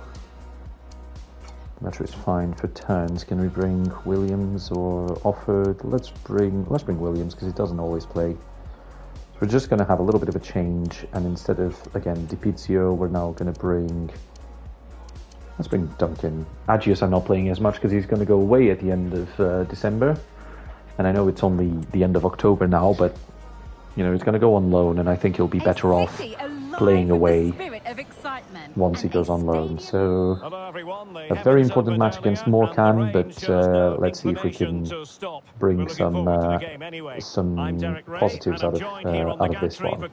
S1: is fine for turns. Can we bring Williams or Offord? Let's bring Williams because he doesn't always play. So we're just going to have a little bit of a change, and instead of again DiPizio, we're now going to bring. Let's bring Duncan. Agius I'm not playing as much because he's going to go away at the end of December. And I know it's only the end of October now, but, you know, he's going to go on loan, and I think he'll be better off playing away once he goes on loan. So, a very important match against Morecambe, but let's see if we can bring some positives out of this one.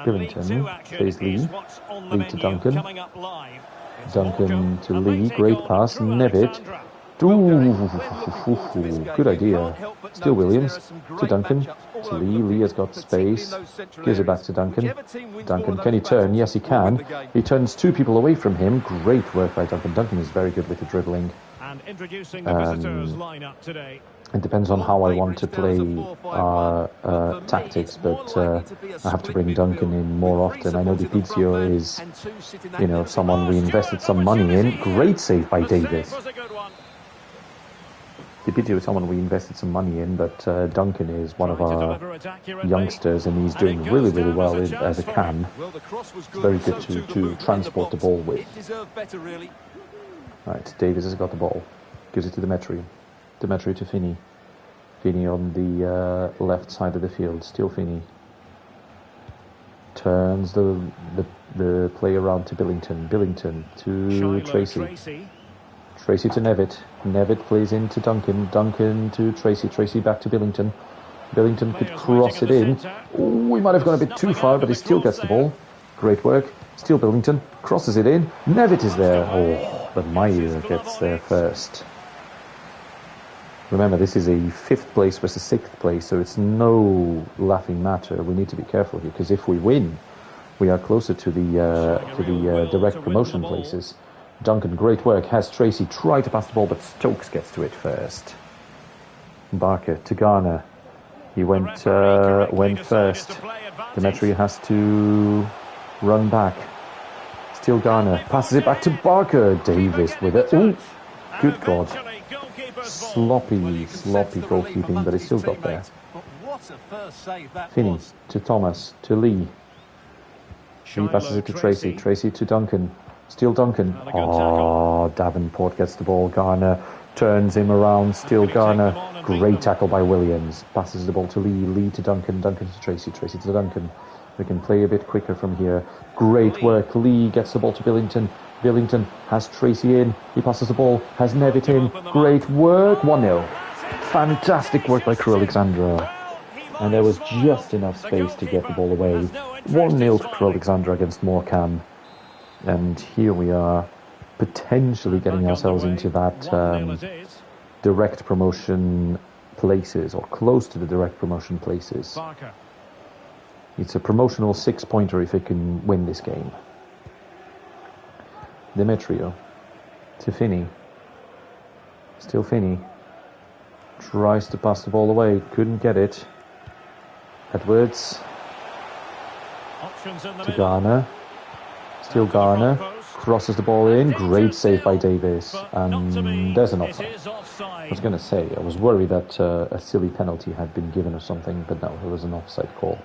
S1: Billington plays Lee to Duncan. Duncan to Lee, great pass, Nevitt. Ooh, good idea. Still Williams to Duncan to Lee. Lee has got space, gives it back to Duncan. Duncan, can he turn? Yes, he can. He turns two people away from him. Great work by Duncan. Duncan is very good with the dribbling.
S2: And introducing the visitors lineup today.
S1: It depends on how I want to play our tactics, but I have to bring Duncan in more often. I know DiPizio is, you know, someone we invested some money in. Great save by Davis. DiPizio is someone we invested some money in, but Duncan is one of our youngsters, and he's doing really, really well as a cam. It's very good to transport the ball with. Right, Davis has got the ball. Gives it to Demetriou. Demetriou to Finney. Finney on the left side of the field. Still Finney. Turns the play around to Billington. Billington to Tracy. Tracy to Nevitt. Nevitt plays into Duncan. Duncan to Tracy. Tracy back to Billington. Billington could cross it in. Oh, he might have gone a bit too far, but he still gets the ball. Great work. Still Billington. Crosses it in. Nevitt is there. Oh, but Meyer gets there first. Remember, this is a 5th place versus 6th place, so it's no laughing matter. We need to be careful here, because if we win, we are closer to the direct promotion places. Duncan, great work, has Tracy try to pass the ball, but Stokes gets to it first. Barker to Garner. He went first. Demetriou has to run back. Still Garner. Passes it back to Barker. Davis with it. Oh, good God. Sloppy goalkeeping, but he still got there. Finney to Thomas, to Lee. Lee passes it to Tracy. Tracy to Duncan. Still Duncan. Oh, Davenport gets the ball. Garner turns him around. Still Garner. Great tackle by Williams. Passes the ball to Lee. Lee to Duncan. Duncan to Tracy. Tracy to Duncan. We can play a bit quicker from here. Great work. Lee gets the ball to Billington. Billington has Tracy in. He passes the ball. Has Nevitt in. Great work. 1-0. Fantastic work by Crew Alexandra. And there was just enough space to get the ball away. 1-0 to Crew Alexandra against Morecambe. And here we are, potentially getting ourselves into that direct promotion places, or close to the direct promotion places. It's a promotional 6-pointer if it can win this game. Demetriou to Finney. Still Finney. Tries to pass the ball away. Couldn't get it. Edwards. To Garner. Still Garner. Crosses the ball in. Great save by Davis. And there's an offside. I was going to say, I was worried that a silly penalty had been given or something, but no, it was an offside call.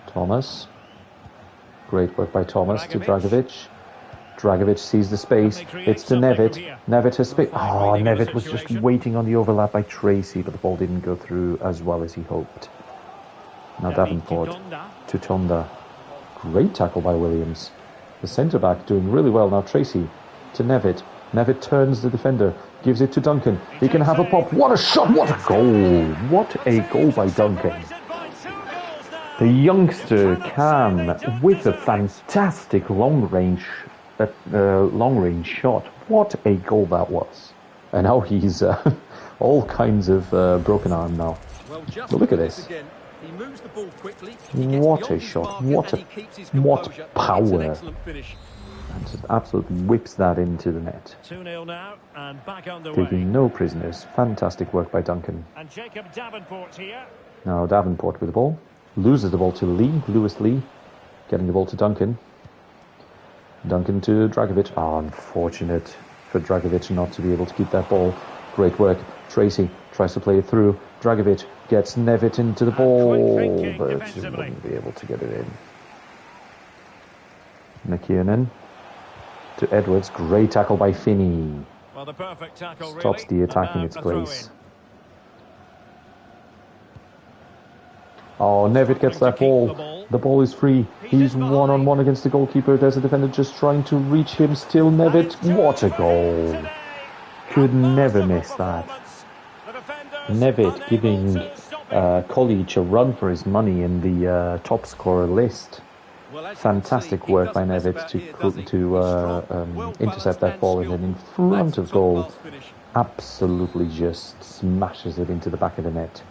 S1: Thomas. Great work by Thomas to Dragovic. Dragovic sees the space. It's to Nevitt. Nevitt has space. Oh, Nevitt was just waiting on the overlap by Tracy, but the ball didn't go through as well as he hoped. Now Davenport to Tonda. Great tackle by Williams. The centre-back doing really well. Now Tracy to Nevitt. Nevitt turns the defender. Gives it to Duncan. He can have a pop. What a shot. What a goal. What a goal by Duncan. The youngster Cam with a fantastic long-range shot. What a goal that was. And now he's all kinds of broken arm now. But look at this. What a shot. What power. And just absolutely whips that into the net.
S2: 2-0 now, and back on the
S1: Taking
S2: way.
S1: no prisoners. Fantastic work by Duncan.
S2: And Jacob Davenport here.
S1: Now Davenport with the ball. Loses the ball to Lee. Lewis Lee. Getting the ball to Duncan. Duncan to Dragovic. Oh, unfortunate for Dragovic not to be able to keep that ball. Great work. Tracy tries to play it through. Dragovic gets Nevitt into the ball, but she wouldn't be able to get it in. McKiernan to Edwards. Great tackle by Finney.
S2: Well, the perfect tackle,
S1: Stops the attack in its place. Oh, Nevitt gets that ball. The ball is free. He's one-on-one against the goalkeeper. There's a defender just trying to reach him. Still Nevitt. What a goal. Could never miss that. Nevitt giving College a run for his money in the top scorer list. Fantastic work by Nevitt to intercept that ball, and then in front of goal, absolutely just smashes it into the back of the net.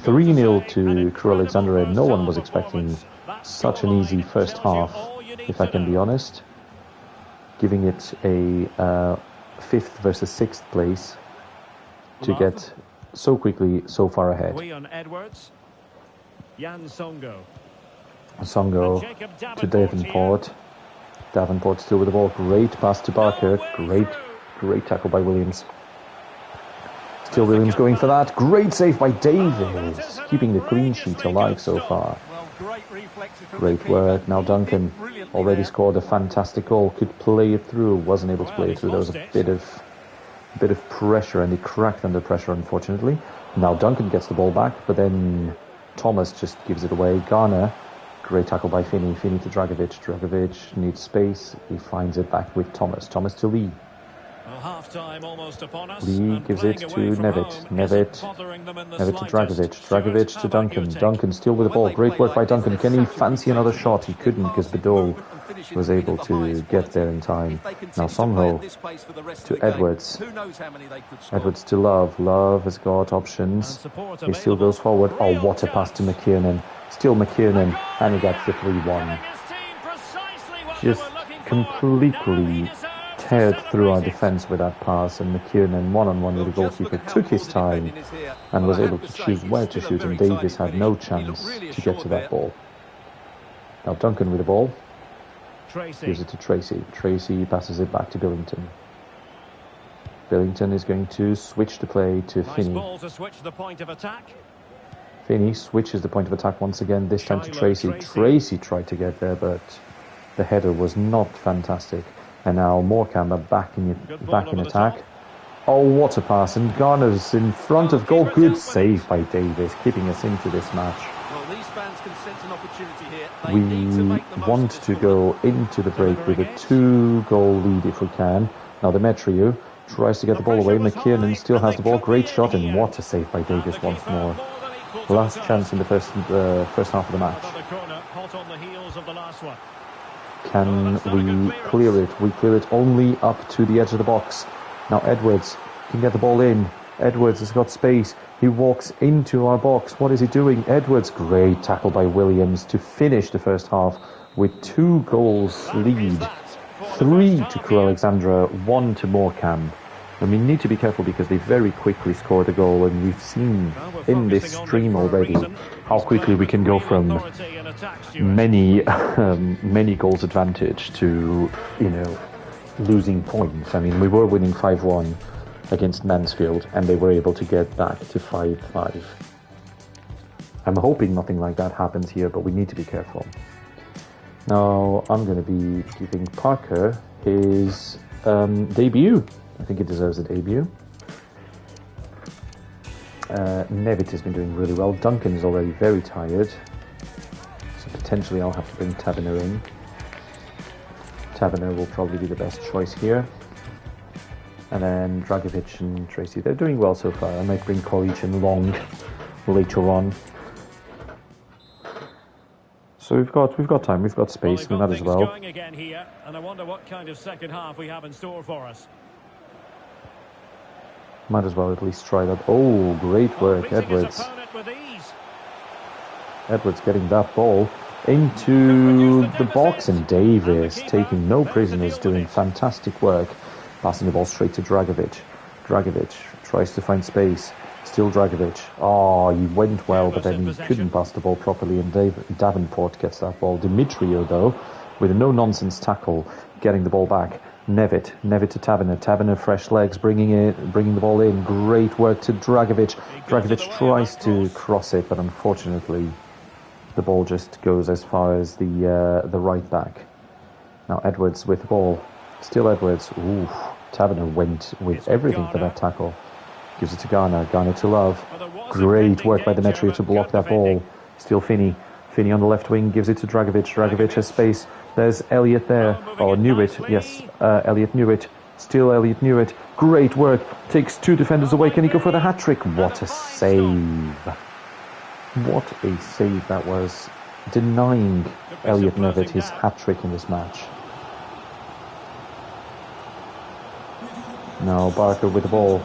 S1: 3-0 to Crewe Alexandra. No one was expecting such an easy first half, if I can be honest. Giving it a 5th versus 6th place to get so quickly, so far ahead. Songo to Davenport. Davenport still with the ball. Great pass to Barker. Great tackle by Williams. Still Williams going for that. Great save by Davis. Keeping the clean sheet alive so far. Great work. Now Duncan already scored a fantastic goal. Could play it through. Wasn't able to play it through. There was a bit of pressure, and he cracked under pressure, unfortunately. Now Duncan gets the ball back, but then Thomas just gives it away. Garner. Great tackle by Finney. Finney to Dragovic. Dragovic needs space. He finds it back with Thomas. Thomas to Lee. Lee gives it to Nevitt. Nevitt to Dragovic. Dragovic to Duncan. Duncan still with the ball. Great work by Duncan. Can he fancy another shot? He couldn't, because Bedol was able to get there in time. Now Songho to Edwards. Edwards to Love. Love has got options. He still goes forward. Oh, what a pass to McKiernan. Still McKiernan, and he gets the 3-1. Just completely teared through our defence with that pass, and McKiernan one-on-one with the goalkeeper took his time and was able to choose where to shoot, and Davis had no chance to get to that ball. Now Duncan with the ball. Gives it to Tracy. Tracy passes it back to Billington. Billington is going to switch the play to Finney. Finney switches the point of attack once again, this time to Tracy. Tracy tried to get there, but the header was not fantastic. And now Morecambe are back in attack. Oh, what a pass. And Garner's in front of goal. Good save by Davis, keeping us into this match. We want to go into the break with a 2-goal lead if we can. Now Demetriou tries to get the ball away. McKiernan still has the ball. Great shot, and what a save by Davis once more. Last chance in the first half of the match. Can we clear it? We clear it only up to the edge of the box. Now Edwards can get the ball in. Edwards has got space. He walks into our box. What is he doing? Edwards, great tackle by Williams to finish the first half with 2 goals lead. 3 to Crewe Alexandra, 1 to Morecambe. And we need to be careful because they very quickly scored a goal, and we've seen in this stream already how quickly we can go from many goals advantage to, losing points. I mean, we were winning 5-1 against Mansfield, and they were able to get back to 5-5. I'm hoping nothing like that happens here, but we need to be careful. Now I'm going to be giving Parker his debut. I think he deserves a debut. Nevitt has been doing really well. Duncan is already very tired. So potentially I'll have to bring Taverner in. Taverner will probably be the best choice here. And then Dragovic and Tracy, they're doing well so far. I might bring Kolic and Long later on. So we've got time, we've got space, we might as well.
S2: Going again here, and I wonder what kind of second half we have in store for us.
S1: Might as well at least try that. Oh, great work, Edwards. Edwards getting that ball into the box, and Davis taking no prisoners, doing fantastic work. Passing the ball straight to Dragovic. Dragovic tries to find space. Still Dragovic. Oh, he went well, but then he couldn't pass the ball properly, and Davenport gets that ball. Demetrio, though, with a no-nonsense tackle, getting the ball back. Nevitt to Taverner. Taverner, fresh legs, bringing the ball in. Great work to Dragovic. Dragovic tries to cross it, but unfortunately, the ball just goes as far as the right back. Now Edwards with the ball. Still Edwards. Ooh, Taverner went with everything for that tackle. Gives it to Garner. Garner to Love. Great work by Demetrio to block that ball. Still Finney. Finney on the left wing gives it to Dragovic. Dragovic has space. There's Elliott there. Oh, Newitt. Yes, Elliott Newitt. Still Elliott Newitt. Great work. Takes two defenders away. Can he go for the hat-trick? What a save. What a save that was. Denying Elliott Newitt his hat-trick in this match. Now Barker with the ball.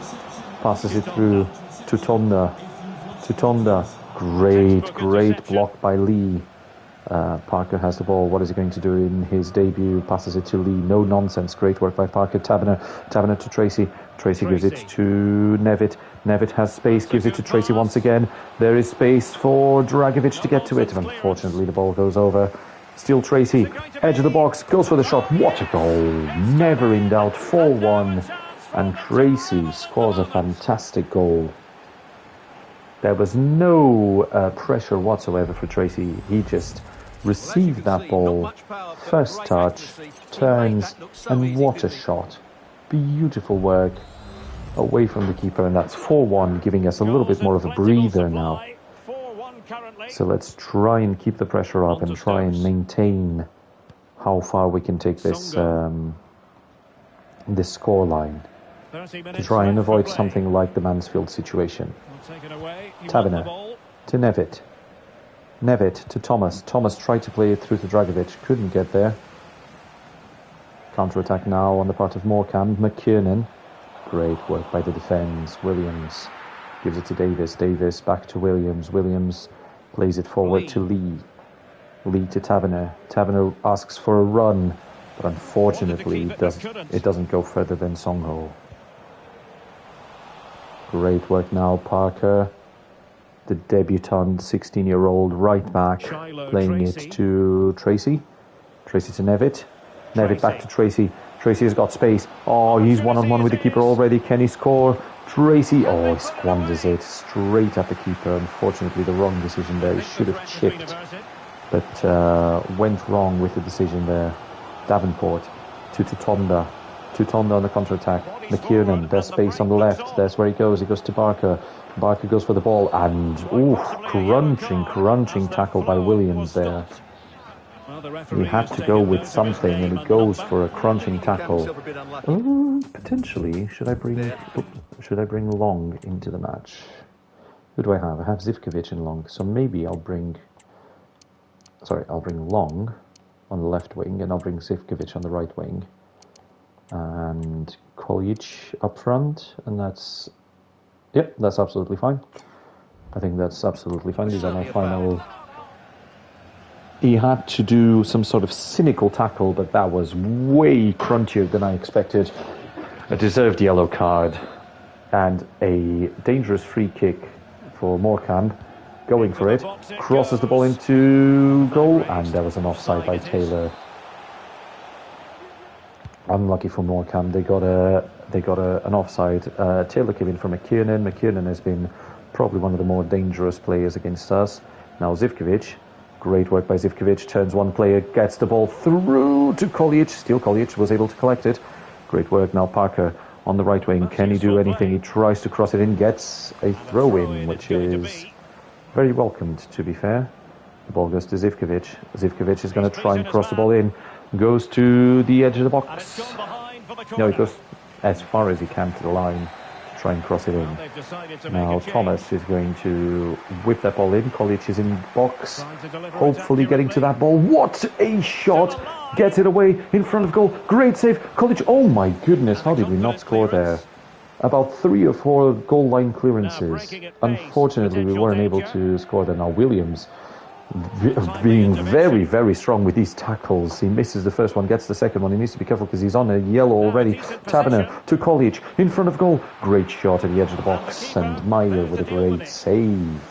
S1: Passes it through to Tonda. Great block by Lee. Parker has the ball. What is he going to do in his debut? Passes it to Lee. No nonsense. Great work by Parker. Taverner to Tracy. Tracy gives it to Nevitt. Nevitt has space. Gives it to Tracy once again. There is space for Dragovic to get to it. Unfortunately, the ball goes over. Still Tracy. Edge of the box. Goes for the shot. What a goal. Never in doubt. 4-1. And Tracy scores a fantastic goal. There was no pressure whatsoever for Tracy. He just received that ball, first touch, turns, and what a shot. Beautiful work away from the keeper, and that's 4-1, giving us a little bit more of a breather now. So let's try and keep the pressure up and try and maintain how far we can take this this scoreline, to try and avoid something like the Mansfield situation. Taverner to Nevitt. Nevitt to Thomas. Thomas tried to play it through to Dragovic. Couldn't get there. Counter-attack now on the part of Morecambe. McKiernan. Great work by the defence. Williams gives it to Davis. Davis back to Williams. Williams plays it forward to Lee. Lee to Taverner. Taverner asks for a run, but unfortunately it doesn't go further than Songho. Great work now, Parker, the debutant 16-year-old right back, playing it to Tracy. Tracy to Nevitt. Nevitt back to Tracy. Tracy has got space. Oh, he's one-on-one with the keeper already. Can he score? Tracy, oh, he squanders it straight at the keeper. Unfortunately, the wrong decision there. He should have chipped, but went wrong with the decision there. Davenport to Tonda. Tonda on the counter-attack. McKiernan, there's space on the left. There's where he goes. He goes to Barker. Barker goes for the ball, and crunching tackle by Williams there. He had to go with something, and he goes for a crunching tackle. Potentially, should I bring Long into the match? Who do I have? I have Zivkovic and Long, so maybe I'll bring Long on the left wing, and I'll bring Zivkovic on the right wing, and Kolic up front, and that's absolutely fine. I think that's absolutely fine. These are my final. He had to do some sort of cynical tackle, but that was way crunchier than I expected. A deserved yellow card and a dangerous free kick for Morecambe. Going for it, crosses the ball into goal, and there was an offside by Taylor. Unlucky for Morecambe, they got an offside. Taylor came in for McKiernan. McKiernan has been probably one of the more dangerous players against us. Now Zivkovic Great work by Zivkovic. Turns one player, gets the ball through to Kolic. Still Kolic was able to collect it. Great work now. Parker on the right wing. Can he do anything? He tries to cross it in, gets a throw-in, which is very welcomed, to be fair. The ball goes to Zivkovic. Zivkovic is going to try and cross the ball in. Goes to the edge of the box. No, he goes as far as he can to the line to try and cross it in. Now Thomas is going to whip that ball in. Kolic is in the box, hopefully getting to that ball. What a shot! Gets it away in front of goal. Great save. Kolic, oh my goodness, how did we not score there? About 3 or 4 goal line clearances. Unfortunately, we weren't able to score there. Now Williams being very, very strong with these tackles. He misses the first one, gets the second one. He needs to be careful because he's on a yellow already. Taberner to Kolic in front of goal. Great shot at the edge of the box, and Meyer with a great save.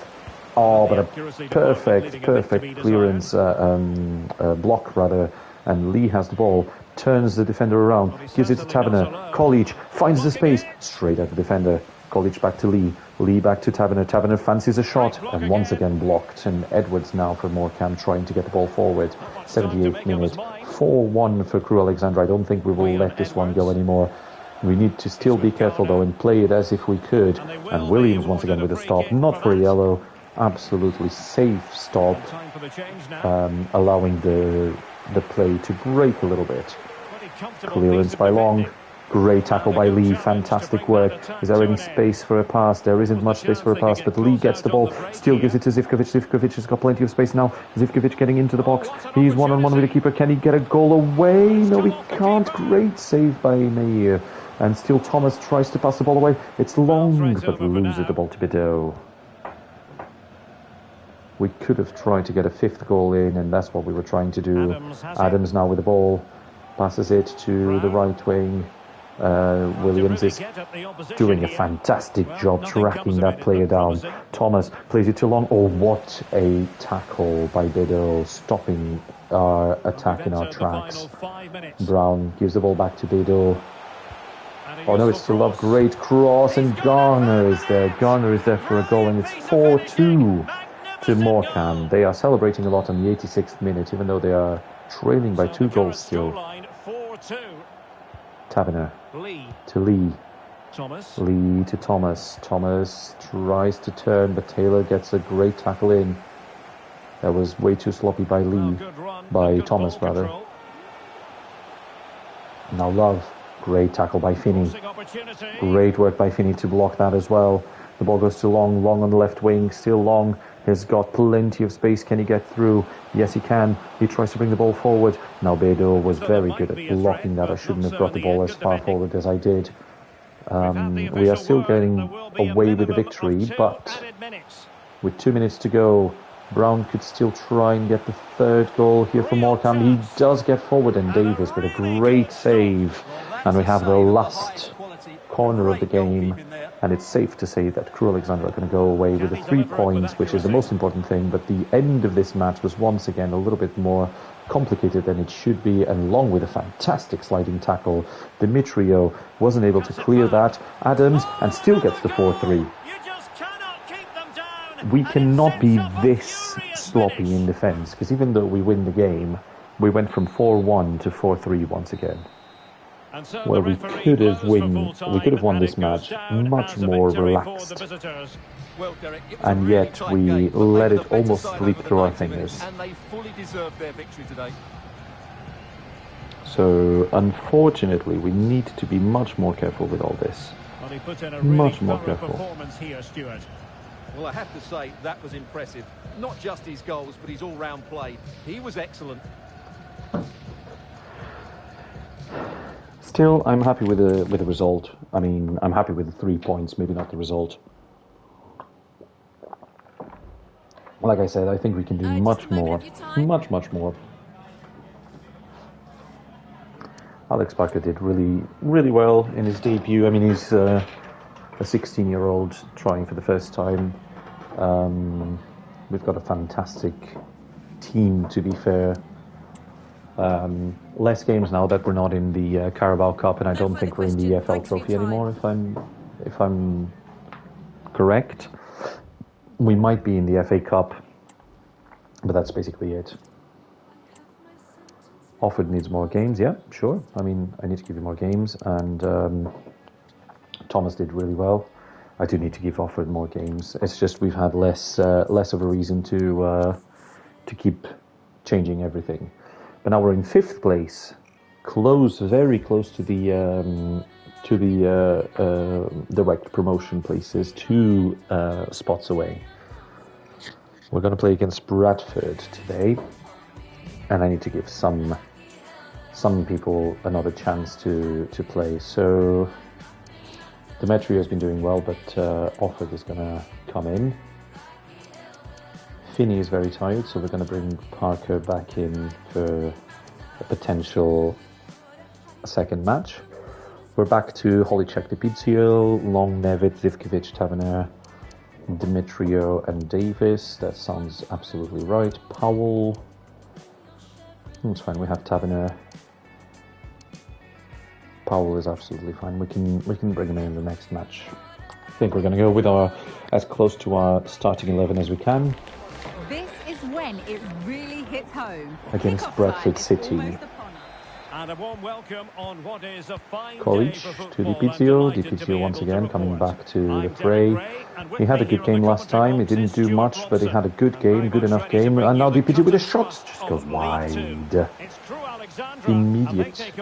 S1: Oh, but a perfect clearance, block rather, and Lee has the ball. Turns the defender around, gives it to Taberner. Kolic finds the space, straight at the defender. Kolic back to Lee. Lee back to Taberner. Taberner fancies a shot, and once again blocked. And Edwards now for Morecambe trying to get the ball forward. 78th minute. 4-1 for Crewe Alexandra. I don't think we will let this one go anymore. We need to still be careful though and play it as if we could. And Williams once again with a stop, not for a yellow. Absolutely safe stop, allowing the play to break a little bit. Clearance by Long. Great tackle by Lee. Fantastic work. Is there any space for a pass? There isn't much space for a pass, but Lee gets the ball. Still gives it to Zivkovic. Zivkovic has got plenty of space now. Zivkovic getting into the box. He's one-on-one with the keeper. Can he get a goal away? No, he can't. Great save by Meir. And still Thomas tries to pass the ball away. It's Long, but loses the ball to Bideau. We could have tried to get a 5th goal in, and that's what we were trying to do. Adams now with the ball. Passes it to the right wing. Williams is doing a fantastic job tracking that player down. Thomas plays it too long. Oh, what a tackle by Bideau, stopping our attack in our tracks. Brown gives the ball back to Bideau. Oh no, it's still Love. Great cross, and Garner is there. Garner is there for a goal, and it's 4-2 to Morecambe. They are celebrating a lot on the 86th minute, even though they are trailing by 2 goals still. Taberner to Lee. Lee to Thomas. Thomas tries to turn, but Taylor gets a great tackle in. That was way too sloppy by Lee, by Thomas rather. Now Love. Great tackle by Finney. Great work by Finney to block that as well. The ball goes to Long. Long on the left wing. Still Long has got plenty of space. Can he get through? Yes, he can. He tries to bring the ball forward. Now Bideau was very good at blocking that. I shouldn't have brought the ball as far forward as I did. We are still getting away with the victory, but with 2 minutes to go, Brown could still try and get the 3rd goal here for Morecambe. He does get forward, and Davis with a great save. And we have the last corner of the game, and it's safe to say that Crewe Alexandra are going to go away with the 3 points, which is the most important thing. But the end of this match was once again a little bit more complicated than it should be, and along with a fantastic sliding tackle, Demetrio wasn't able to clear that. Adams, and still gets the 4-3. We cannot be this sloppy in defence, because even though we win the game, we went from 4-1 to 4-3 once again. Where we could have won this match much more relaxed, and yet we let it almost slip through our fingers. So unfortunately, we need to be much more careful with all this. Much more careful.
S3: Well, I have to say that was impressive. Not just his goals, but his all-round play. He was excellent.
S1: Still, I'm happy with the result. I mean, I'm happy with the 3 points, maybe not the result. Like I said, I think we can do much more. Much more. Alex Parker did really well in his debut. I mean, he's a 16-year-old trying for the first time. We've got a fantastic team, to be fair. Less games now that we're not in the Carabao Cup, and I don't think we're in the EFL Trophy anymore. If I'm correct, we might be in the FA Cup, But that's basically it. Offord needs more games, yeah, sure. I mean, I need to give you more games, and Thomas did really well. I do need to give Offord more games. It's just we've had less of a reason to keep changing everything. But now we're in 5th place, very close to the direct promotion places, 2 spots away. We're going to play against Bradford today, and I need to give some people another chance to play. So Demetrio has been doing well, but Offord is going to come in. Finney is very tired, so we're going to bring Parker back in for a potential second match. We're back to Holicek, Dipizio, Long, Nevitt, Zivkovic, Tavernier, Demetrio and Davis. That sounds absolutely right. Powell. It's fine, we have Tavernier. Powell is absolutely fine. We can bring him in the next match. I think we're going to go with as close to our starting 11 as we can.
S7: This is when it really hits home.
S1: Against Bradford City.
S2: And a warm welcome on what is a fine
S1: College to Dipizio. Dipizio once again coming back to the fray. He had a good game last time. He didn't do much, but he had a good game, good enough game. And now Dipizio with a shot just goes wide. Immediate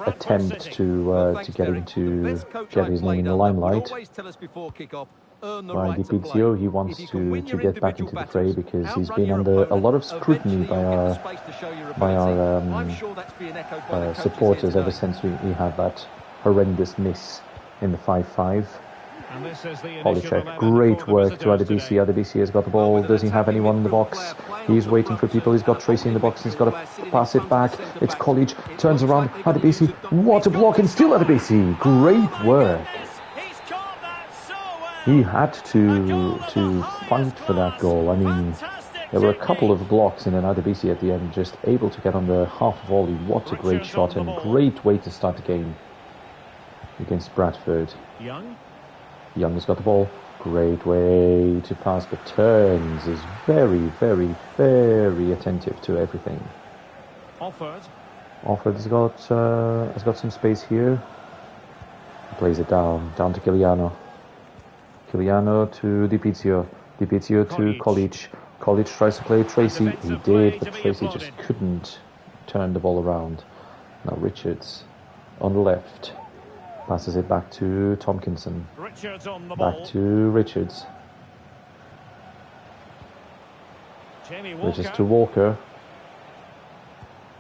S1: attempt to get him to get his name in the limelight. By Dipizio, he wants to get back into the fray because he's been under a lot of scrutiny by our supporters ever since we had that horrendous miss in the 5-5. Holicek, great work to Adebisi. Adebisi has got the ball. Does he have anyone in the box? He's waiting for people. He's got Tracy in the box. He's got to pass it back. It's College. Turns around. Adebisi. What a block, and still Adebisi. Great work. He had to fight for that goal. I mean, there were a couple of blocks and then Adebisi at the end just able to get on the half volley. What a great shot and great way to start the game against Bradford. Young has got the ball. Great way to pass, but Turns is very, very, very attentive to everything. Offord has got some space here. He plays it down to Kiliano. Kiliano to Dipizio. Dipizio to College. College tries to play Tracy. He did, but Tracy just couldn't turn the ball around. Now Richards on the left. Passes it back to Tompkinson. Back to Richards. Richards to Walker.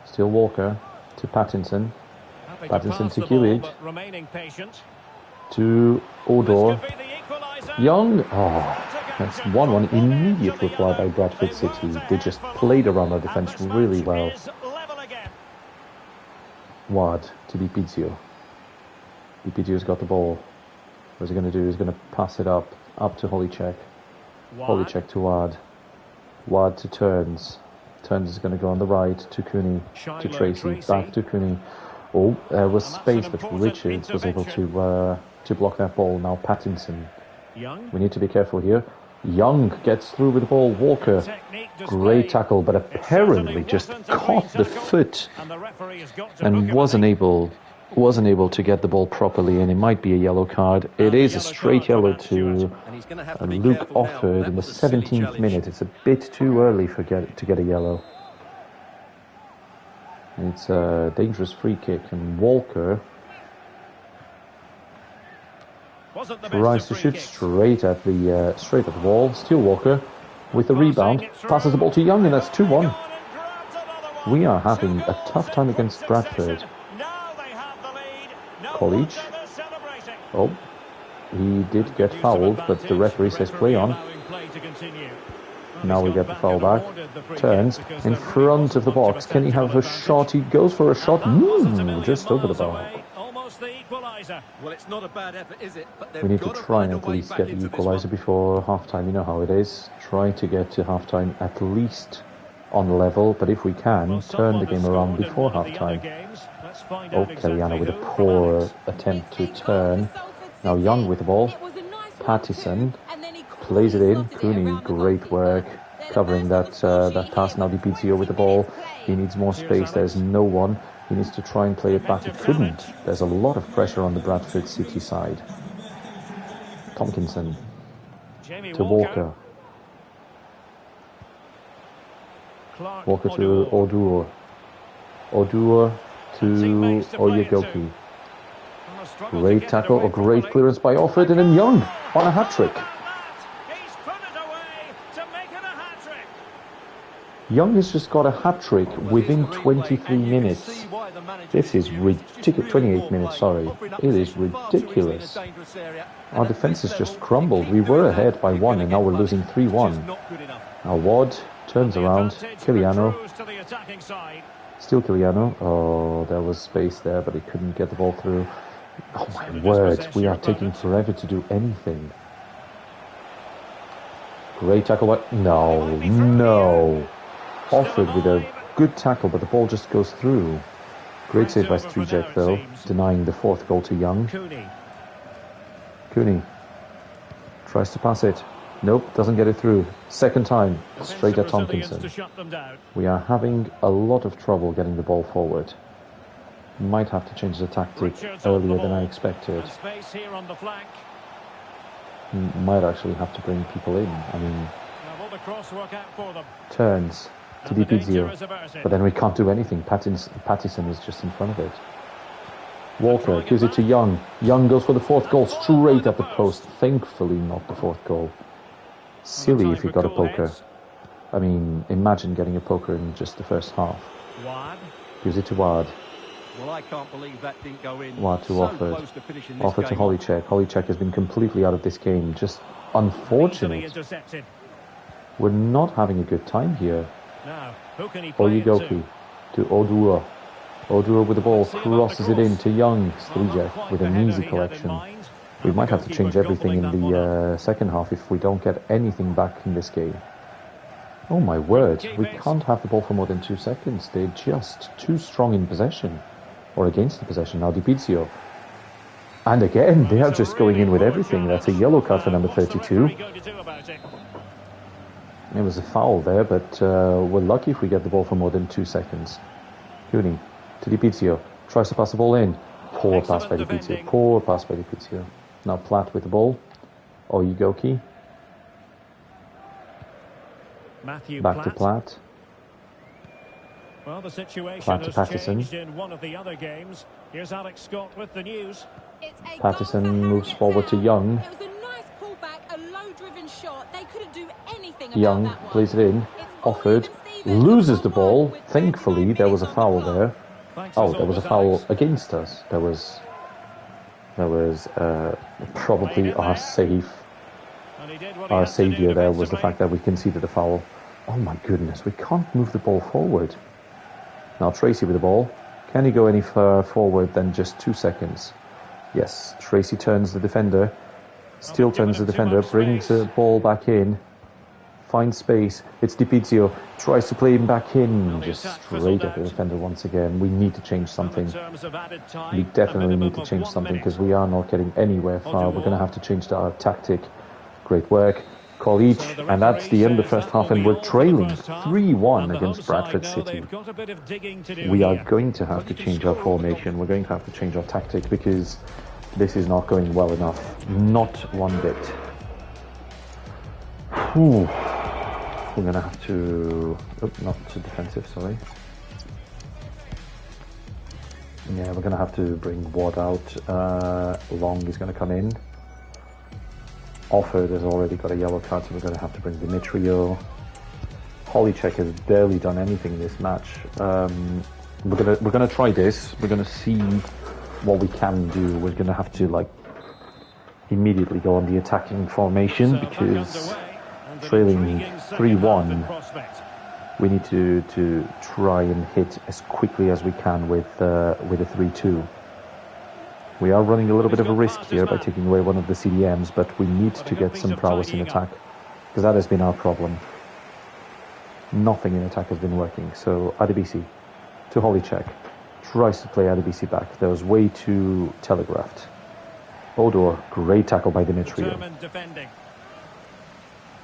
S1: Still Walker to Pattinson. Pattinson to Gillard. To Odor. Young. Oh, that's 1-1. Immediate reply by Bradford City. They just played around our defence really well. Ward to Dipizio. Dipizio's got the ball. What's he going to do? He's going to pass it up to Holicek. Holicek to Ward. Ward to Turns. Turns is going to go on the right to Cooney. To Tracy. Back to Cooney. Oh, there was space, but Richards was able to block that ball. Now Pattinson. We need to be careful here. Young gets through with the ball. Walker, great tackle, but apparently just caught the foot and wasn't able to get the ball properly, and it might be a yellow card. It is a straight yellow to Luke Offord in the 17th minute. It's a bit too early to get a yellow. It's a dangerous free kick, and Walker tries to shoot straight at the wall. Still Walker with the rebound, passes the ball to Young, and that's 2-1. We are having a tough time against Bradford. College. Oh, he did get fouled, but the referee says play on. Now we get the foul back. Turns in front of the box. Can he have a shot? He goes for a shot. Just over the bar.
S3: Well, it's not a bad effort, is it?
S1: We need to try and at least get the equaliser before half-time. You know how it is. Try to get to half-time at least on level, but if we can, turn the game around before half-time. Oh, Kellyanna with a poor attempt to turn. Now Young with the ball. Pattison plays it in. Cooney, great work. covering that pass. Now Dipizio with the ball. He needs more space. There's no one. He needs to try and play it back. He couldn't. There's a lot of pressure on the Bradford City side. Tompkinson to Walker. Walker to Odur. Odur to Oyegoki. Great tackle, or great clearance by Offord, and then Young on a hat-trick. Young has just got a hat-trick within 23 minutes. This is ridiculous. 28 minutes, sorry. It is ridiculous. Our defence has just crumbled. We were ahead by 1 and now we're losing 3-1. Now Ward turns around. Kiliano. Still Kiliano. Oh, there was space there, but he couldn't get the ball through. Oh my word, we are taking forever to do anything. Great tackle, but no. Offord with a good tackle, but the ball just goes through. Great save by Strijek though, denying the 4th goal to Young. Cooney tries to pass it. Nope, doesn't get it through. Second time, straight at Tompkinson. We are having a lot of trouble getting the ball forward. Might have to change the tactic earlier than I expected. Might actually have to bring people in. I mean, turns to Dipizio, but then we can't do anything. Pattison is just in front of it. Walker gives it to Young. Young goes for the 4th goal, straight at the post. Thankfully not the 4th goal. Silly if he got a poker. I mean, imagine getting a poker in just the first half. Gives it to Ward.
S3: Well, I can't believe that didn't go in.
S1: Ward to Offord. Offord to Holicek. Holicek has been completely out of this game. Just unfortunate. We're not having a good time here. Oyegoki to Odur. Odur with the ball, crosses it in to Young. Strijek with an easy collection. We might have to change everything in the second half if we don't get anything back in this game. Oh my word, we can't have the ball for more than 2 seconds. They're just too strong in possession. Or against the possession. Now Dipizio. And again, they are just going in with everything. That's a yellow card for number 32. It was a foul there, but we're lucky if we get the ball for more than 2 seconds. Cooney to Dipizio. Tries to pass the ball in. Poor pass by Dipizio. Poor pass by Dipizio. Now Platt with the ball. Oyegoki. Back to Platt.
S2: Well, the situation
S1: Platt to
S2: has
S1: Pattison.
S2: changed in one of the other games. Here's Alex Scott with the news.
S1: Pattison moves forward to Young.
S5: It was a nice pullback, a low-driven shot. They couldn't do anything about
S1: Young
S5: that one.
S1: plays it in. Offord loses the ball. Thankfully, there was a foul there. Oh, there was a foul against us. There was probably our saviour there was the fact that we conceded a foul. Oh my goodness, we can't move the ball forward. Now Tracy with the ball. Can he go any further forward than just 2 seconds? Yes, Tracy turns the defender. Still turns the defender, brings the ball back in. Finds space. It's Dipizio. Tries to play him back in. Just straight at the defender once again. We need to change something. We definitely need to change something because we are not getting anywhere far. We're going to have to change our tactic. Great work. Call each, and that's the end of the first half, and we're trailing 3-1 against Bradford City. We are going to have to change our formation. We're going to have to change our tactic because this is not going well enough. Not one bit. Whew. We're going to have to... Oh, not too defensive, sorry. Yeah, we're going to have to bring Ward out. Long is going to come in. Offord has already got a yellow card, so we're going to have to bring Dimitrio. Holicek has barely done anything this match. We're gonna try this. We're gonna see what we can do. We're gonna have to immediately go on the attacking formation because trailing 3-1, we need to try and hit as quickly as we can with a 3-2. We are running a little bit of a risk here by taking away one of the CDMs, but we need to get some prowess in attack, because that has been our problem. Nothing in attack has been working. So Adebisi to Holicek. Tries to play Adebisi back. That was way too telegraphed. Odor, great tackle by Dimitrio.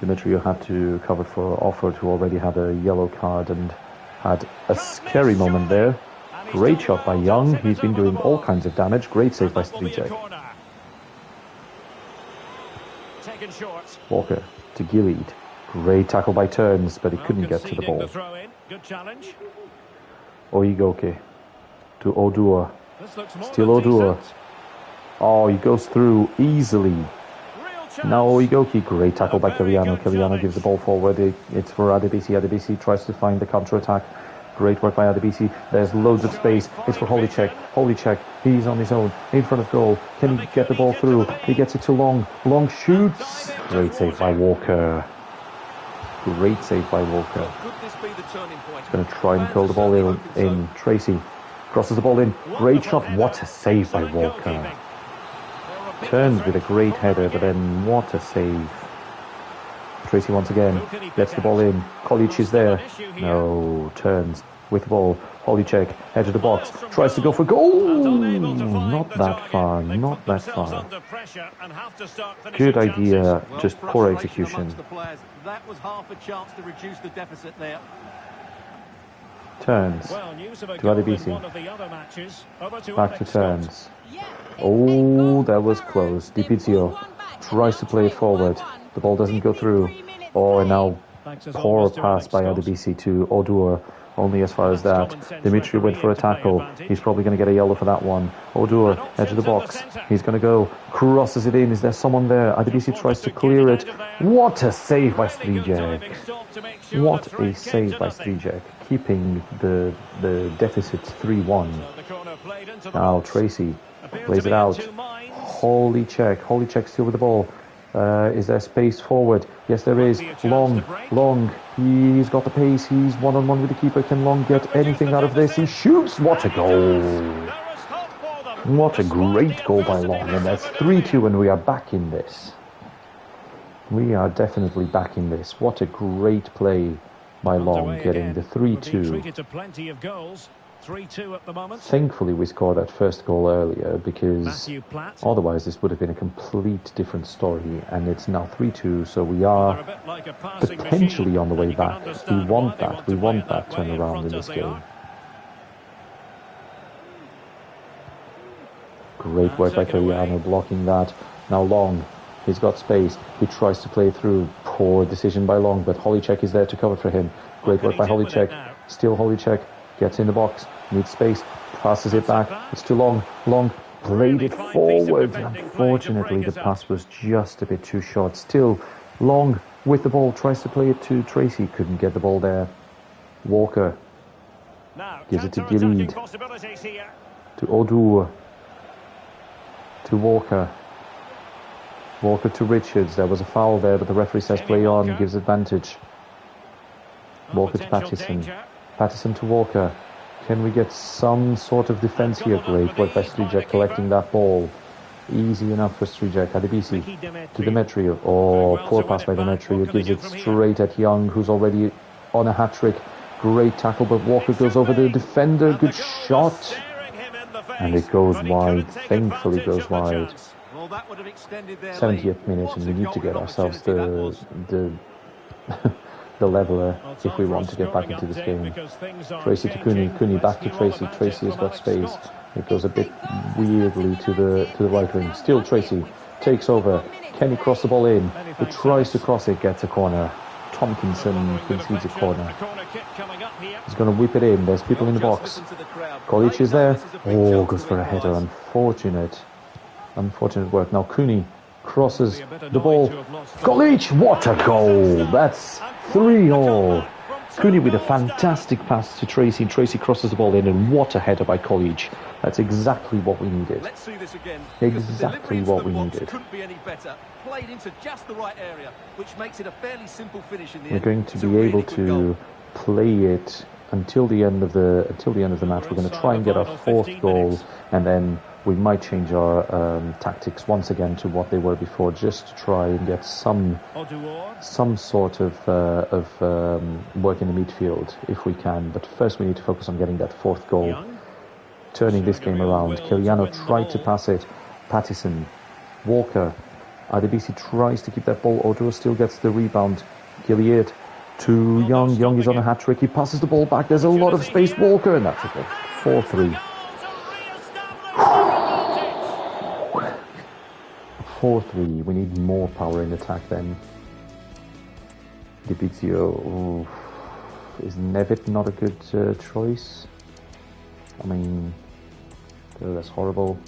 S1: Demetrio had to cover for Offord, who already had a yellow card and had a scary moment there. Great shot by Young. He's been doing all kinds of damage. Great save by Strijek. Walker to Gillid. Great tackle by Turns, but he couldn't get to the ball. Oigoke to Odua. Still Odua. Oh, he goes through easily. Now Oigoke. Great tackle by Kiliano. Kiliano gives the ball forward. It's for Adebisi. Adebisi tries to find the counter-attack. Great work by Adebisi. There's loads of space. It's for Holicek. Holicek, he's on his own, in front of goal. Can he get the ball through? He gets it to Long. Long shoots. Great save by Walker. Great save by Walker. He's going to try and curl the ball in. Tracy crosses the ball in. Great shot. What a save by Walker. Turns with a great header, but then what a save. Tracy once again gets the ball in. Kolic is there. No, Turns with the ball. Holicek, edge of the box, tries to go for goal. Not that far, not that far. Good idea, just poor execution.
S3: That was half a chance to reduce the deficit there.
S1: Turns to Adebisi. Back to Turns. Oh, that was close. Di Pizio tries to play it forward. The ball doesn't go through. Oh, and now poor pass by Adebisi to Odur. Only as far as that. Dimitri went for a tackle. He's probably going to get a yellow for that one. Odur, edge of the box. He's going to go. Crosses it in. Is there someone there? Adebisi tries to clear it. What a save by Strijek. What a save by Strijek. Keeping the deficit 3-1. Now Tracy plays it out. Holicek still with the ball. Is there space forward? Yes, there is. Long. He's got the pace. He's one-on-one with the keeper. Can Long get anything out of this? He shoots. What a goal. What a great goal by Long. And that's 3-2 and we are back in this. We are definitely back in this. What a great play by Long, getting the 3-2.
S2: 3-2 at the moment.
S1: Thankfully we scored that first goal earlier, because otherwise this would have been a complete different story, and it's now 3-2, so we are potentially on the way back. We want that turnaround in this game. Great work by Kiliano blocking that. Now Long, he's got space, he tries to play through. Poor decision by Long, but Holicek is there to cover for him. Great work by Holicek. Still Holicek. Gets in the box, needs space, passes it back. It's too long. Long played it forward. Unfortunately, the pass was just a bit too short. Still, Long with the ball, tries to play it to Tracy. Couldn't get the ball there. Walker gives it to Gillid. To Odur. To Walker. Walker to Richards. There was a foul there, but the referee says play on, gives advantage. Walker to Pattison. Pattison to Walker. Can we get some sort of defence here? Great work by Strijek collecting that ball. Easy enough for Strijek. Adebisi to Demetrio. Oh, poor pass by Demetrio. Gives it straight at Young, who's already on a hat-trick. Great tackle, but Walker goes over the defender. Good shot. And it goes wide. Thankfully goes wide. 70th minute, and we need to get ourselves the leveler if we want to get back into this game. Tracy to Cooney. Cooney back to Tracy. Tracy has got space. It goes a bit weirdly to the right wing. Still Tracy takes over. Can he cross the ball in? He tries to cross it, gets a corner. Tompkinson concedes a corner. He's going to whip it in. There's people in the box. Kolic is there. Oh, goes for a header. Unfortunate work. Now Cooney crosses the ball. Kolic, what a goal! That's 3-all. Cooney with a fantastic pass to Tracy. Tracy crosses the ball in, and what a header by Kolic. That's exactly what we needed.
S3: Let's see this again.
S1: Exactly what we needed.
S3: Couldn't be any better. Played into just the right area, which makes it a fairly simple finish in the
S1: We're
S3: end.
S1: going to be able to play it until the end of the match. We're going to try and get our fourth goal, and then we might change our tactics once again to what they were before, just to try and get some sort of work in the midfield if we can. But first we need to focus on getting that fourth goal, turning this game around. Kiliano tried to pass it. Pattison, Walker IDBC tries to keep that ball. Odo still gets the rebound. Gilead to Young. Young is on a hat-trick. He passes the ball back. There's a lot of space. Walker, and that's a goal. 4-3. 4-3. We need more power in attack then. Dibizio. Is Nevitt not a good choice? I mean, that's horrible.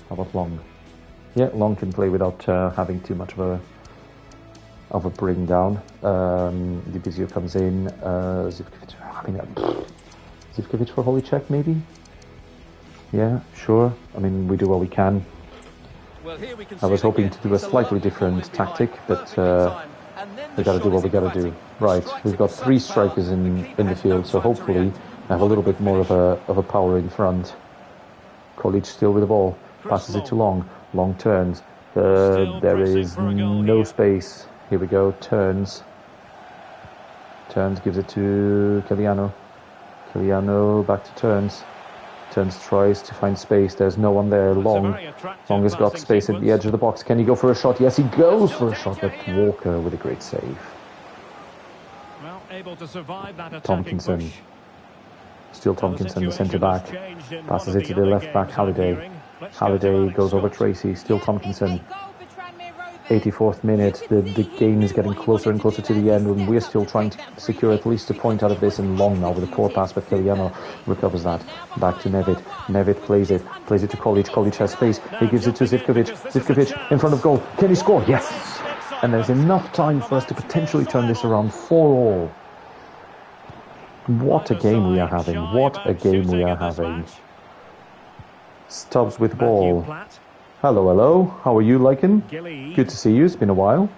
S1: How about Long? Yeah, Long can play without having too much of a bring down. Dibizio comes in. Zivkovic. I mean, Zivkovic for Holycheck maybe? Yeah, sure. I mean, we do what we can.
S3: Well, here we can
S1: I was hoping to do a slightly different tactic, but we got to do what we got to do. Right, we've got 3 strikers in the field, so hopefully have a little bit more of a power in front. College still with the ball, passes it to Long. Long turns. There is no space. Here we go. Turns, gives it to Kiliano. Kiliano back to Turns. Turns tries to find space. There's no one there. Long has got space at the edge of the box. Can he go for a shot? Yes, he goes for a shot. But Walker with a great save.
S2: Well, able to survive that
S1: Tompkinson.
S2: push.
S1: Still Tompkinson, the centre back. Passes it to the left back, Halliday. Halliday goes over Tracy. Still Tompkinson. 84th minute. The game is getting closer and closer to the end, and we're still trying to secure at least a point out of this. And Long now with a poor pass, but Kiliano recovers that. Back to Nevitt. Nevitt plays it to College. College has space. He gives it to Zivkovic. Zivkovic in front of goal. Can he score? Yes! And there's enough time for us to potentially turn this around 4-4. What a game we are having. What a game we are having. Stubbs with ball. Hello, hello. How are you, Lycan? Good to see you. It's been a while.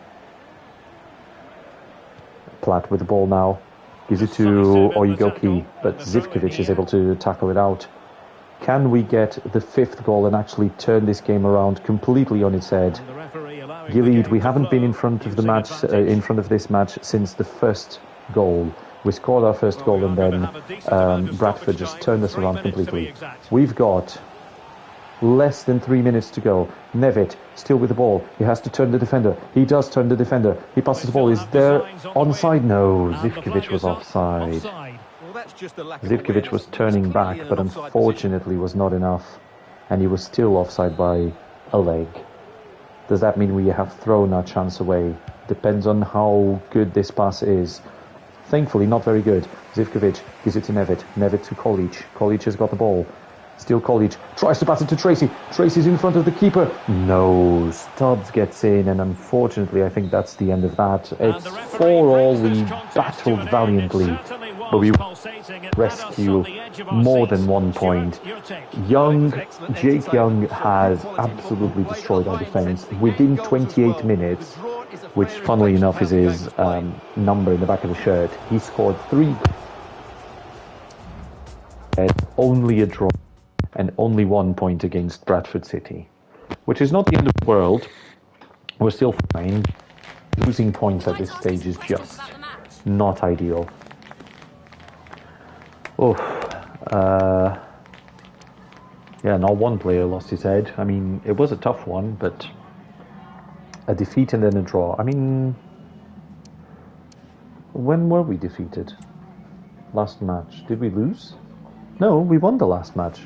S1: Platt with the ball now. Gives it to Oyegoki, but Zivkovic is able to tackle it out. Can we get the 5th goal and actually turn this game around completely on its head? Gilead, we haven't been in front of the match, in front of this match since the first goal. We scored our first goal and then Bradford just turned us around completely. We've got less than 3 minutes to go. Nevitt still with the ball. He has to turn the defender. He does turn the defender. He passes the ball. Is there onside? No, Zivkovic was offside. Zivkovic was turning back, but unfortunately was not enough. And he was still offside by a leg. Does that mean we have thrown our chance away? Depends on how good this pass is. Thankfully, not very good. Zivkovic gives it to Nevitt. Nevitt to College. College has got the ball. Still College. Tries to pass it to Tracy. Tracy's in front of the keeper. No. Stubbs gets in, and unfortunately, I think that's the end of that. It's 4-4. We battled valiantly, but we rescue more than 1 point. Jake Young has absolutely destroyed our defence. Within 28 minutes, which funnily enough is his number in the back of the shirt, he scored 3. Only a draw and only 1 point against Bradford City, which is not the end of the world. We're still fine. Losing points at this stage is just not ideal. Yeah, not one player lost his head. I mean, it was a tough one, but a defeat and then a draw. I mean, when were we defeated? Last match. Did we lose? No, we won the last match.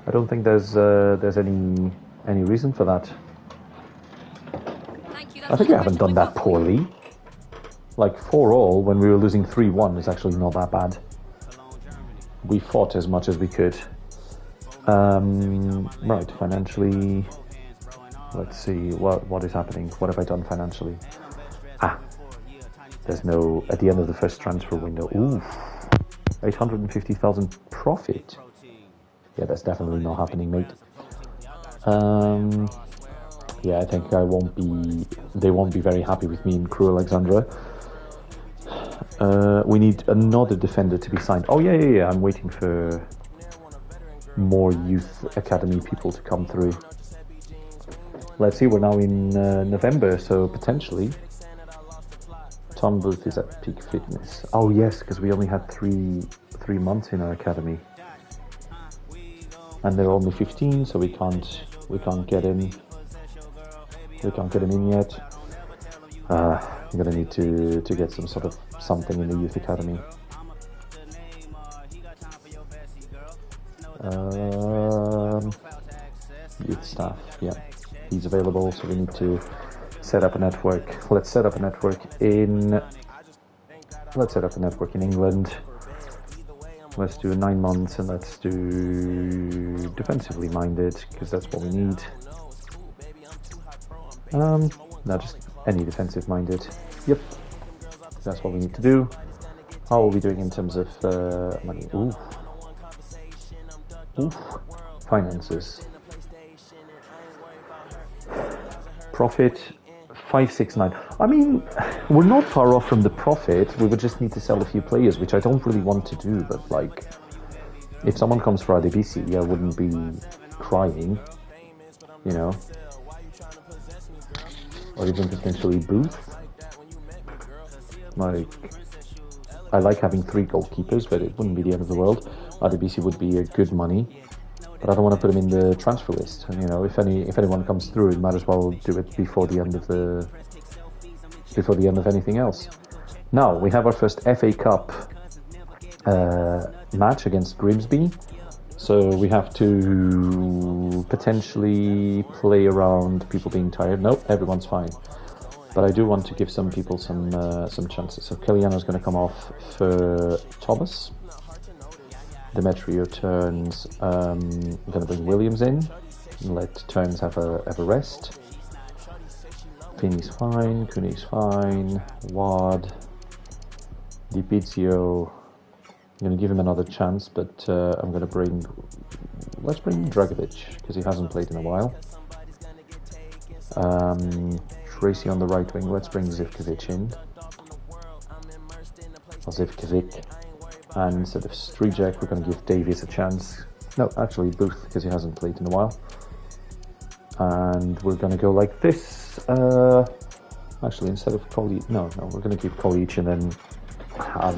S1: I don't think there's any reason for that. I think we haven't done that poorly. Like 4-4 when we were losing 3-1 is actually not that bad. We fought as much as we could. Right, financially, let's see what is happening. What have I done financially? There's no at the end of the first transfer window. Ooh, 850,000 profit. Yeah, that's definitely not happening, mate. Yeah, I think they won't be very happy with me in Crew Alexandra. We need another defender to be signed. Oh, yeah. I'm waiting for more youth academy people to come through. Let's see, we're now in November, so potentially Tom Booth is at peak fitness. Oh, yes, because we only had three months in our academy. And they're only 15, so we can't get in. We can't get him in yet. I'm gonna need to get some sort of something in the youth academy. Youth staff, yeah, he's available, so we need to set up a network. Let's set up a network in England. Let's do 9 months, and let's do defensively minded, because that's what we need. No, just any defensive minded. Yep, that's what we need to do. How are we doing in terms of money? Finances. Profit 569. I mean, we're not far off from the profit. We would just need to sell a few players, which I don't really want to do. But like, if someone comes for RDBC, I wouldn't be crying, you know, or even potentially Booth. Like, I like having 3 goalkeepers, but it wouldn't be the end of the world. RDBC would be a good money, but I don't want to put him in the transfer list. And, you know, if anyone comes through, it might as well do it before the end of anything else. Now we have our first FA Cup match against Grimsby, so we have to potentially play around people being tired. Nope, everyone's fine. But I do want to give some people some chances. So Kellyanna's going to come off for Thomas. Demetrio turns. I'm going to bring Williams in. Let Turns have a rest. Finney's fine. Cooney's fine. Ward. Di Pizio. I'm going to give him another chance, but I'm going to bring. Let's bring Dragovic, because he hasn't played in a while. Tracy on the right wing. Let's bring Zivkovic in. Or Zivkovic. And instead of Strijek, we're going to give Davies a chance. No, actually Booth, because he hasn't played in a while. And we're going to go like this. Actually, instead of Kolic, no, we're going to keep Kolic and then have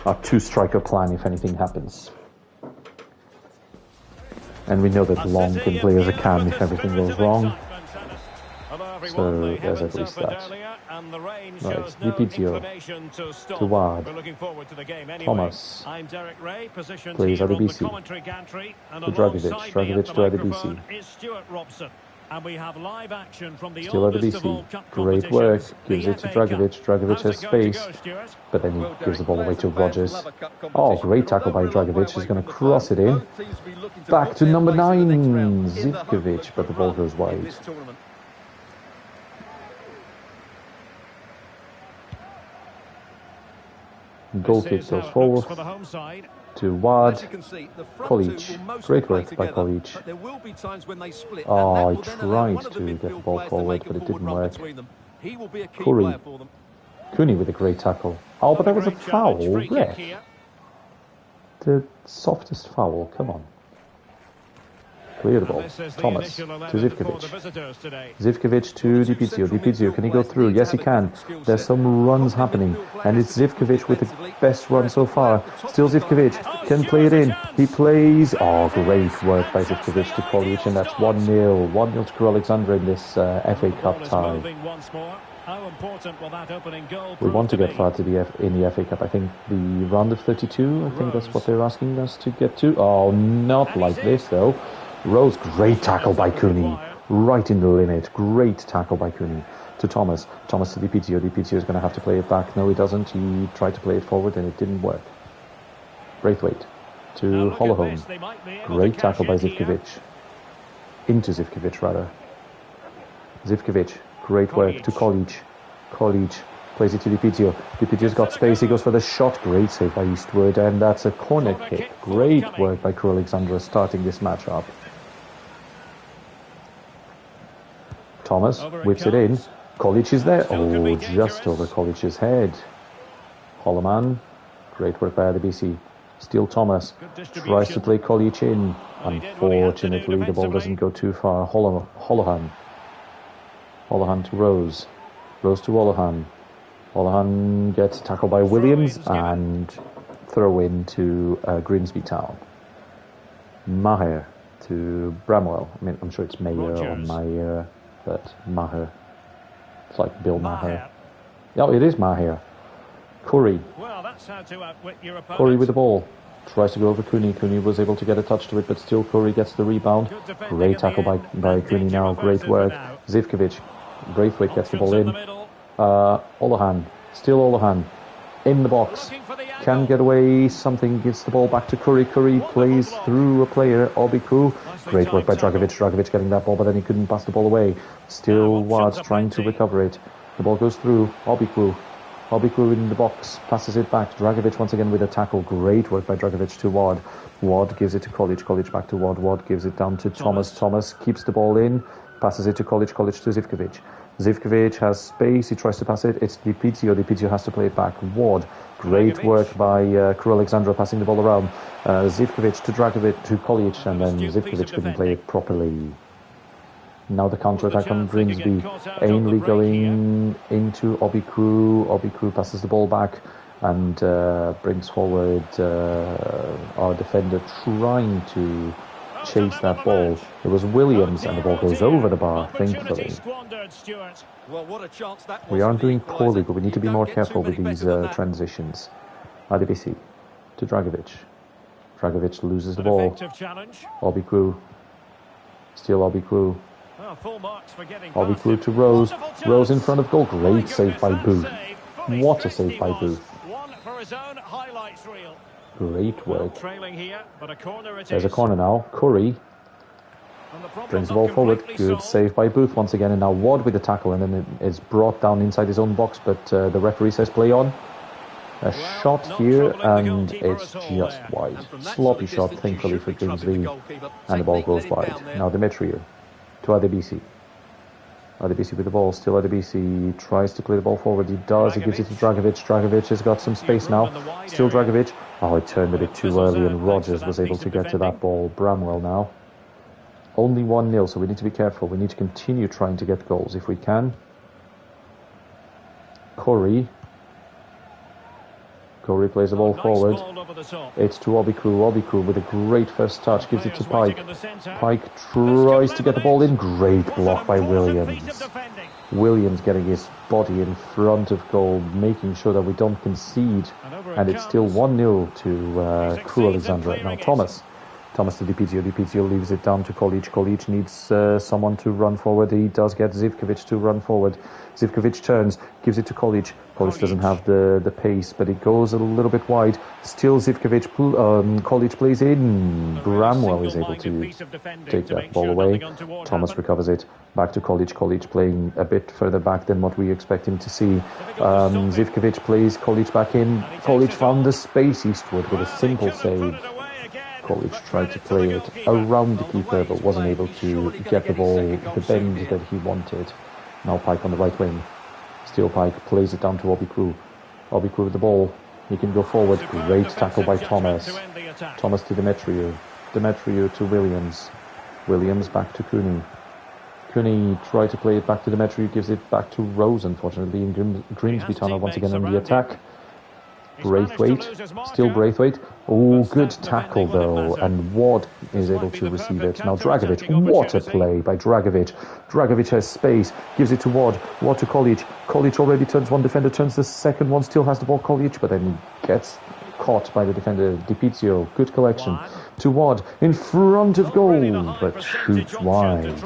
S1: a 2-striker plan if anything happens. And we know that Long can play as a cam if everything goes wrong. So there's at least that. Right, Di Pizio to Ward. Thomas plays RDBC to Dragovic. Dragovic to RDBC.
S2: And we have live action from the
S1: Still RDBC. Great work. Gives it to Dragovic. Dragovic has space, but then he gives the ball away to Rogers. Oh, great tackle by Dragovic. He's going to cross it in. Back to number 9, Zivkovic, but the ball goes wide. Goal kick goes forward to Ward. Kolic. Great work by Kolic. Oh, I tried to get the ball forward, but it didn't work. Cooney with a great tackle. Oh, but that was a foul. Ref. The softest foul. Come on. Clear the ball. Thomas to Zivkovic. Zivkovic to Di Pizio. Di Pizio, can he go through? Yes, he can. There's some runs happening. And it's Zivkovic with the best run so far. Still Zivkovic can play it in. He plays. Oh, great work by Zivkovic to Kolic. And that's 1-0. 1-0 to Alexandra in this FA Cup tie. We want to get far to in the FA Cup. I think the round of 32. I think that's what they're asking us to get to. Oh, not like this, though. Rose, great tackle by Cooney, right in the limit. Great tackle by Cooney to Thomas. Thomas to Di Pizio. Di Pizio is going to have to play it back. No, he doesn't. He tried to play it forward and it didn't work. Braithwaite to Holohome. Great tackle by Zivkovic. Into Zivkovic, rather. Zivkovic, great work to Kolic. Kolic plays it to Di Pizio. Di Pizio's got space. He goes for the shot. Great save by Eastwood, and that's a corner kick. Great work by Crew Alexandra starting this match up. Thomas whips it in. Kolic is there. Oh, just over Kolic's head. Holloman. Great work by RDBC. Still Thomas. Tries to play Kolic in. Unfortunately, the ball doesn't go too far. Holohan. Holohan to Rose. Rose to Holohan. Holohan gets tackled by Williams and throw in to Grimsby Town. Maher to Bramwell. I mean, I'm sure it's Mayer or Mayer. but Maher. It's like Bill Maher. Oh, it is Maher. Curry.
S2: Well, that's how to outwit your opponent.
S1: Curry with the ball. Tries to go over Cooney. Cooney was able to get a touch to it, but still Curry gets the rebound. Great tackle by Cooney now. Great work. Zivkovic. Braithwaite gets the ball in. Olahan. Still Olahan. In the box. Can get away. Something gives the ball back to Curry. Curry plays through a player. Obiku. Great work by Dragovic. Dragovic getting that ball, but then he couldn't pass the ball away. Still Wad trying to recover it. The ball goes through. Obiku. Obiku in the box, passes it back. Dragovic once again with a tackle. Great work by Dragovic to Wad. Wad gives it to College. College back to Wad. Wad gives it down to Thomas. Thomas keeps the ball in, passes it to College. College to Zivkovic. Zivkovic has space. He tries to pass it. It's Dipizio. Dipizio has to play it back. Wad. Great work by Kuro Alexandra passing the ball around. Zivkovic to Dragovic to College, and then Zivkovic couldn't play it properly. Now the counter-attack on Grimsby. Ainley going into Obiku. Obiku passes the ball back and brings forward our defender trying to chase that ball. It was Williams and the ball goes over the bar, thankfully. We aren't doing poorly, but we need to be more careful with these transitions. Adebisi to Dragovic. Dragovic loses the ball. Obiku. Still Obiku. Obiku to Rose. Rose in front of goal. Great save by Booth. What a save by Booth. Great work. There's a corner now. Curry brings the ball forward. Good save by Booth once again. And now Ward with the tackle. And then it is brought down inside his own box. But the referee says play on. A shot here and it's just wide. Sloppy shot, thankfully for Grimsby. And the ball goes wide. Now Demetriou to Adebisi. Adebisi with the ball. Still Adebisi tries to play the ball forward. He does. He gives it to Dragovic. Dragovic has got some space now. Still Dragovic. Oh, it turned a bit too early and Rogers was able to get to that ball. Bramwell now. Only 1-0, so we need to be careful. We need to continue trying to get goals if we can. Curry. Curry plays the ball forward. It's to Obiku. Obiku with a great first touch. Gives it to Pike. Pike tries to get the ball in. Great block by Williams. Williams getting his body in front of goal, making sure that we don't concede. And it's still 1-0 to Crew Alexandra. Now Thomas. Thomas to Dipizio. Dipizio leaves it down to Kolic. Kolic needs someone to run forward. He does get Zivkovic to run forward. Zivkovic turns, gives it to Kolic. Kolic doesn't have the pace, but it goes a little bit wide. Still Zivkovic. Kolic plays in. Bramwell is able to take that ball away. Thomas recovers it. Back to Kolic. Kolic playing a bit further back than what we expect him to see. Zivkovic plays Kolic back in. Kolic found the space eastward with a simple save. College tried to play it around the keeper but wasn't able to get the ball the bend that he wanted. Now Pike on the right wing. Still Pike plays it down to Obiku. Obiku with the ball. He can go forward. Great tackle by Thomas. Thomas to Demetriou. Demetriou to Williams. Williams back to Cooney. Cooney tried to play it back to Demetriou. Gives it back to Rose, unfortunately. And Grimsby Tunnel once again in the attack. Braithwaite, still Braithwaite. Oh, good tackle though, and Ward is able to receive it. Now Dragovic, what a play by Dragovic. Dragovic has space, gives it to Ward. Ward to Kolic. Kolic already turns one defender, turns the second one, still has the ball Kolic, but then he gets caught by the defender Dipizio. Good collection to Ward in front of goal, but shoots wide.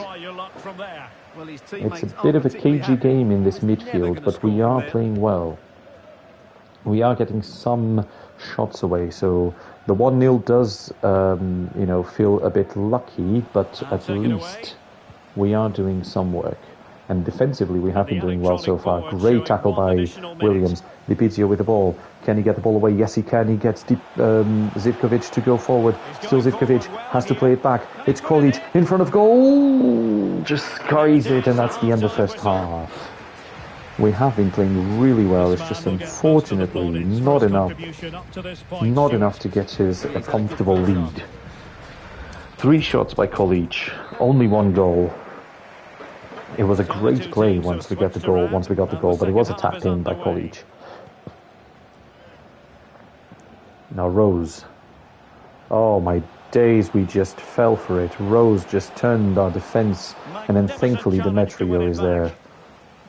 S1: It's a bit of a cagey game in this midfield, but we are playing well. We are getting some shots away, so the 1-0 does, feel a bit lucky, but at least we are doing some work. And defensively, we have been doing well so far. Great tackle by Williams. Dipizio with the ball. Can he get the ball away? Yes, he can. He gets Zivkovic to go forward. Still Zivkovic has to play it back. It's Kolic in front of goal. Just skies it, and that's the end of the first half. We have been playing really well. It's just unfortunately not enough to get his a comfortable lead. 3 shots by Kolic, only 1 goal. It was a great play once we got the goal, but it was a tap in by Kolic. Now Rose. Oh my days we just fell for it. Rose just turned our defence, and then thankfully Demetrio is there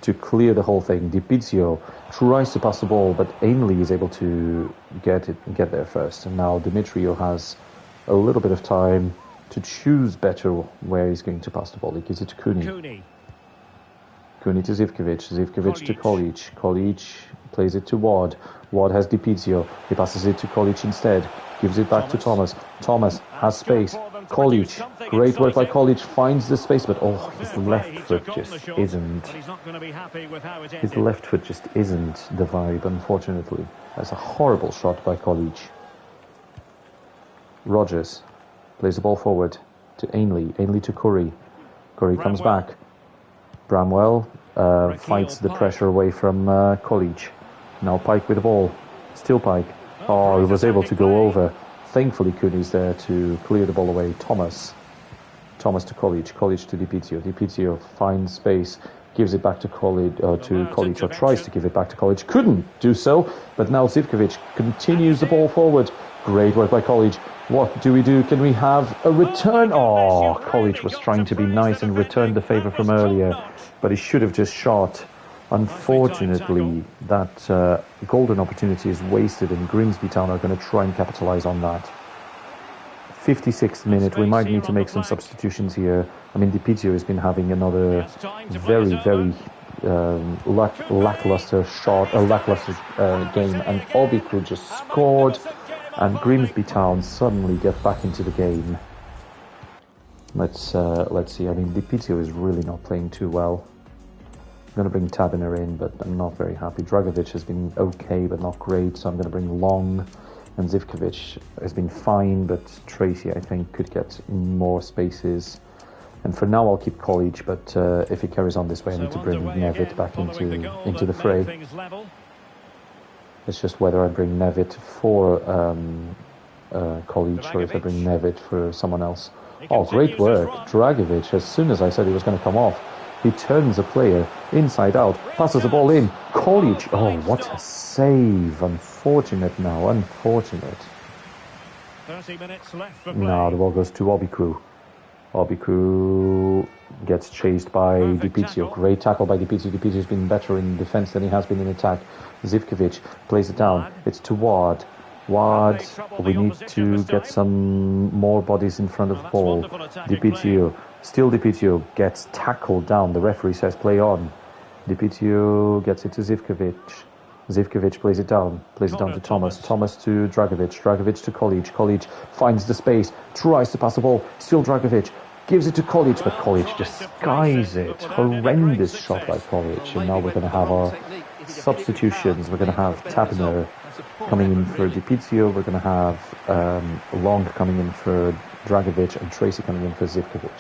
S1: to clear the whole thing. Di Pizio tries to pass the ball, but Ainley is able to get there first. And now Demetrio has a little bit of time to choose better where he's going to pass the ball. He gives it to Cooney. Cooney to Zivkovic. Zivkovic to Kolic. Kolic plays it to Ward. Ward has Di Pizio. He passes it to Kolic instead. Gives it back to Thomas. Thomas has space. Kolic. Great work by Kolic. Finds the space, but his left foot just isn't. His left foot just isn't the vibe, unfortunately. That's a horrible shot by Kolic. Rogers plays the ball forward to Ainley. Ainley to Curry. Curry comes back. Bramwell fights the pressure away from Kolic. Now Pike with the ball. Still Pike. Oh, he was able to go over. Thankfully, Cooney's there to clear the ball away. Thomas to Kolic. Kolic to Di Pizio. Di Pizio finds space. Gives it back to Kolic, or tries to give it back to Kolic. Couldn't do so, but now Zivkovic continues the ball forward. Great work by Kolic. What do we do? Can we have a return? Oh, Kolic was trying to be nice and returned the favour from earlier, but he should have just shot. Unfortunately, that golden opportunity is wasted, and Grimsby Town are going to try and capitalise on that. 56th minute, we might need to make some substitutions here. I mean, Di Pizio has been having another very, very lackluster game, and Obiku just scored, and Grimsby Town suddenly get back into the game. Let's see. I mean, Di Pizio is really not playing too well. I'm going to bring Tabiner in, but I'm not very happy. Dragovic has been okay, but not great, so I'm going to bring Long. And Zivkovic has been fine, but Tracy, I think, could get more spaces. And for now, I'll keep Kolic, but if he carries on this way, I need to bring Nevitt back into the fray. It's just whether I bring Nevitt for Kolic or if I bring Nevitt for someone else. Oh, great work. Dragovic, as soon as I said he was going to come off, he turns a player inside out, passes the ball in. Kolic, oh, what a save. Unfortunate now, unfortunate.
S2: 30 minutes left for play.
S1: Now the ball goes to Obiku. Obiku gets chased by Di Pizio. Great tackle by Di Pizio. Di Pizio's been better in defence than he has been in attack. Zivkovic plays it down. It's to Ward. Ward, we need to get some more bodies in front of the ball. Di Pizio, still Di Pizio gets tackled down. The referee says play on. Di Pizio gets it to Zivkovic. Zivkovic plays it down to Thomas. Thomas to Dragovic. Dragovic to Kolic. Kolic finds the space, tries to pass the ball. Still Dragovic gives it to Kolic, but Kolic just skies it. Horrendous shot by Kolic. And now we're going to have our substitutions. We're going to have Tabiner coming in for Di Pizio. We're going to have Long coming in for Dragovic and Tracy coming in for Zivkovic.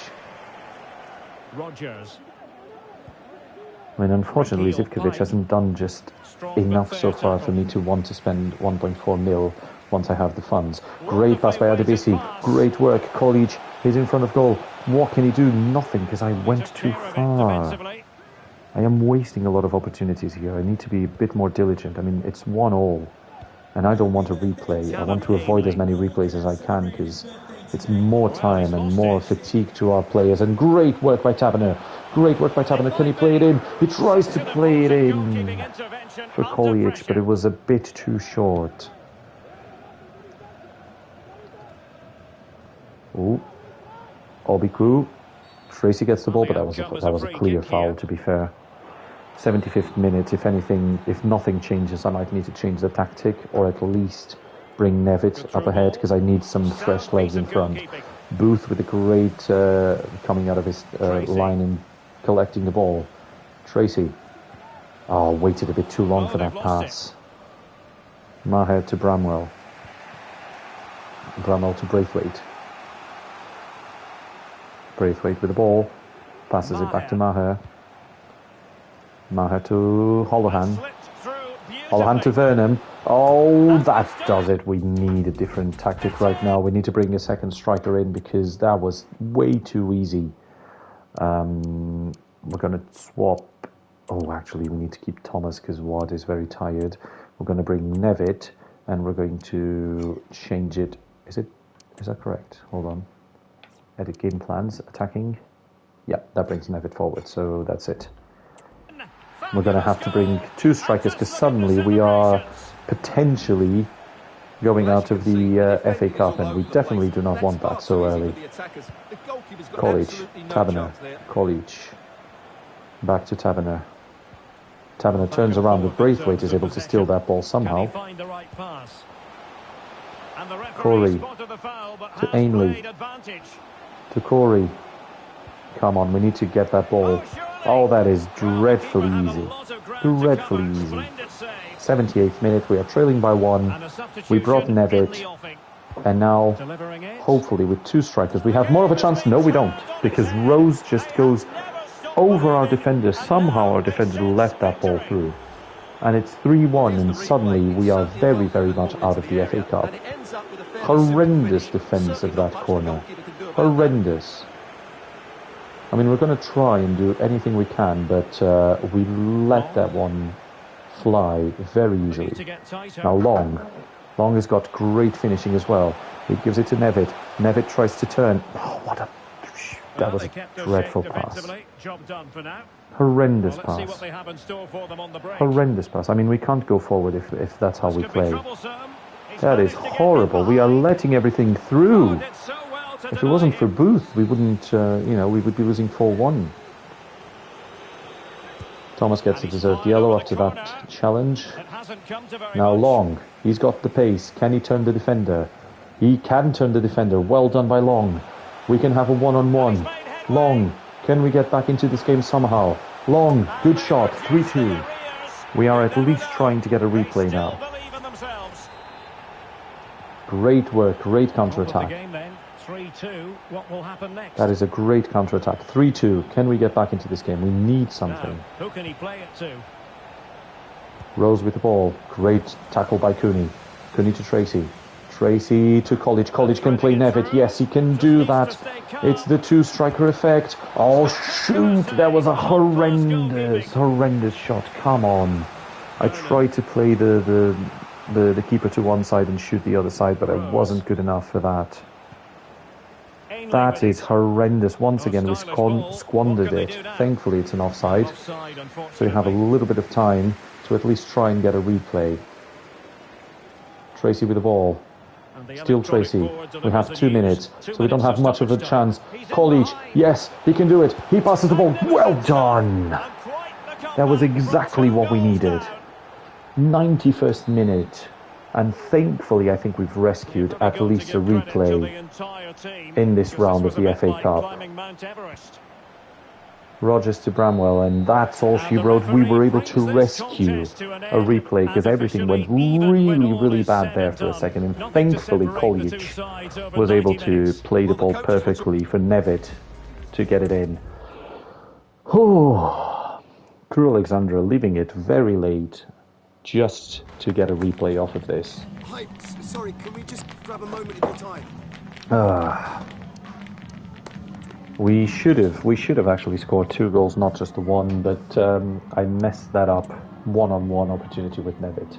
S2: Rogers.
S1: I mean, unfortunately, Zivkovic hasn't done just enough so far for me to want to spend 1.4 mil once I have the funds. Great pass by Adebisi. Great work. Kolic is in front of goal. What can he do? Nothing, because I went too far. I am wasting a lot of opportunities here. I need to be a bit more diligent. I mean, it's 1-1, and I don't want to replay. I want to avoid as many replays as I can, because it's more time and more fatigue to our players. And great work by Tabiner. Great work by Tabiner. Can he play it in? He tries to play it in for Kolic, but it was a bit too short. Ooh. Obiku. Tracy gets the ball, but that was a clear foul, to be fair. 75th minute. If anything, if nothing changes, I might need to change the tactic, or at least bring Nevitt up ahead, because I need some fresh legs in front. Booth with a great coming out of his line and collecting the ball. Tracy. Oh, waited a bit too long for that pass. Maher to Bramwell. Bramwell to Braithwaite. Braithwaite with the ball. Passes it back to Maher. Maher to Holohan. Holohan to Vernon. Oh, that does it. We need a different tactic right now. We need to bring a second striker in, because that was way too easy. We're going to swap. Oh, actually, we need to keep Thomas, because Ward is very tired. We're going to bring Nevitt, and we're going to change it. Is it Is that correct? Hold on. Edit game plans. Attacking. Yeah, that brings Nevitt forward, so that's it. We're going to have to bring 2 strikers because suddenly we are potentially going out of the FA Cup, and we definitely do not want that so early. College, Taverner, College. Back to Taverner. Taverner turns around, but Braithwaite is able to steal that ball somehow. Corey to Ainley to Corey. Come on, we need to get that ball. Oh, that is dreadfully easy. Dreadfully easy. 78th minute, we are trailing by 1. We brought Nevitt. And now, hopefully with 2 strikers, we have more of a chance. No, we don't. Because Rose just goes over our defender. Somehow our defender let that ball through. And it's 3-1, and suddenly we are very, very much out of the FA Cup. Horrendous defence of that corner. Horrendous. I mean, we're going to try and do anything we can, but we let that one fly very easily. Now Long. Long has got great finishing as well. He gives it to Nevitt. Nevitt tries to turn. Oh, what a... That was a dreadful pass. Horrendous pass. Horrendous pass. I mean, we can't go forward if that's how we play. That is horrible. We are letting everything through. If it wasn't for Booth, we wouldn't, we would be losing 4-1. Thomas gets a deserved yellow after that challenge. Now Long, he's got the pace. Can he turn the defender? He can turn the defender. Well done by Long. We can have a one-on-one. Long, can we get back into this game somehow? Long, good shot, 3-2. We are at least trying to get a replay now. Great work, great counter-attack.
S2: 3-2. What will happen next?
S1: That is a great counter-attack. 3-2. Can we get back into this game? We need something.
S2: Now, who can he play it to?
S1: Rose with the ball. Great tackle by Cooney. Cooney to Tracy. Tracy to College. College can play Nevitt. Yes, he can do that. It's the 2-striker effect. Oh, shoot. That was a horrendous shot. Come on. I tried to play the keeper to one side and shoot the other side, but I wasn't good enough for that. That is horrendous. Once again, we squandered it. Thankfully, it's an offside. So we have a little bit of time to at least try and get a replay. Tracy with the ball. Still Tracy. We have 2 minutes, so we don't have much of a chance. College, yes, he can do it. He passes the ball. Well done. That was exactly what we needed. 91st minute. And thankfully, I think we've rescued at least a replay in this round of the FA Cup. Rogers to Bramwell, and that's all she wrote. We were able to rescue a replay because everything went really bad there for a second. And thankfully, College was able to play the ball perfectly for Nevitt to get it in. Oh, Crew Alexandra leaving it very late just to get a replay off of this.
S4: Hi, sorry, can we just grab a moment of your time?
S1: We should have actually scored 2 goals, not just the 1, but I messed that up. One-on-one opportunity with Nevitt.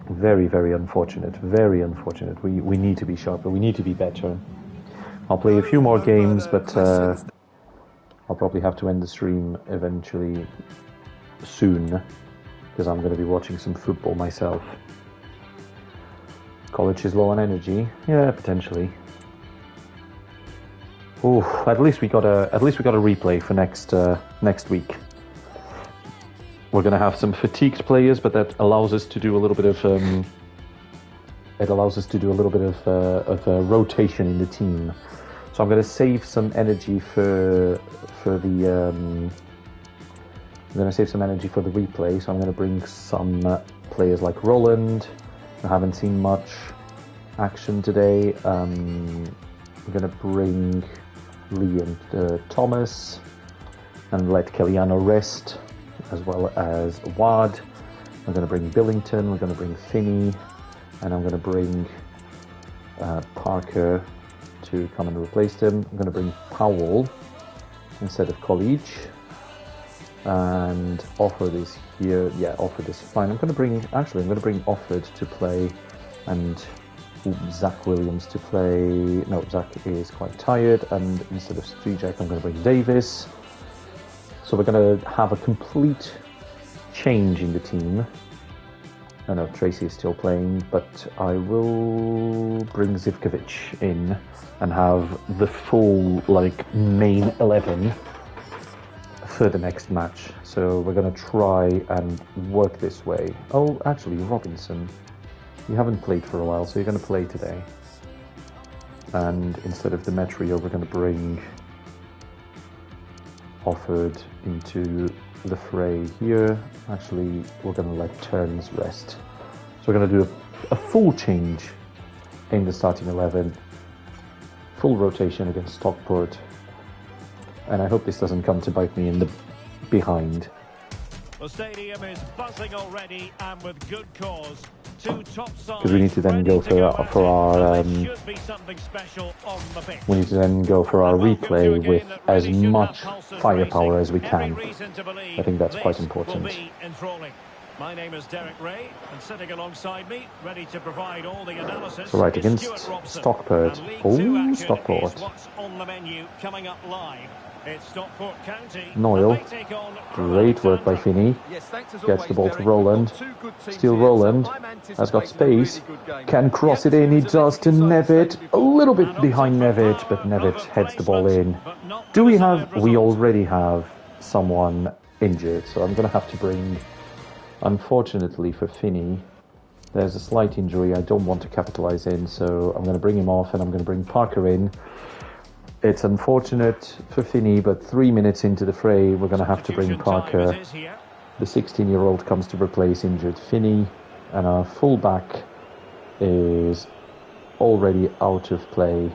S1: Very unfortunate. Very unfortunate. We need to be sharper. We need to be better. I'll play a few more games, but I'll probably have to end the stream eventually soon, because I'm going to be watching some football myself. College is low on energy. Yeah, potentially. Oh, at least we got a replay for next week. We're going to have some fatigued players, but that allows us to do a little bit of rotation in the team. So I'm going to save some energy for the. I'm going to save some energy for the replay, so I'm going to bring some players like Roland. I haven't seen much action today. I'm going to bring Lee and Thomas and let Kellyanne rest, as well as Wad. I'm going to bring Billington, we're going to bring Finney, and I'm going to bring Parker to come and replace him. I'm going to bring Powell instead of College. And Offord is here. Yeah, Offord is fine. I'm going to bring Offord to play, and Zach Williams to play. No, Zach is quite tired, and instead of Strijek, I'm going to bring Davis. So we're going to have a complete change in the team. I know Tracy is still playing, but I will bring Zivkovic in and have the full main 11 for the next match. So we're going to try and work this way. Oh, actually, Robinson, you haven't played for a while, so you're going to play today. And instead of Demetrio, we're going to bring Offord into the fray here. Actually, we're going to let Turns rest. So we're going to do a full change in the starting 11. Full rotation against Stockport. And I hope this doesn't come to bite me in the behind.
S2: The stadium is buzzing already, and with good cause. Two top sides.
S1: Because we need to then go for our we need to then go for our replay with as much firepower as we can. I think that's quite important.
S2: My name is Derek Ray, and sitting alongside me, ready to provide all the analysis.
S1: So right, against Stockport. Oh, Stockport.
S2: What's on the menu coming up live? It's Stockport County.
S1: Noyle. Great work by Finney. Gets the ball to Roland. Still Roland. Has got space. Can cross it in. He does to Nevitt. A little bit behind Nevitt, but Nevitt heads the ball in. Do we have... We already have someone injured, so I'm going to have to bring... Unfortunately for Finney, there's a slight injury I don't want to capitalise in, so I'm going to bring him off and I'm going to bring Parker in. It's unfortunate for Finney, but 3 minutes into the fray, we're going to have to bring Parker. The 16-year-old comes to replace injured Finney, and our fullback is already out of play.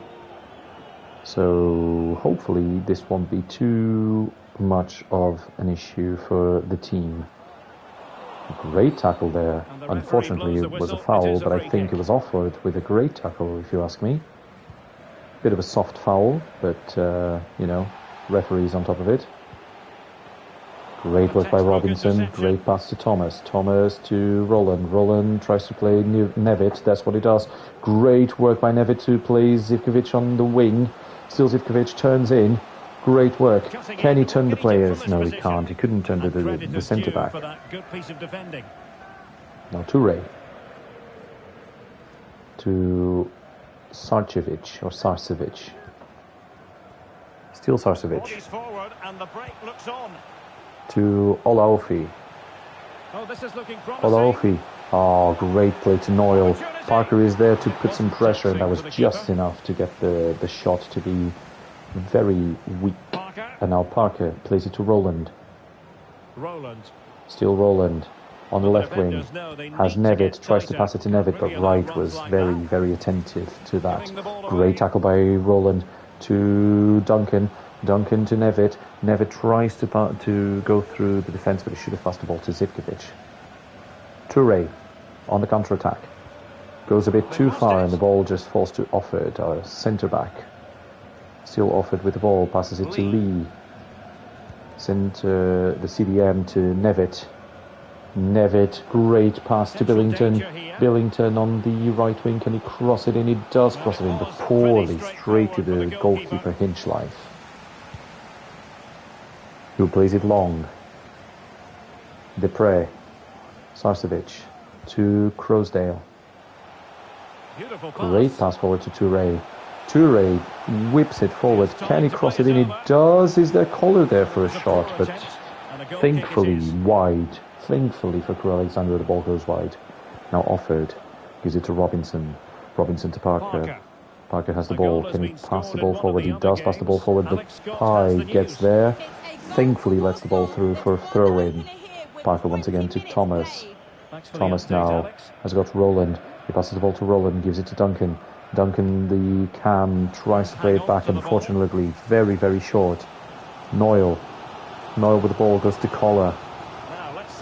S1: So hopefully this won't be too much of an issue for the team. Great tackle there. Unfortunately, it was a foul, but I think it was Offord with a great tackle, if you ask me. Bit of a soft foul, but, you know, referee's on top of it. Great work by Robinson. Great pass to Thomas. Thomas to Roland. Roland tries to play Nevitt. That's what he does. Great work by Nevitt to play Zivkovic on the wing. Still Zivkovic turns in. Great work. Can he turn the players? No, he can't. He couldn't turn the centre-back. Now Toure. To Sarcevic, or Sarcevic. Still Sarcevic. To Olaofi. Olaofi. Oh, great play to Noyle. Parker is there to put some pressure, and that was just enough to get the shot to be very weak. And now Parker plays it to Roland. Still Roland on the left wing. Has Nevitt, tries to pass it to Nevitt, but Wright was very, very attentive to that. Great tackle by Roland to Duncan. Duncan to Nevitt. Nevitt tries to go through the defence, but he should have passed the ball to Zivkovic. Toure on the counter-attack. Goes a bit too far, and the ball just falls to Offord, our centre-back. Still Offord with the ball, passes it to Lee. Sent the CDM to Nevitt. Nevitt, great pass to Billington. Billington on the right wing, can he cross it in? He does cross it in, but poorly, straight to the goalkeeper Hinchlife, who plays it long. Depre. Sarcevic to Crosdale. Great pass forward to Toure. Toure whips it forward. Can he cross it in? He does. Is there collar there for a shot? But thankfully wide. Thankfully for Crew Alexander, the ball goes wide. Now Offord gives it to Robinson. Robinson to Parker. Parker has the ball. Can he pass the ball forward? He does pass the ball forward, but Pye gets there. Thankfully lets the ball through for a throw-in. Parker once again to Thomas. Thomas now has got Roland. He passes the ball to Roland, gives it to Duncan. Duncan, the cam, tries to play it back, unfortunately very, very short. Noyle with the ball, goes to Collar.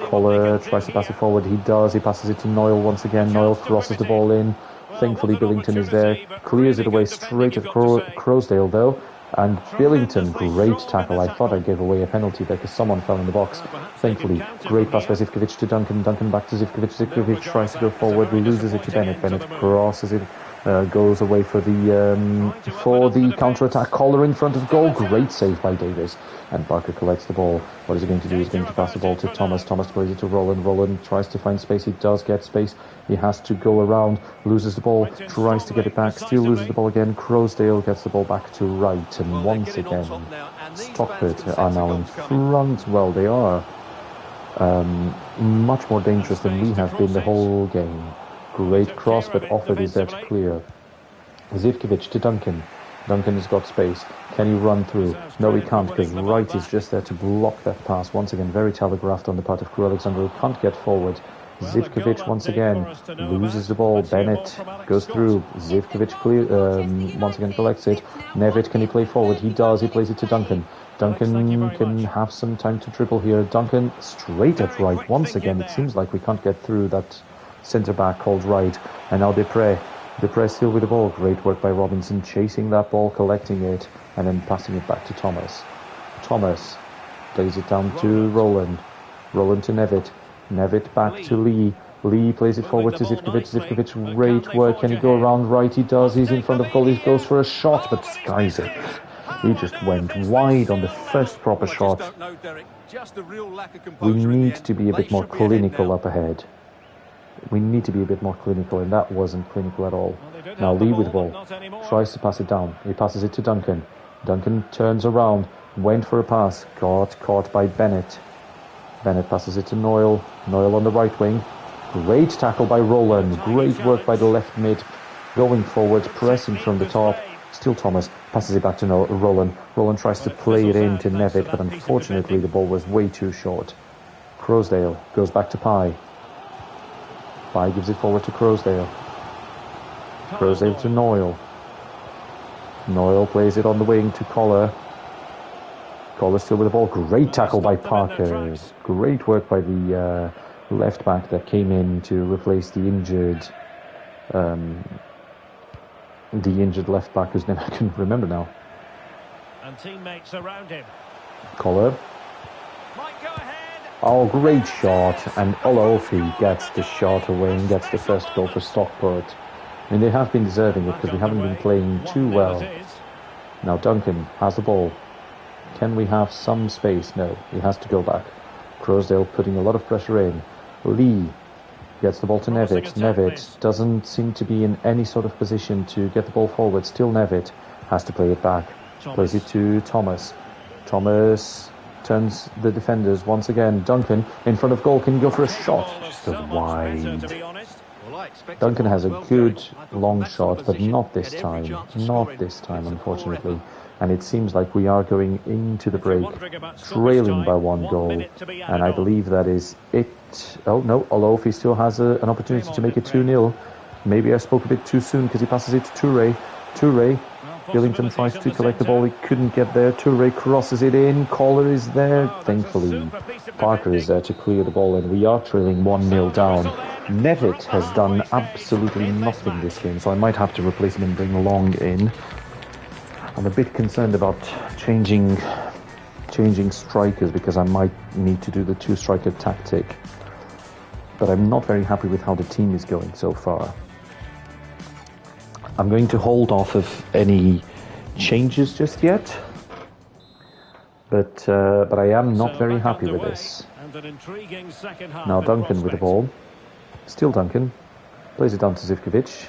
S1: Collar tries to pass it forward. He does. He passes it to Noyle once again. Noyle crosses the ball in. Thankfully Billington is there. Clears it away straight at Crosdale though. And Billington, great tackle. I thought I gave away a penalty there because someone fell in the box. Thankfully, great pass by Zivkovic to Duncan. Duncan back to Zivkovic. Zivkovic tries to go forward. He loses it to Bennett. Bennett crosses it Goes away for the counter-attack. Collar in front of goal. Great save by Davis. And Barker collects the ball. What is he going to do? He's going to pass the ball to Thomas. Thomas plays it to Roland. Roland tries to find space. He does get space. He has to go around. Loses the ball. Tries to get it back. Still loses the ball again. Croasdale gets the ball back to right. And once again, Stockport are now in front. Well, they are much more dangerous than we have been the whole game. Great cross, but Offord is there to clear. Zivkovic to Duncan. Duncan has got space. Can he run through? No, he can't, because Wright is just there to block that pass. Once again, very telegraphed on the part of Crew Alexander, who can't get forward. Zivkovic once again loses the ball. Bennett goes through. Zivkovic once again collects it. Nevitt, can he play forward? He does. He plays it to Duncan. Duncan can have some time to dribble here. Duncan straight at Wright. Once again, it seems like we can't get through that centre-back called Wright. And now Dupre. Dupre still with the ball. Great work by Robinson, chasing that ball, collecting it, and then passing it back to Thomas. Thomas plays it down to Roland. Roland to Nevitt. Nevitt back to Lee. Lee plays it forward to Zivkovic. Zivkovic, great work. Can he go around Right? He does. He's in front of goal. He goes for a shot, but skies it. He just went wide on the first proper shot. We need to be a bit more clinical up ahead. We need to be a bit more clinical, and that wasn't clinical at all. Now Lee with the ball. Tries to pass it down. He passes it to Duncan. Duncan turns around. Went for a pass. Got caught by Bennett. Bennett passes it to Noyle. Noyle on the right wing. Great tackle by Roland. Great work by the left mid. Going forward, pressing from the top. Still Thomas. Passes it back to Roland. Roland tries to play it in to Nevitt, but unfortunately the ball was way too short. Croasdale goes back to Pye. Pye gives it forward to Croasdale. Croasdale to Noyle. Noyle plays it on the wing to Collar. Collar still with the ball. Great tackle by Parker. Great work by the left back that came in to replace the injured left back whose name I can remember now.
S2: And teammates around him.
S1: Collar. Oh, great shot, and Olofi gets the shot away and gets the first goal for Stockport. I mean, they have been deserving it because we haven't been playing too well. Now Duncan has the ball. Can we have some space? No, he has to go back. Croasdale putting a lot of pressure in. Lee gets the ball to Nevitt. Nevitt doesn't seem to be in any sort of position to get the ball forward. Still Nevitt has to play it back. Plays it to Thomas. Thomas turns the defenders once again. Duncan in front of goal. Can he go for a shot? Just a wide. Duncan has a good long shot, but not this time. Not this time, unfortunately. And it seems like we are going into the break trailing by 1 goal. And I believe that is it. Oh, no, Olofi still has an opportunity to make it 2-0. Maybe I spoke a bit too soon because he passes it to Toure. Toure. Billington tries to collect the ball. He couldn't get there. Toure crosses it in. Collar is there. Thankfully, Parker is there to clear the ball. And we are trailing 1-0 down. Nevitt has done absolutely nothing this game. So I might have to replace him and bring Long in. I'm a bit concerned about changing strikers because I might need to do the 2-striker tactic. But I'm not very happy with how the team is going so far. I'm going to hold off of any changes just yet. But I am not very happy with this. Now Duncan with the ball. Still Duncan. Plays it down to Zivkovic.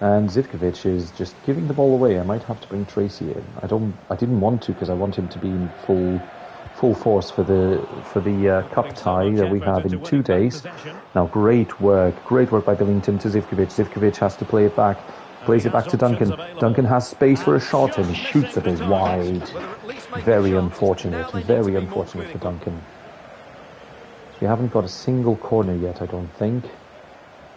S1: And Zivkovic is just giving the ball away. I might have to bring Tracy in. I didn't want to because I want him to be in full force for the cup tie that we have in 2 days. Now great work by Billington to Zivkovic. Zivkovic has to play it back. Plays it back to Duncan. Duncan has space for a shot and he shoots it as wide. Very unfortunate for Duncan. We haven't got a single corner yet, I don't think.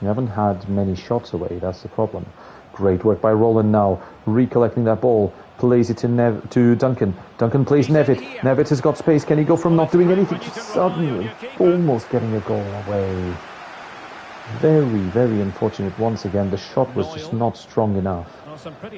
S1: We haven't had many shots away, that's the problem. Great work by Roland now, recollecting that ball. Plays it to Duncan. Duncan plays Nevitt. Nevitt has got space. Can he go from not doing anything to suddenly almost getting a goal away? Very, very unfortunate once again. The shot was just not strong enough.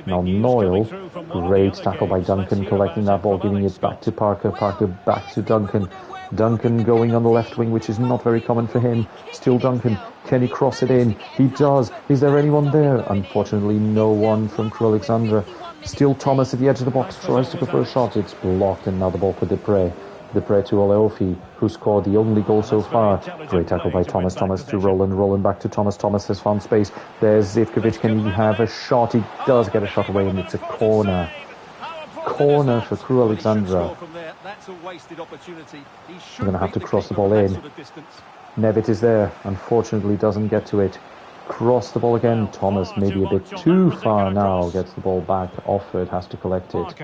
S1: Now Noyle, great tackle by Duncan, collecting that ball, giving it back to Parker. Parker back to Duncan. Duncan going on the left wing, which is not very common for him. Still Duncan. Can he cross it in? He does. Is there anyone there? Unfortunately, no one from Crew Alexandra. Still Thomas at the edge of the box, tries to go for a shot. It's blocked, and now the ball for Dupre. Dupre to Oleofi, who scored the only goal so far. Great tackle by Thomas. Thomas to Roland. Roland back to Thomas. Thomas has found space. There's Zivkovic. Can he have a shot? He does get a shot away, and it's a corner. Corner for Crew Alexandra. We're going to have to cross the ball in. Nevitt is there. Unfortunately, doesn't get to it. Cross the ball again. Thomas maybe a bit too far now. Gets the ball back. Offord has to collect it.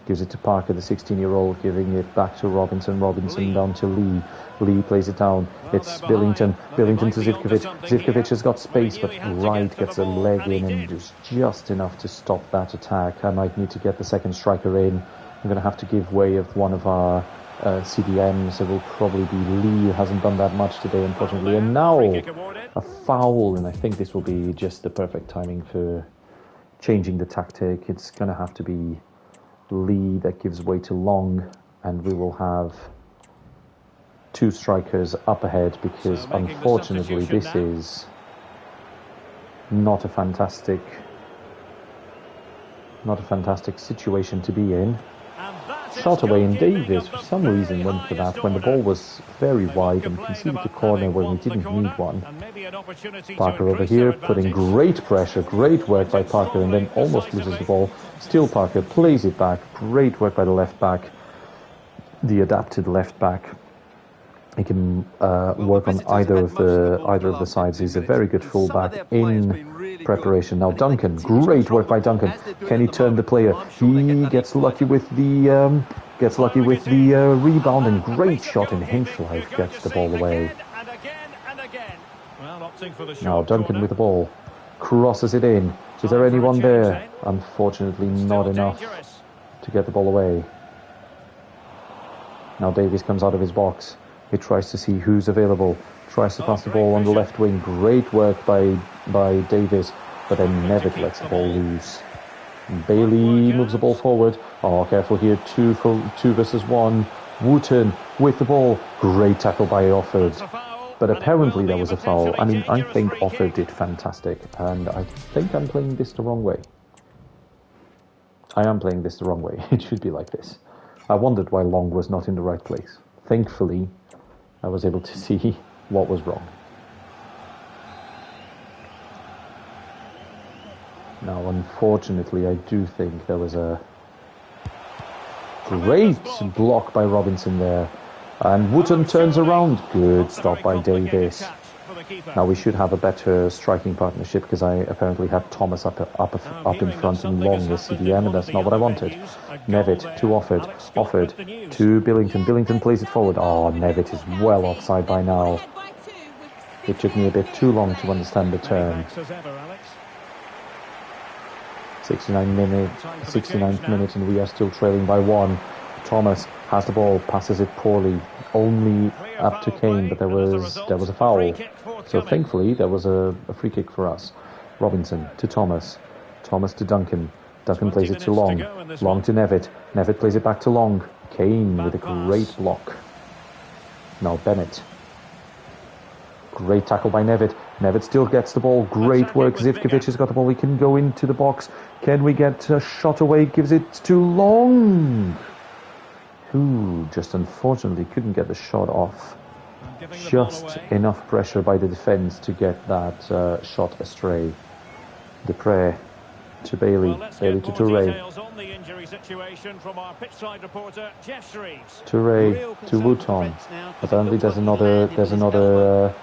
S1: Gives it to Parker, the 16-year-old, giving it back to Robinson. Robinson down to Lee. Lee plays it down. It's Billington. Billington to Zivkovic. Zivkovic has got space, but Wright gets a leg in and is just enough to stop that attack. I might need to get the second striker in. I'm going to have to give way of one of our CDMs. It will probably be Lee, who hasn't done that much today, unfortunately. And now a foul, and I think this will be just the perfect timing for changing the tactic. It's going to have to be Lee that gives way to Long, and we will have two strikers up ahead, because unfortunately this is not a fantastic situation to be in. Shot away, and Davis for some reason went for that when the ball was very wide and conceded a corner when we didn't need one. Parker over here putting great pressure, great work by Parker, and then almost loses the ball. Still Parker plays it back. Great work by the left back, the adapted left back. He can work on either of the sides. He's a very good fullback in preparation. Now Duncan, great work by Duncan. Can he turn the player? He gets lucky with the rebound, and great shot in Hinchlife gets the ball away. Now Duncan with the ball, crosses it in. Is there anyone there? Unfortunately, not enough to get the ball away. Now Davies comes out of his box. He tries to see who's available. Tries to pass the ball on the left wing. Great work by Davies, but then Nevitt lets the ball loose. Bailey moves the ball forward. Oh, careful here. Two versus one. Wooten with the ball. Great tackle by Offord. But apparently there was a foul. I mean, I think Offord did fantastic, and I think I'm playing this the wrong way. I am playing this the wrong way. It should be like this. I wondered why Long was not in the right place. Thankfully, I was able to see what was wrong. Now, unfortunately, I do think there was a great block by Robinson there. And Wooten turns around. Good stop by Davis. Now we should have a better striking partnership, because I apparently had Thomas up in front and Long with CDM, and that's not what I wanted. Nevitt to Offord. Offord to Billington. Billington plays it forward. Oh, Nevitt is well offside by now. It took me a bit too long to understand the turn. 69th minute, and we are still trailing by one. Thomas has the ball, passes it poorly, only up to Kane, but there was a foul. So thankfully there was a free kick for us. Robinson to Thomas. Thomas to Duncan. Duncan plays it to Long. Long to Nevitt. Nevitt plays it back to Long. Kane with a great block. Now Bennett. Great tackle by Nevitt. Nevitt still gets the ball. Great work. Zivkovic has got the ball. He can go into the box. Can we get a shot away? Gives it to Long, who just unfortunately couldn't get the shot off. Just enough pressure by the defence to get that shot astray. Dupre to Bailey. Bailey to Touré. Touré to Wooton. Apparently there's another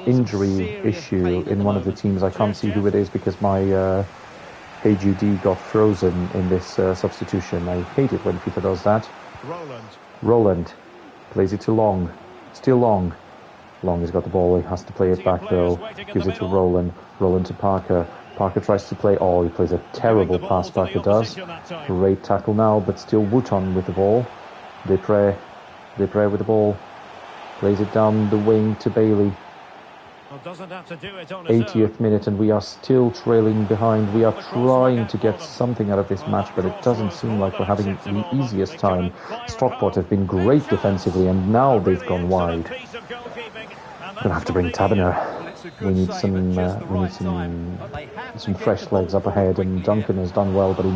S1: injury issue in one of the teams. I can't see who it is because my HUD got frozen in this substitution. I hate it when FIFA does that. Roland plays it to Long. Still Long. Long has got the ball. He has to play it back though. Gives it to Roland. Roland to Parker. Parker tries to play. Oh, he plays a terrible pass. Parker does. Great tackle now, but still Wooton with the ball. Dupre with the ball. Plays it down the wing to Bailey.
S2: Well, doesn't have to do it on his
S1: 80th
S2: own.
S1: minute, and we are still trailing behind. We are trying to get something out of this match, but it doesn't seem like we're having the easiest time. Stockport have been great defensively, and now they've gone wide. Gonna have to bring Taverner. We need some fresh legs up ahead, and Duncan has done well, but he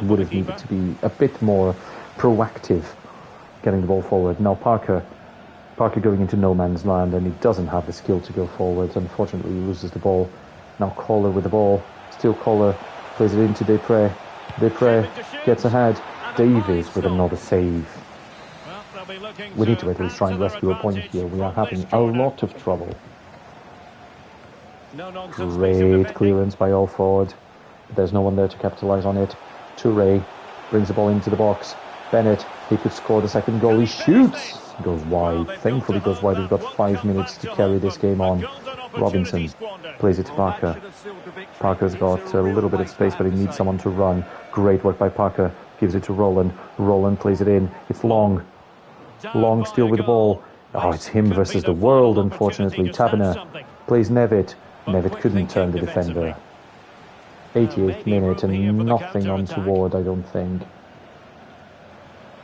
S1: would have needed to be a bit more proactive getting the ball forward. Now Parker going into no man's land, and he doesn't have the skill to go forward. Unfortunately, he loses the ball. Now Kohler with the ball. Still Kohler plays it into Depre. Depre gets ahead. Davies with another save. We need to at least try and rescue a point here. We are having a lot of trouble. Great clearance by all forward. There's no one there to capitalise on it. Toure brings the ball into the box. Bennett, he could score the second goal. He shoots. Goes wide. Thankfully goes wide. We've got 5 minutes to carry this game on. Robinson plays it to Parker. Parker's got a little bit of space, but he needs someone to run. Great work by Parker. Gives it to Roland. Roland plays it in. It's Long. Long still with the ball. Oh, it's him versus the world, unfortunately. Taverner plays Nevitt. Nevitt couldn't turn the defender. 88th minute and nothing untoward, I don't think.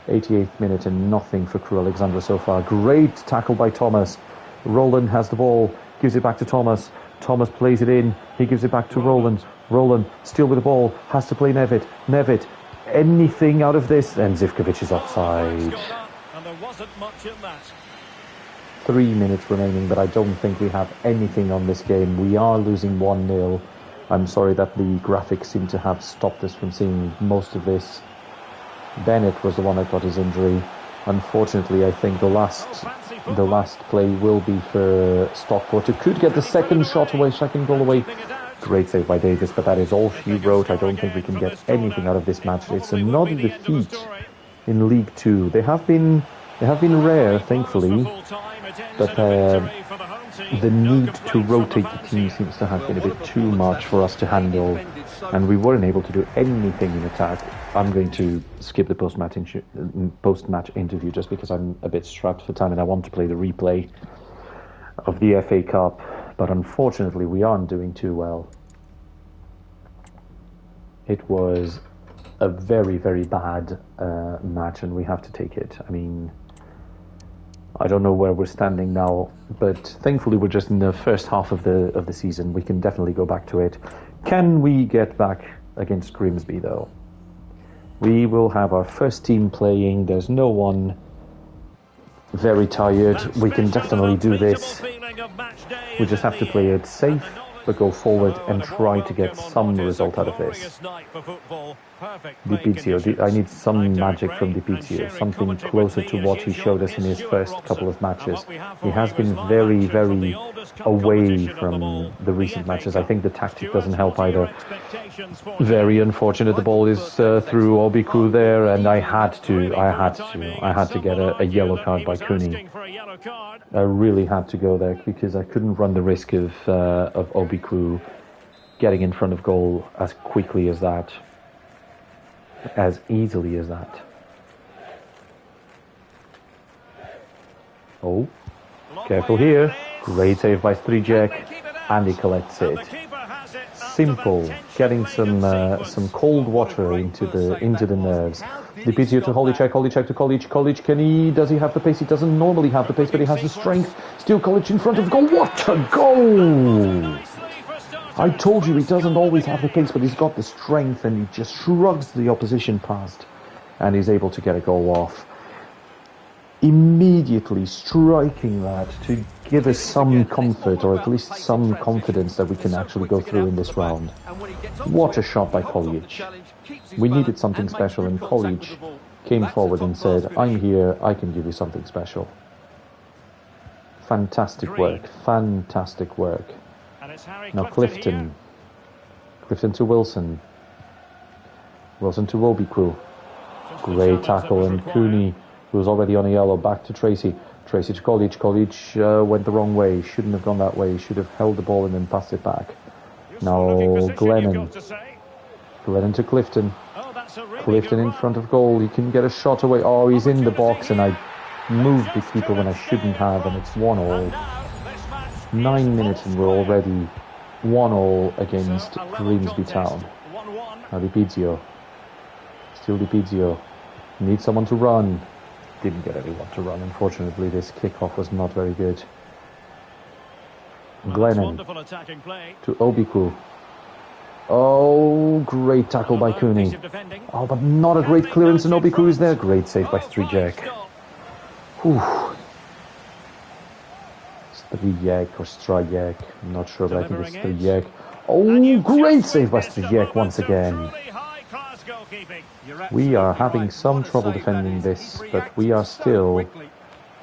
S1: 88th minute and nothing for Crew Alexandra so far. Great tackle by Thomas. Roland has the ball, gives it back to Thomas. Thomas plays it in. He gives it back to Roland. Roland still with the ball, has to play Nevitt. Nevitt, anything out of this? And Zivkovic is offside.
S2: And there wasn't much in that.
S1: 3 minutes remaining, but I don't think we have anything on this game. We are losing 1-0. I'm sorry that the graphics seem to have stopped us from seeing most of this. Bennett was the one that got his injury. Unfortunately, I think the last play will be for Stockport, who could get the second goal away. Great save by Davis, but that is all she wrote. I don't think we can get anything out of this match. It's another defeat in League Two. They have been rare, thankfully, but the need to rotate the team seems to have been a bit too much for us to handle, and we weren't able to do anything in attack. I'm going to skip the post-match interview just because I'm a bit strapped for time and I want to play the replay of the FA Cup, but unfortunately we aren't doing too well. It was a very, very bad match, and we have to take it. I mean, I don't know where we're standing now, but thankfully we're just in the first half of the season. We can definitely go back to it. Can we get back against Grimsby, though? We will have our first team playing. There's no one very tired. We can definitely do this. We just have to play it safe, but go forward and try to get some result out of this. Di Pizio, I need some magic from Di Pizio, something closer to what he showed us in his first couple of matches. He has been very, very away from the recent matches. I think the tactic doesn't help either. Very unfortunate. The ball is through Obiku there, and I had to get a yellow card by Cooney. I really had to go there because I couldn't run the risk of Obiku getting in front of goal as quickly as that, as easily as that. Oh, careful here. Great save by Strijek, and he collects it. Simple, getting some cold water into the nerves. Di Pizio to Holicek, Holicek to Kolic. Kolic, does he have the pace? He doesn't normally have the pace, but he has the strength. Still Kolic in front of the goal. What a goal! I told you he doesn't always have the pace, but he's got the strength, and he just shrugs the opposition past, and he's able to get a goal off. Immediately striking that to give us some comfort, or at least some confidence that we can actually go through in this round. What a shot by Kolic. We needed something special, and Kolic came forward and said, I'm here, I can give you something special. Fantastic work, fantastic work. Now Clifton to Wilson. Wilson to Obiku. Great tackle, and Cooney, who was already on a yellow, back to Tracy. Tracy to Kolic. Kolic went the wrong way. Shouldn't have gone that way. Should have held the ball and then passed it back. Now Glennon. Glennon to Clifton. Clifton in front of goal. He can get a shot away. Oh, he's in the box, and I moved the keeper when I shouldn't have, and it's 1-1. 9 minutes and we're already 1-1 against Grimsby Town. Now Di Pizio. Still Di Pizio. Needs someone to run. Didn't get anyone to run. Unfortunately, this kickoff was not very good. Glennon to Obiku. Oh, great tackle by Cooney. Oh, but not a great clearance, and Obiku is there. Great save by Strijek. Strijek or Strijek. I'm not sure, but I think it's Strijek. Oh, great save by Strijek once again. We are having some trouble defending this, but we are still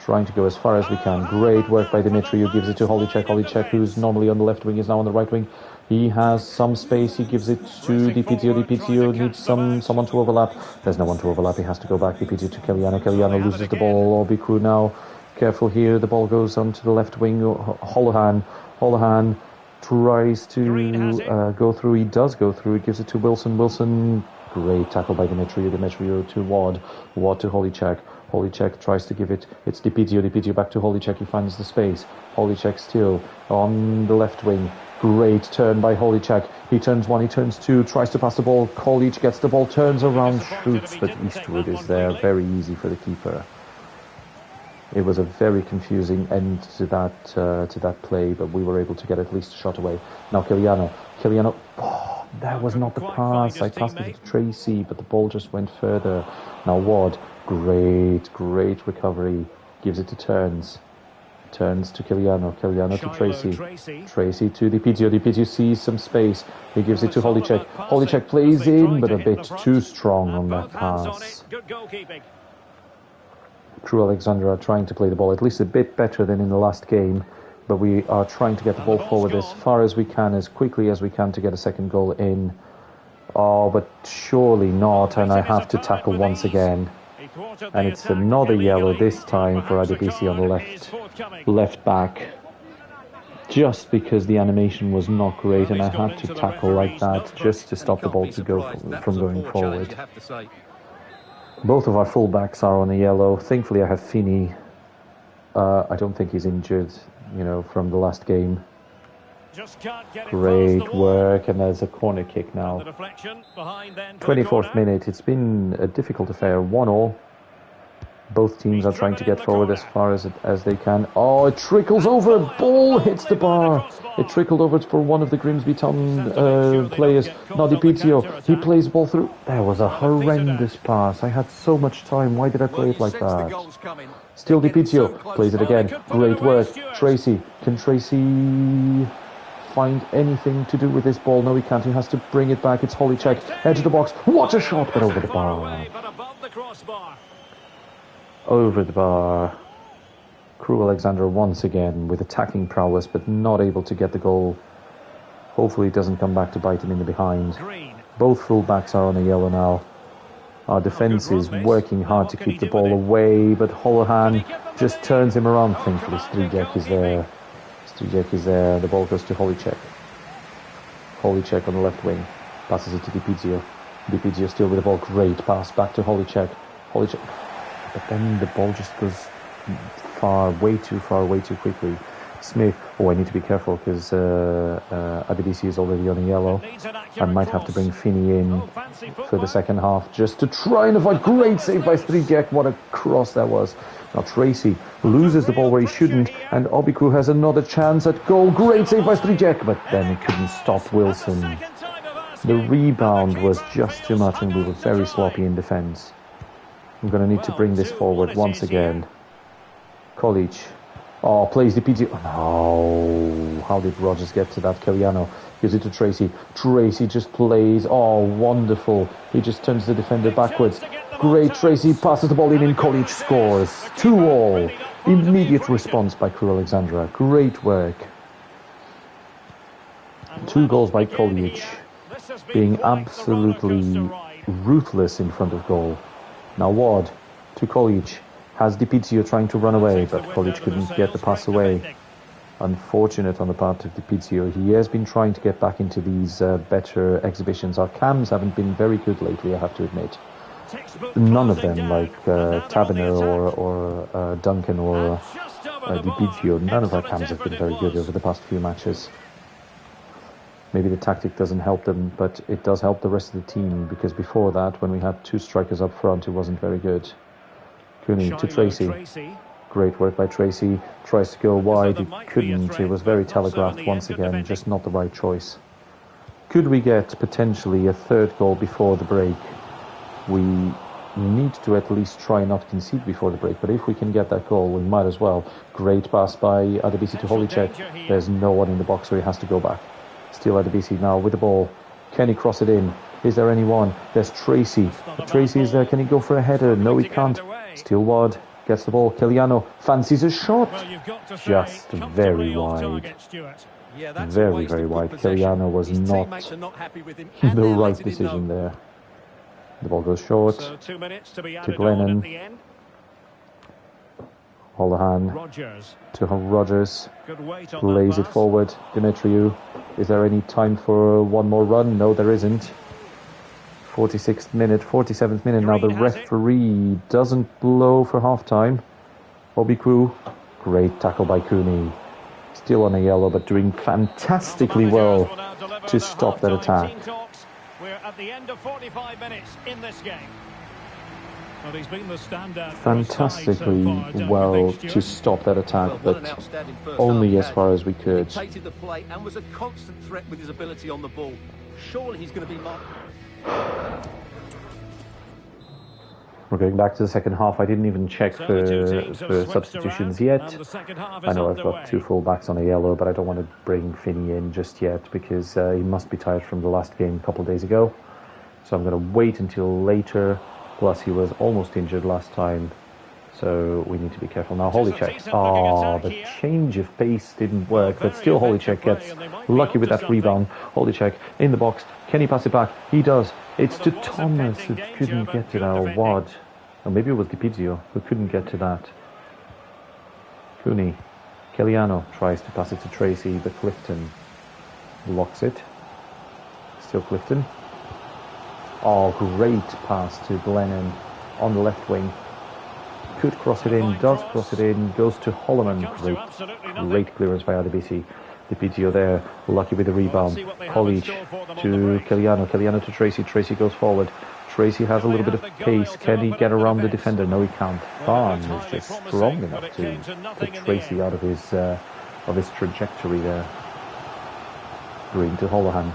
S1: trying to go as far as we can. Great work by Dimitri, who gives it to Holicek. Holicek, who's normally on the left wing, is now on the right wing. He has some space. He gives it to Di Pizio. Di Pizio needs someone to overlap. There's no one to overlap. He has to go back. Di Pizio to Kiliano. Kiliano loses the ball. Obiku now careful here. The ball goes onto the left wing. Holohan tries to go through. He does go through. He gives it to Wilson. Wilson, great tackle by Demetrio. Demetrio to Ward. Ward to Holicek. Holicek tries to give it. It's Di Pizio. Di Pizio back to Holicek. He finds the space. Holicek still on the left wing. Great turn by Holicek. He turns one, he turns two, tries to pass the ball. Kolic gets the ball, turns around, shoots, but Eastwood is there. Very easy for the keeper. It was a very confusing end to that play, but we were able to get at least a shot away. Now Kiliano. Oh, that was not the pass. I passed it to Tracy, but the ball just went further. Now Ward. Great recovery. Gives it to Turns. Turns to Kiliano. Kiliano to Tracy. Tracy to Di Pizio. Di Pizio sees some space. He gives it to Holicek. Holicek plays in, but a bit too strong on that pass. Crew Alexandra are trying to play the ball at least a bit better than in the last game, but we are trying to get the ball forward as far as we can, as quickly as we can to get a second goal in. Oh, but surely not, and I have to tackle once again. And it's another yellow this time for Adebisi on the left back. Just because the animation was not great and I had to tackle like that just to stop the ball to go from going forward. Both of our fullbacks are on a yellow. Thankfully I have Fini. I don't think he's injured, from the last game. Great work, and there's a corner kick now. 24th minute. It's been a difficult affair. 1-1. Both teams are trying to get forward as far as they can. Oh, it trickles over. Ball hits the bar. It trickled over for one of the Grimsby Town players. Now Di Pizio. He plays the ball through. That was a horrendous pass. I had so much time. Why did I play it like that? Still Di Pizio. Plays it again. Great work. Tracy. Can Tracy find anything to do with this ball? No, he can't. He has to bring it back. It's Holicek. Edge of the box. What a shot, but over the bar. Over the bar. Crew Alexander once again with attacking prowess, but not able to get the goal. Hopefully it doesn't come back to bite him in the behind. Both fullbacks are on a yellow now. Our defence is working hard to keep the ball away, but Holohan just turns him around. Thankfully Strijek is there. Strijek is there. The ball goes to Holicek. Holicek on the left wing. Passes it to Di Pizio. Di Pizio still with the ball. Great pass back to Holicek. Holicek. But then the ball just goes way too far, way too quickly. Smith. Oh, I need to be careful because Adebisi is already on a yellow. I might have to bring Fini in for the second half just to try and avoid. Great save by Strijek. What a cross that was. Now Tracy loses the ball where he shouldn't, and Obiku has another chance at goal. Great save by Strijek, but then he couldn't stop Wilson. The rebound was just too much and we were very sloppy in defence. I'm going to need to bring this forward once again. Kolic. Oh, plays Di Pizio. No. How did Rogers get to that? Kiliano gives it to Tracy. Tracy just plays. Oh, wonderful. He just turns the defender backwards. Great. Tracy passes the ball in and Kolic scores. 2-2. Immediate response by Crew Alexandra. Great work. 2 goals by Kolic. Being absolutely ruthless in front of goal. Now Ward to Kolic. Has Di Pizio trying to run away, but Kolic couldn't get the pass away. Unfortunate on the part of Di Pizio. He has been trying to get back into these better exhibitions. Our cams haven't been very good lately, I have to admit. None of them, like Taberner or Duncan or Dipizio, none of our cams have been very good over the past few matches. Maybe the tactic doesn't help them, but it does help the rest of the team, because before that, when we had two strikers up front, it wasn't very good. Cooney to Tracy. Great work by Tracy. Tries to go wide, he couldn't. It was very telegraphed once again, just not the right choice. Could we get potentially a third goal before the break? We need to at least try not concede before the break, but if we can get that goal, we might as well. Great pass by Adebisi to Holicek. There's no one in the box, so he has to go back. Still Adebisi now with the ball. Can he cross it in? Is there anyone? There's Tracy. Tracy is there. Can he go for a header? No, he can't. Still Ward gets the ball. Kiliano fancies a shot. Just very wide. Very, very wide. Kiliano was not the right decision there. The ball goes short to Glennon. Holohan to Rogers. Plays it forward. Dimitriou. Is there any time for one more run? No, there isn't. 46th minute, 47th minute. Now the referee doesn't blow for half time. Obiku. Great tackle by Cooney. Still on a yellow, but doing fantastically well to stop that attack.
S2: We're at the end of 45 minutes in this game. Well, he's been the standout
S1: fantastically well to stop that attack, but only as far as we could.
S3: Dictated the play and was a constant threat with his ability on the ball. Surely he's going to be marked.
S1: We're going back to the second half. I didn't even check for substitutions yet. I know I've got two full-backs on a yellow, but I don't want to bring Finney in just yet because he must be tired from the last game a couple of days ago. So I'm going to wait until later. Plus, he was almost injured last time, so we need to be careful. Now, Holicek. The change of pace didn't work, but still Holicek gets lucky with that rebound. Holicek in the box. Can he pass it back? He does. It's to Thomas, who couldn't get to that, or Wad. Or maybe it was Dipizio, who couldn't get to that. Cooney. Kiliano tries to pass it to Tracy, but Clifton blocks it. Still Clifton. Oh, great pass to Glennon on the left wing. Could cross it in, does cross it in, goes to Holloman. Great clearance by Adebisi. Dipizio there, lucky with the rebound. College to Kiliano, Kiliano to Tracy. Tracy goes forward. Tracy has a little bit of pace. Can he get around the defender? No, he can't. Farn is just strong enough to put Tracy out of his trajectory there. Green to Holohan.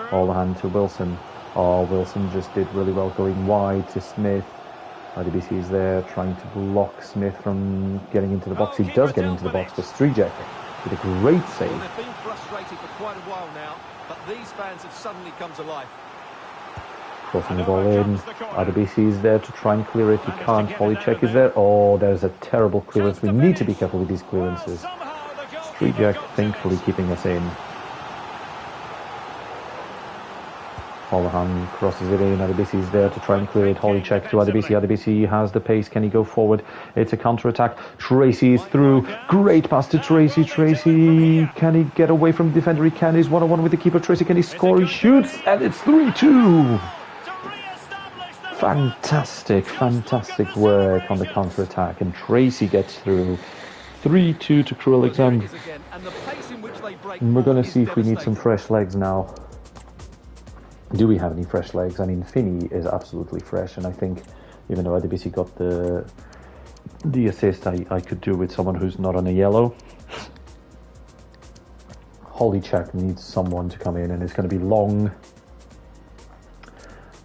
S1: Holohan to Wilson. Oh, Wilson just did really well going wide to Smith. IDBC is there trying to block Smith from getting into the box. He does get into the box, but Strijek did a great save.
S3: Well, they've been frustrated for quite a while now, but these fans have suddenly come to life.
S1: Crossing the ball in. IDBC is there to try and clear it. He can't. Holicek is there. Oh, there's a terrible clearance. We need to be careful with these clearances. Strijek thankfully keeping us in. Holohan crosses it in. Adebisi is there to try and clear it. Holicek to Adebisi. Adebisi has the pace. Can he go forward? It's a counter-attack. Tracy is through. Great pass to Tracy. Tracy, can he get away from the defender? He can. He's 1-on-1 with the keeper. Tracy, can he score? He shoots, and it's 3-2. Fantastic work on the counter-attack, and Tracy gets through. 3-2 to Crew Alexander. And we're going to see if we need some fresh legs now. Do we have any fresh legs? I mean, Finney is absolutely fresh, and I think even though Adebisi got the assist, I could do with someone who's not on a yellow. Holicek needs someone to come in, and it's going to be long.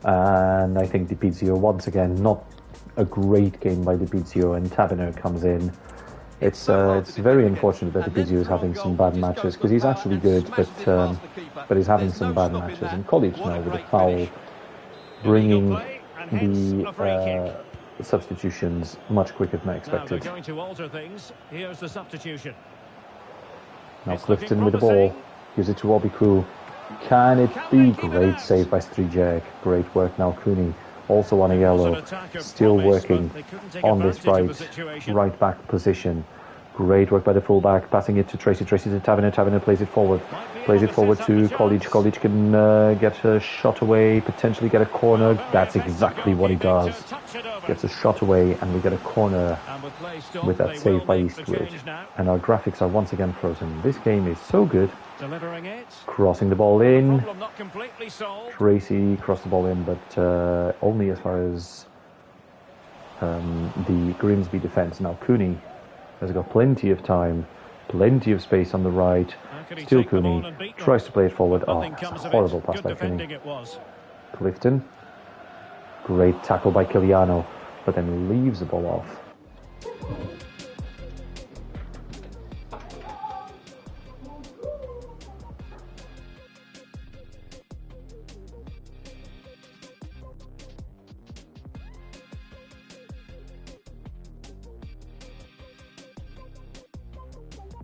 S1: And I think Dipizio, once again, not a great game by Dipizio, and Taberner comes in. It's very unfortunate that Dipizio is having some bad matches, because he's actually good, but he's having some bad matches. And College now with a foul, bringing the substitutions much quicker than I expected.
S2: Going to alter things. Here's the substitution.
S1: Now Clifton with the ball, gives it to Obiku. Can it be? Great save by Strijek. Great work now Cooney. Also on a yellow, still working on this right back position. Great work by the fullback, passing it to Tracy. Tracy to Taverner. Taverner plays it forward. Plays it forward to College. College can get a shot away, potentially get a corner. That's exactly what he does. Gets a shot away, and we get a corner with that save by Eastwood. And our graphics are once again frozen. This game is so good. Crossing the ball in. Tracy crossed the ball in, but only as far as the Grimsby defence. Now Cooney has got plenty of time, plenty of space on the right. Still Cooney tries to play it forward. Oh, it's a horrible pass by Cooney. Clifton. Great tackle by Kiliano, but then leaves the ball off.